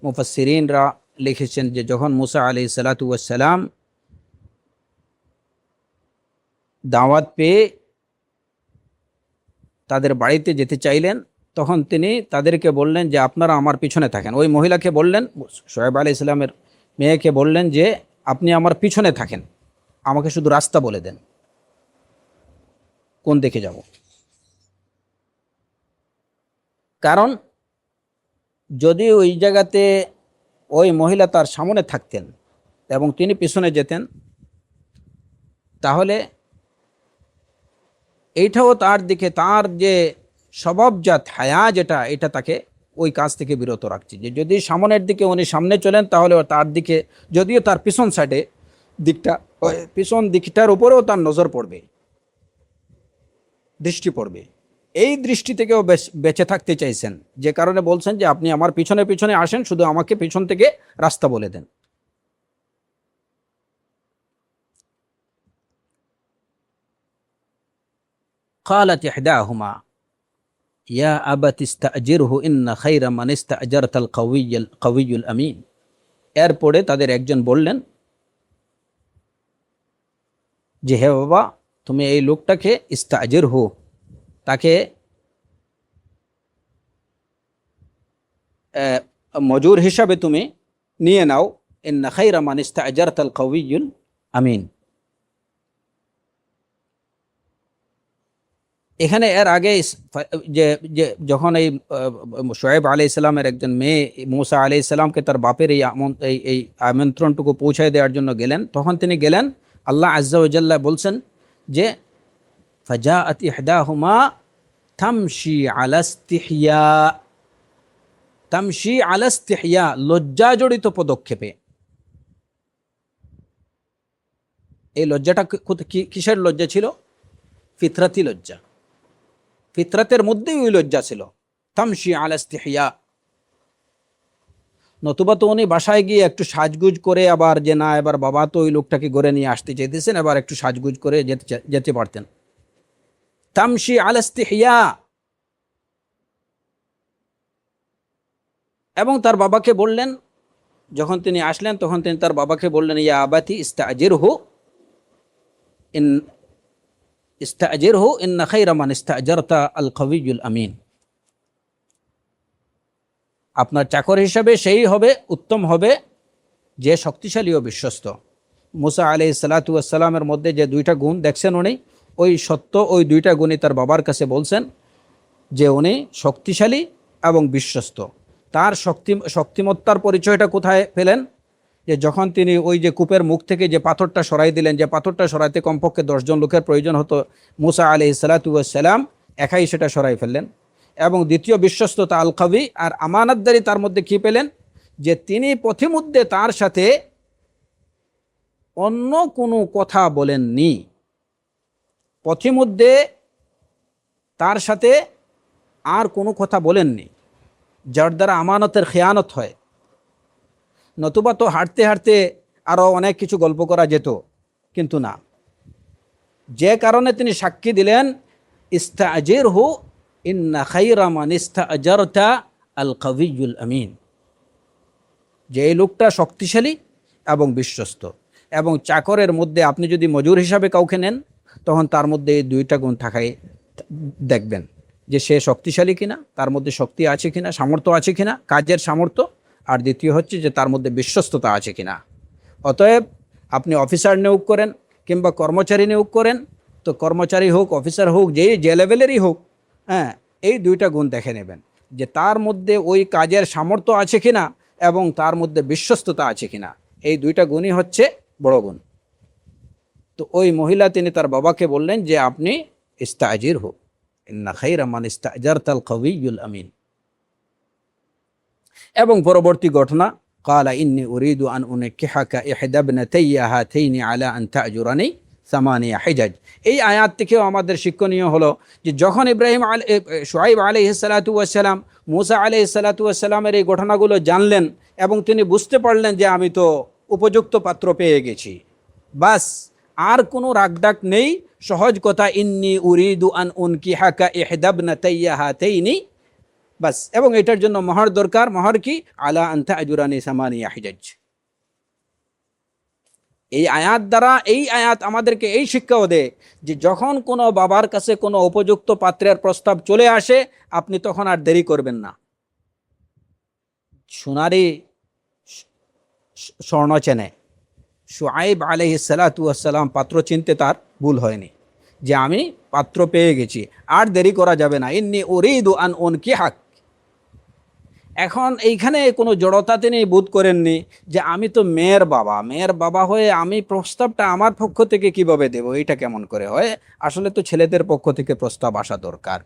মুফাসসিরিনরা লিখেছেন যে যখন মুসা আলাইহিস সালাতু ওয়াস সালাম দাওয়াত পেয়ে তাদের বাড়িতে যেতে চাইলেন, তখন তিনি তাদেরকে বললেন যে আপনারা আমার পিছনে থাকেন। ওই মহিলাকে বললেন, শোয়েব আলাইহিস সালামের মেয়েকে বললেন যে আপনি আমার পিছনে থাকেন, আমাকে শুধু রাস্তা বলে দেন কোন দিকে যাব। কারণ যদি ওই জায়গাতে ওই মহিলা তার সামনে থাকতেন এবং তিনি পিছনে যেতেন, তাহলে এইটাও তার দিকে তার যে স্বভাবজাত হায়া যেটা, এটা তাকে ওই কাজ থেকে বিরত রাখছে। যে যদি সামনের দিকে উনি সামনে চলেন তাহলে তার দিকে, যদিও তার পিছন সাইডে দিকটা, পিছন দিকটার উপরেও তার নজর পড়বে, দৃষ্টি পড়বে। এই দৃষ্টি থেকেও বেঁচে থাকতে চাইছেন, যে কারণে বলছেন যে আপনি আমার পিছনে পিছনে আসেন, শুধু আমাকে পিছন থেকে রাস্তা বলে দেন। قالت إحداهما يا أبت استأجره إن خير من استأجرت القوي الأمين। এরপরে তাদের একজন বললেন যে হে বাবা, তুমি এই লোকটাকে ইস্তাজিরহু, তাকে মজুর হিসাবে তুমি নিয়ে নাও। ইন্না খায়রা মান ইস্তাজারতাল কাউইয়ুল আমিন। এখানে এর আগে যে যখন এই শোয়েব আলাইহিস সালামের একজন মেয়ে মূসা আলাইহিস সালামকে তার বাপের এই আমন্ত্রণটুকু পৌঁছায় দেওয়ার জন্য গেলেন, তখন তিনি গেলেন, আল্লাহ আজ্জা ওয়া জাল্লা বলছেন যে ফাজাআত ইহদাহুমা তামশি আলা ইস্তিহইয়া, তামশি আলা ইস্তিহইয়া, লজ্জা জড়িত পদক্ষেপে। এই লজ্জাটা কিসের লজ্জা ছিল? ফিতরাতি লজ্জা, ফিতরাতের মধ্যেই ওই লজ্জা ছিল। তামশি আলা ইস্তিহইয়া, নতুবা তো উনি বাসায় গিয়ে একটু সাজগুজ করে আবার যে না এবার বাবা তো ওই লোকটাকে গড়ে নিয়ে আসতে চাইতেছেন, এবার একটু সাজগুজ করে যেতে পারতেন। তামশি আলা ইস্তিহইয়া। এবং তার বাবাকে বললেন, যখন তিনি আসলেন তখন তিনি তার বাবাকে বললেন ইয়া আবাতি ইস্তাজিরহু ইন্না খায়রা মান ইস্তাজারতা আল কাউইয়ুল আমিন। আপনার চাকর হিসাবে সেই হবে, উত্তম হবে যে শক্তিশালী ও বিশ্বস্ত। মুসা আলাইহিস সালাতু ওয়াস সালামের মধ্যে যে দুইটা গুণ দেখছেন উনি, ওই সত্য ওই দুইটা গুণই তার বাবার কাছে বলছেন যে উনি শক্তিশালী এবং বিশ্বস্ত। তার শক্তিমত্তার পরিচয়টা কোথায় পেলেন? যে যখন তিনি ওই যে কূপের মুখ থেকে যে পাথরটা সরাই দিলেন, যে পাথরটা সরাইতে কমপক্ষে 10 জন লোকের প্রয়োজন হতো, মুসা আলাইহিস সালাতু ওয়াস সালাম একাই সেটা সরাই ফেললেন। এবং দ্বিতীয় বিশ্বস্ততা আল কাউই আর আমানতদারি তার মধ্যে কি পেলেন? যে তিনি পথিমধ্যে তার সাথে অন্য কোনো কথা বলেননি, পথিমধ্যে তার সাথে আর কোনো কথা বলেননি, যার দ্বারা আমানতের খেয়ানত হয়। নতুবা তো হাঁটতে হাঁটতে আরও অনেক কিছু গল্প করা যেত, কিন্তু না, যে কারণে তিনি সাক্ষী দিলেন ইস্তাজিরহু ইন্না খায়রা মান ইস্তাজারতা আল কাউইয়ুল আমিন, যে এই লোকটা শক্তিশালী এবং বিশ্বস্ত। এবং চাকরের মধ্যে আপনি যদি মজুর হিসাবে কাউকে নেন, তখন তার মধ্যে এই দুইটা গুণ থাকাই দেখবেন, যে সে শক্তিশালী কিনা, তার মধ্যে শক্তি আছে কিনা, সামর্থ্য আছে কিনা, কাজের সামর্থ্য, আর দ্বিতীয় হচ্ছে যে তার মধ্যে বিশ্বস্ততা আছে কিনা। অতএব আপনি অফিসার নিয়োগ করেন কিংবা কর্মচারী নিয়োগ করেন, তো কর্মচারী হোক অফিসার হোক যে লেভেলেরই হোক, হ্যাঁ, এই দুইটা গুণ দেখে নেবেন যে তার মধ্যে ওই কাজের সামর্থ্য আছে কিনা এবং তার মধ্যে বিশ্বস্ততা আছে কিনা। এই দুইটা গুণই হচ্ছে বড় গুণ। তো ওই মহিলা তিনি তার বাবাকে বললেন যে আপনি ইস্তাজির হোক, ইন্না খায়রা মান ইস্তাজারতাল কাউইয়ুল আমিন। এবং পরবর্তী ঘটনা, ক্বালা ইন্নী উরিদু আন উনকিহাকা ইহদা ইবনাতাইয়া হাতাইনি আলা আন তা'জুরানি সামানিয়া হিজাজ। এই আয়াত থেকেও আমাদের শিক্ষণীয় হলো যে যখন শুআয়ব আলাইহিস সালাতু ওয়াস সালাম মূসা আলাইহিস সালাতু ওয়াস সালামের এই ঘটনাগুলো জানলেন এবং তিনি বুঝতে পারলেন যে আমি তো উপযুক্ত পাত্র পেয়ে গেছি, বাস আর কোনো রাগডাক নেই, সহজ কথা, ইন্নী উরিদু আন উনকিহাকা ইহদা ইবনাতাইয়া হাতাইনি বাস। এবং এটার জন্য মহর দরকার। মহর কি? আলা আনতা আজুরানি সামানিয়া হিজাজ। এই আয়াত দ্বারা, এই আয়াত আমাদেরকে এই শিক্ষাও দেয় যে যখন কোনো বাবার কাছে কোনো উপযুক্ত পাত্রের প্রস্তাব চলে আসে, আপনি তখন আর দেরি করবেন না। সোনারি স্বর্ণ চেনে। শুআইব আলাইহিস সালাতু ওয়াস সালাম পাত্র চিনতে তার ভুল হয়নি, যে আমি পাত্র পেয়ে গেছি, আর দেরি করা যাবে না। ইন্নী উরিদু আন উনকিহাক। এখন এইখানে কোনো জড়তা তিনি বোধ করেননি যে আমি তো মেয়ের বাবা, মেয়ের বাবা হয়ে আমি প্রস্তাবটা আমার পক্ষ থেকে কিভাবে দেব, এটা কেমন করে হয়? আসলে তো ছেলেদের পক্ষ থেকে প্রস্তাব আসা দরকার।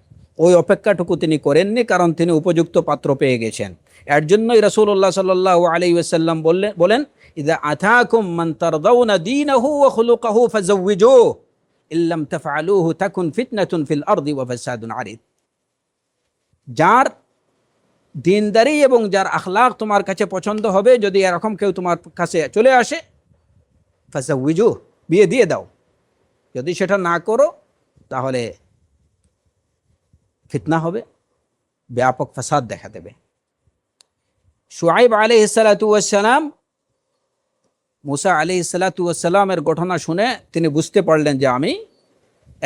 ওই অপেক্ষাটুকু তিনি করেননি, কারণ তিনি উপযুক্ত পাত্র পেয়ে গেছেন। এর জন্যই রাসূলুল্লাহ সাল্লাল্লাহু আলাইহি ওয়াসাল্লাম বলেন, ইযা আতাকুম মান তারদাউনা দীনাহু ওয়া খুলুকাহু ফাযাওয়িজুহু ইল্লাম তাফআলুহু তাকুন ফিতনাতুন ফিল আরদি ওয়া ফাসাদুন আরিদ। যার দিনদারি এবং যার আখলাক তোমার কাছে পছন্দ হবে, যদি এরকম কেউ তোমার কাছে চলে আসে, ফাযাওয়িজু, বিয়ে দিয়ে দাও। যদি সেটা না করো তাহলে ফিতনা হবে, ব্যাপক ফাসাদ দেখা দেবে। শুআইব আলাইহিস সালাতু ওয়াস সালাম মুসা আলাইহিস সালাতু ওয়াস সালামের ঘটনা শুনে তিনি বুঝতে পারলেন যে আমি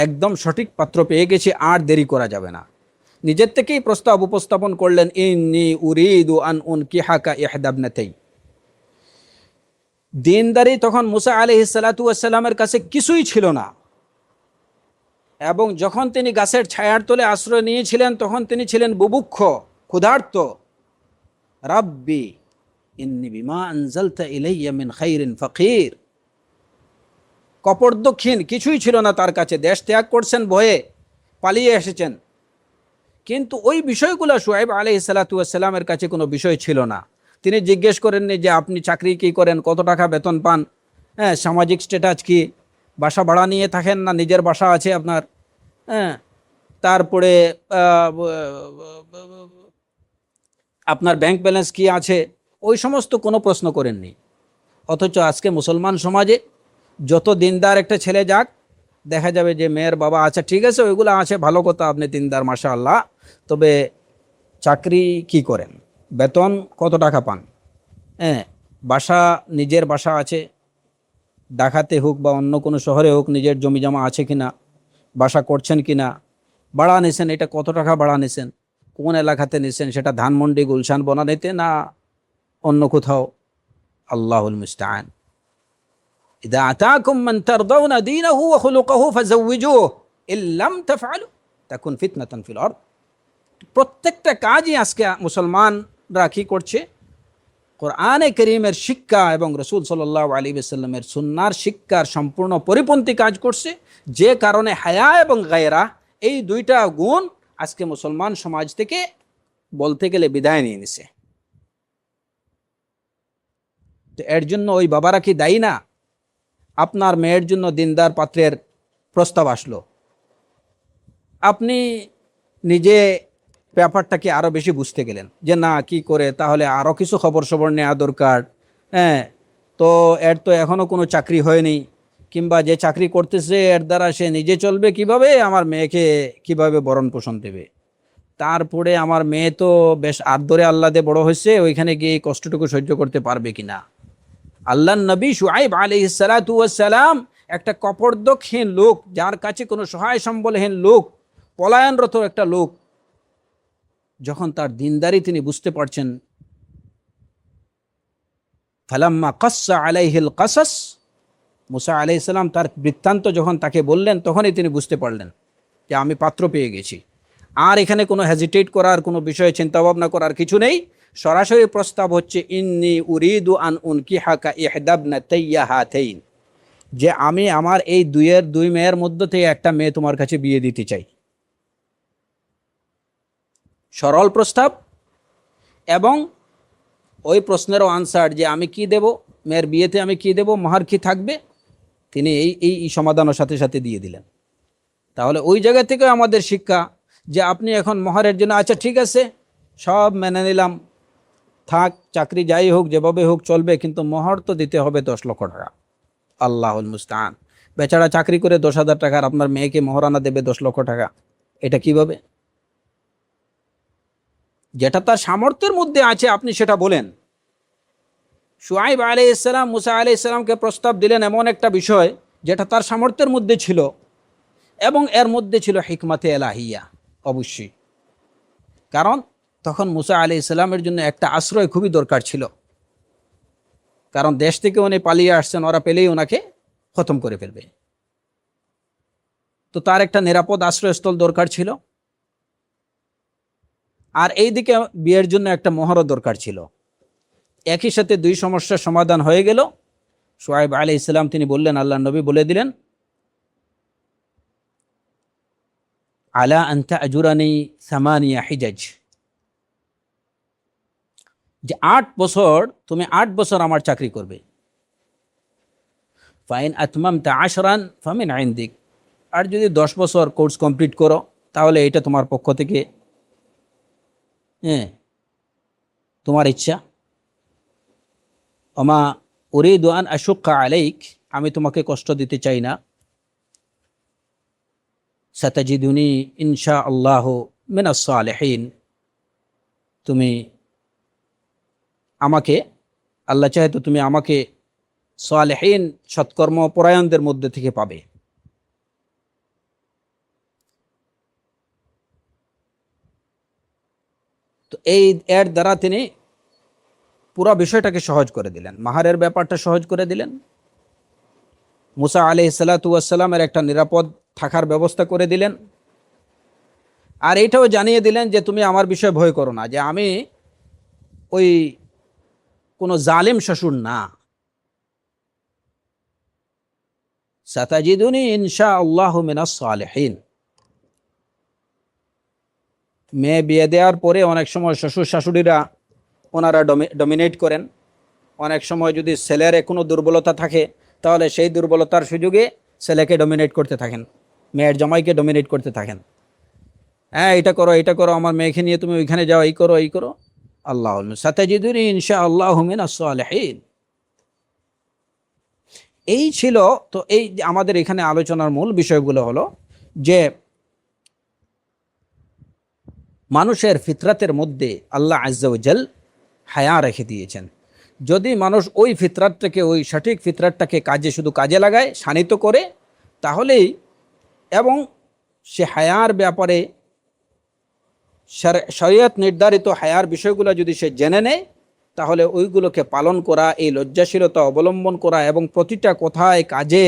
একদম সঠিক পাত্র পেয়ে গেছি, আর দেরি করা যাবে না। নিজের থেকেই প্রস্তাব উপস্থাপন করলেন, ইন্নী উরিদু আন উনকিহাকা ইহদা ইবনাতাই। দিনদারি তখন মুসা আলাইহিস সালাতু ওয়াস সালামের কাছে কিছুই ছিল না, এবং যখন তিনি গাছের ছায়ার তলে আশ্রয় নিয়েছিলেন তখন তিনি ছিলেন বুভুক্ষ, ক্ষুধার্ত। রাব্বি ইন্নী বিমা আনজালতা ইলাইয়া মিন খাইরিন ফাকির। কপর্দক্ষিণ, কিছুই ছিল না তার কাছে, দেশ ত্যাগ করছেন, ভয়ে পালিয়ে এসেছেন। কিন্তু ওই বিষয়গুলো শুআইব আলাইহিস সালাতু ওয়াস সালামের কাছে কোনো বিষয় ছিল না। তিনি জিজ্ঞেস করেননি যে আপনি চাকরি কি করেন, কত টাকা বেতন পান, হ্যাঁ, সামাজিক স্ট্যাটাস কি, বাসা ভাড়া নিয়ে থাকেন না নিজের বাসা আছে আপনার, হ্যাঁ, তারপরে আপনার ব্যাংক ব্যালেন্স কি আছে, ওই সমস্ত কোনো প্রশ্ন করেননি। অথচ আজকে মুসলমান সমাজে যত দিনদার একটা ছেলে যাক, দেখা যাবে যে মেয়ের বাবা, আচ্ছা ঠিক আছে ওইগুলো আছে, ভালো কথা, আপনি দিনদার মাশাআল্লাহ, তবে চাকরি কি করেন, বেতন কত টাকা পান, হ্যাঁ, বাসা, নিজের বাসা আছে, ঢাকাতে হোক বা অন্য কোনো শহরে হোক, নিজের জমি জমা আছে কিনা, বাসা করছেন কিনা, ভাড়া নিছেন, এটা কত টাকা ভাড়া নিছেন, কোন এলাকাতে নিছেন, সেটা ধানমন্ডি গুলশান বনানীতে না অন্য কোথাও, আল্লাহুল মুস্তাআন। ইযা আতাকুম মান তারদাউনা দীনাহু ওয়া খুলুকাহু ফাযাওয়িজুহু ইল্লাম তাফআলু তাকুন ফিতনাতান ফিল আরদ। প্রত্যেকটা কাজই আজকে মুসলমানরা কি করছে? কোরআনে কারীমের শিক্ষা এবং রাসূল সাল্লাল্লাহু আলাইহি ওয়াসাল্লামের সুন্নাহর শিক্ষার সম্পূর্ণ পরিপন্থী কাজ করছে, যে কারণে হায়া এবং গায়রা, এই দুইটা গুণ আজকে মুসলমান সমাজ থেকে বলতে গেলে বিদায় নিয়ে নিছে। তো এর জন্য ওই বাবারা কি দায়ী না? আপনার মেয়ের জন্য দিনদার পাত্রের প্রস্তাব আসলো, আপনি নিজে ব্যাপারটাকে আরো বেশি বুঝতে গেলেন যে না, কি করে তাহলে আরো কিছু খবর সবর নেওয়া দরকার, হ্যাঁ, তো এর তো এখনো কোনো চাকরি হয়নি, কিংবা যে চাকরি করতেছে এর দ্বারা সে নিজে চলবে কিভাবে, আমার মেয়েকে কিভাবে ভরণ পোষণ দেবে, তারপরে আমার মেয়ে তো বেশ আদরে আল্লাদে বড় হয়েছে, ওইখানে গিয়ে কষ্টটুকু সহ্য করতে পারবে কিনা। আল্লাহর নবী শুআইব আলাইহিস সালাতু ওয়াস সালাম একটা কপর্দকহীন লোক, যার কাছে কোনো সহায় সম্বলহীন লোক, পলায়নরত একটা লোক, যখন তার দিনদারি তিনি বুঝতে পারছেন, ফালাম্মা কাসসা আলাইহিল কাসাস, মুসা আলাইহিস সালাম তার বৃত্তান্ত যখন তাকে বললেন, তখনই তিনি বুঝতে পারলেন যে আমি পাত্র পেয়ে গেছি। আর এখানে কোনো হেজিটেট করার, কোনো বিষয়ে চিন্তা ভাবনা করার কিছু নেই। সরাসরি প্রস্তাব হচ্ছে, ইন্নী উরিদু আন উনকিহাকা ইহদা ইবনাতাইয়া হাতাইন, যে আমি আমার এই দুই মেয়ের মধ্যে থেকে একটা মেয়ে তোমার কাছে বিয়ে দিতে চাই। সরল প্রস্তাব, এবং ওই প্রশ্নেরও আনসার যে আমি কি দেব, মেয়ের বিয়েতে আমি কি দেব, মহার কি থাকবে, তিনি এই সমাধানের সাথে সাথে দিয়ে দিলেন। তাহলে ওই জায়গা থেকে আমাদের শিক্ষা যে আপনি এখন মহারের জন্য, আচ্ছা ঠিক আছে সব মেনে নিলাম, থাক, চাকরি যাই হোক, যেভাবে হোক চলবে, কিন্তু মহর তো দিতে হবে 10 লক্ষ টাকা। আল্লাহুল মুস্তাআন। বেচারা চাকরি করে 10,000 টাকার আপনার মেয়েকে মহারানা দেবে 10 লক্ষ টাকা, এটা কিভাবে? যেটা তার সামর্থ্যের মধ্যে আছে আপনি সেটা বলেন। শুআইব আলাইহিস সালাম মুসা আলাইহিস সালামকে প্রস্তাব দিলেন এমন একটা বিষয় যেটা তার সামর্থ্যের মধ্যে ছিল, এবং এর মধ্যে ছিল হিকমতে এলাহিয়া অবশ্যই। কারণ তখন মুসা আলাইহিস সালামের জন্য একটা আশ্রয় খুবই দরকার ছিল, কারণ দেশ থেকে উনি পালিয়ে আসছেন, ওরা পেলেই ওনাকে খতম করে ফেলবে। তো তার একটা নিরাপদ আশ্রয়স্থল দরকার ছিল, আর এইদিকে বিয়ের জন্য একটা মোহরও দরকার ছিল। একই সাথে দুই সমস্যার সমাধান হয়ে গেল। শুআইব আলাইহিস সালাম তিনি বললেন, আল্লাহ নবী বলে দিলেন, আলা আনতা আজুরানি সামানিয়া হিজাজ, যে 8 বছর তুমি 8 বছর আমার চাকরি করবে। ফাইন আতমামতা আশরান ফামিন ইনদিক, আর যদি 10 বছর কোর্স কমপ্লিট করো তাহলে এটা তোমার পক্ষ থেকে, হ্যাঁ, তোমার ইচ্ছা। ওমা উরিদু আন আশুক্কা আলাইক, আমি তোমাকে কষ্ট দিতে চাই না। সাতাজিদুনি ইনশাআল্লাহু মিনাস সালিহিন, তুমি আমাকে, আল্লাহ চাহে তো তুমি আমাকে সালেহীন সৎকর্ম পরায়ণদের মধ্যে থেকে পাবে। তো এই এর দ্বারা তিনি পুরো বিষয়টাকে সহজ করে দিলেন, মাহারের ব্যাপারটা সহজ করে দিলেন। মুসা আলাইহিস সালাতু ওয়াস সালামের একটা নিরাপদ থাকার ব্যবস্থা করে দিলেন, আর এইটাও জানিয়ে দিলেন যে তুমি আমার বিষয়ে ভয় করো না, যে আমি ওই কোনো জালিম শ্বশুর না। সাতাজিদুনি ইনশাআল্লাহু মিনাস সালিহিন। মেয়ে বিয়ে দেওয়ার পরে অনেক সময় শ্বশুর শাশুড়িরা ওনারা ডমিনেট করেন। অনেক সময় যদি ছেলের কোনো দুর্বলতা থাকে তাহলে সেই দুর্বলতার সুযোগে ছেলেকে ডমিনেট করতে থাকেন, মেয়ের জামাইকে ডমিনেট করতে থাকেন। হ্যাঁ, এটা করো এটা করো, আমার মেয়েকে নিয়ে তুমি ওইখানে যাও, এই করো এই করো। আল্লাহ সাতাজিদুনি ইনশাআল্লাহু মিনাস সালিহিন, এই ছিল। তো এই আমাদের এখানে আলোচনার মূল বিষয়গুলো হলো যে মানুষের ফিতরাতের মধ্যে আল্লাহ আজ্জা ওয়া জাল হায়া রেখে দিয়েছেন। যদি মানুষ ওই ফিতরাতটাকে, ওই সঠিক ফিতরাতটাকে কাজে, শুধু কাজে লাগায়, শানিত করে, তাহলেই, এবং সে হায়ার ব্যাপারে শরীয়ত নির্ধারিত হায়ার বিষয়গুলো যদি সে জেনে নেয়, তাহলে ওইগুলোকে পালন করা, এই লজ্জাশীলতা অবলম্বন করা এবং প্রতিটা কথায় কাজে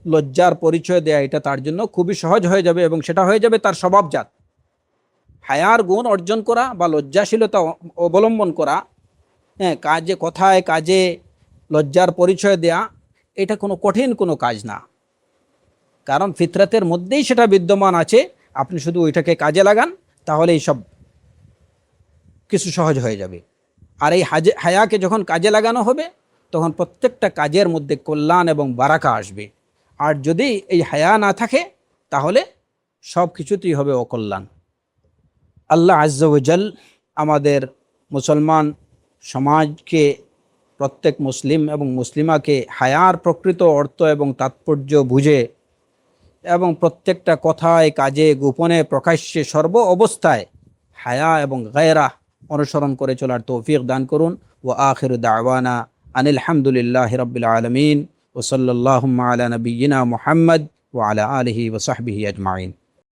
লজ্জার পরিচয় দেয়া, এটা তার জন্য খুবই সহজ হয়ে যাবে, এবং সেটা হয়ে যাবে তার স্বভাবজাত। হায়ার গুণ অর্জন করা বা লজ্জাশীলতা অবলম্বন করা, হ্যাঁ, কাজে কথায় কাজে লজ্জার পরিচয় দেয়া, এটা কোনো কঠিন কোনো কাজ না, কারণ ফিতরাতের মধ্যেই সেটা বিদ্যমান আছে। আপনি শুধু ওইটাকে কাজে লাগান, তাহলে এই সব কিছু সহজ হয়ে যাবে। আর এই হায়াকে যখন কাজে লাগানো হবে, তখন প্রত্যেকটা কাজের মধ্যে কল্যাণ এবং বারাকা আসবে। আর যদি এই হায়া না থাকে, তাহলে সব কিছুতেই হবে অকল্যাণ। আল্লাহ আজ্জা ওয়া জাল আমাদের মুসলমান সমাজকে, প্রত্যেক মুসলিম এবং মুসলিমাকে হায়ার প্রকৃত অর্থ এবং তাৎপর্য বুঝে, এবং প্রত্যেকটা কথায় কাজে গোপনে প্রকাশ্যে সর্ব অবস্থায় হায়া এবং গায়রা অনুসরণ করে চলার তৌফিক দান করুন। ওয়া আখিরু দাওয়ানা আনিল হামদুলিল্লাহি রাব্বিল আলামিন ওয়া সাল্লাল্লাহু আলা নাবিয়্যিনা মুহাম্মদ ওয়া আলা আলিহি ওয়া সাহবিহি আজমাইন।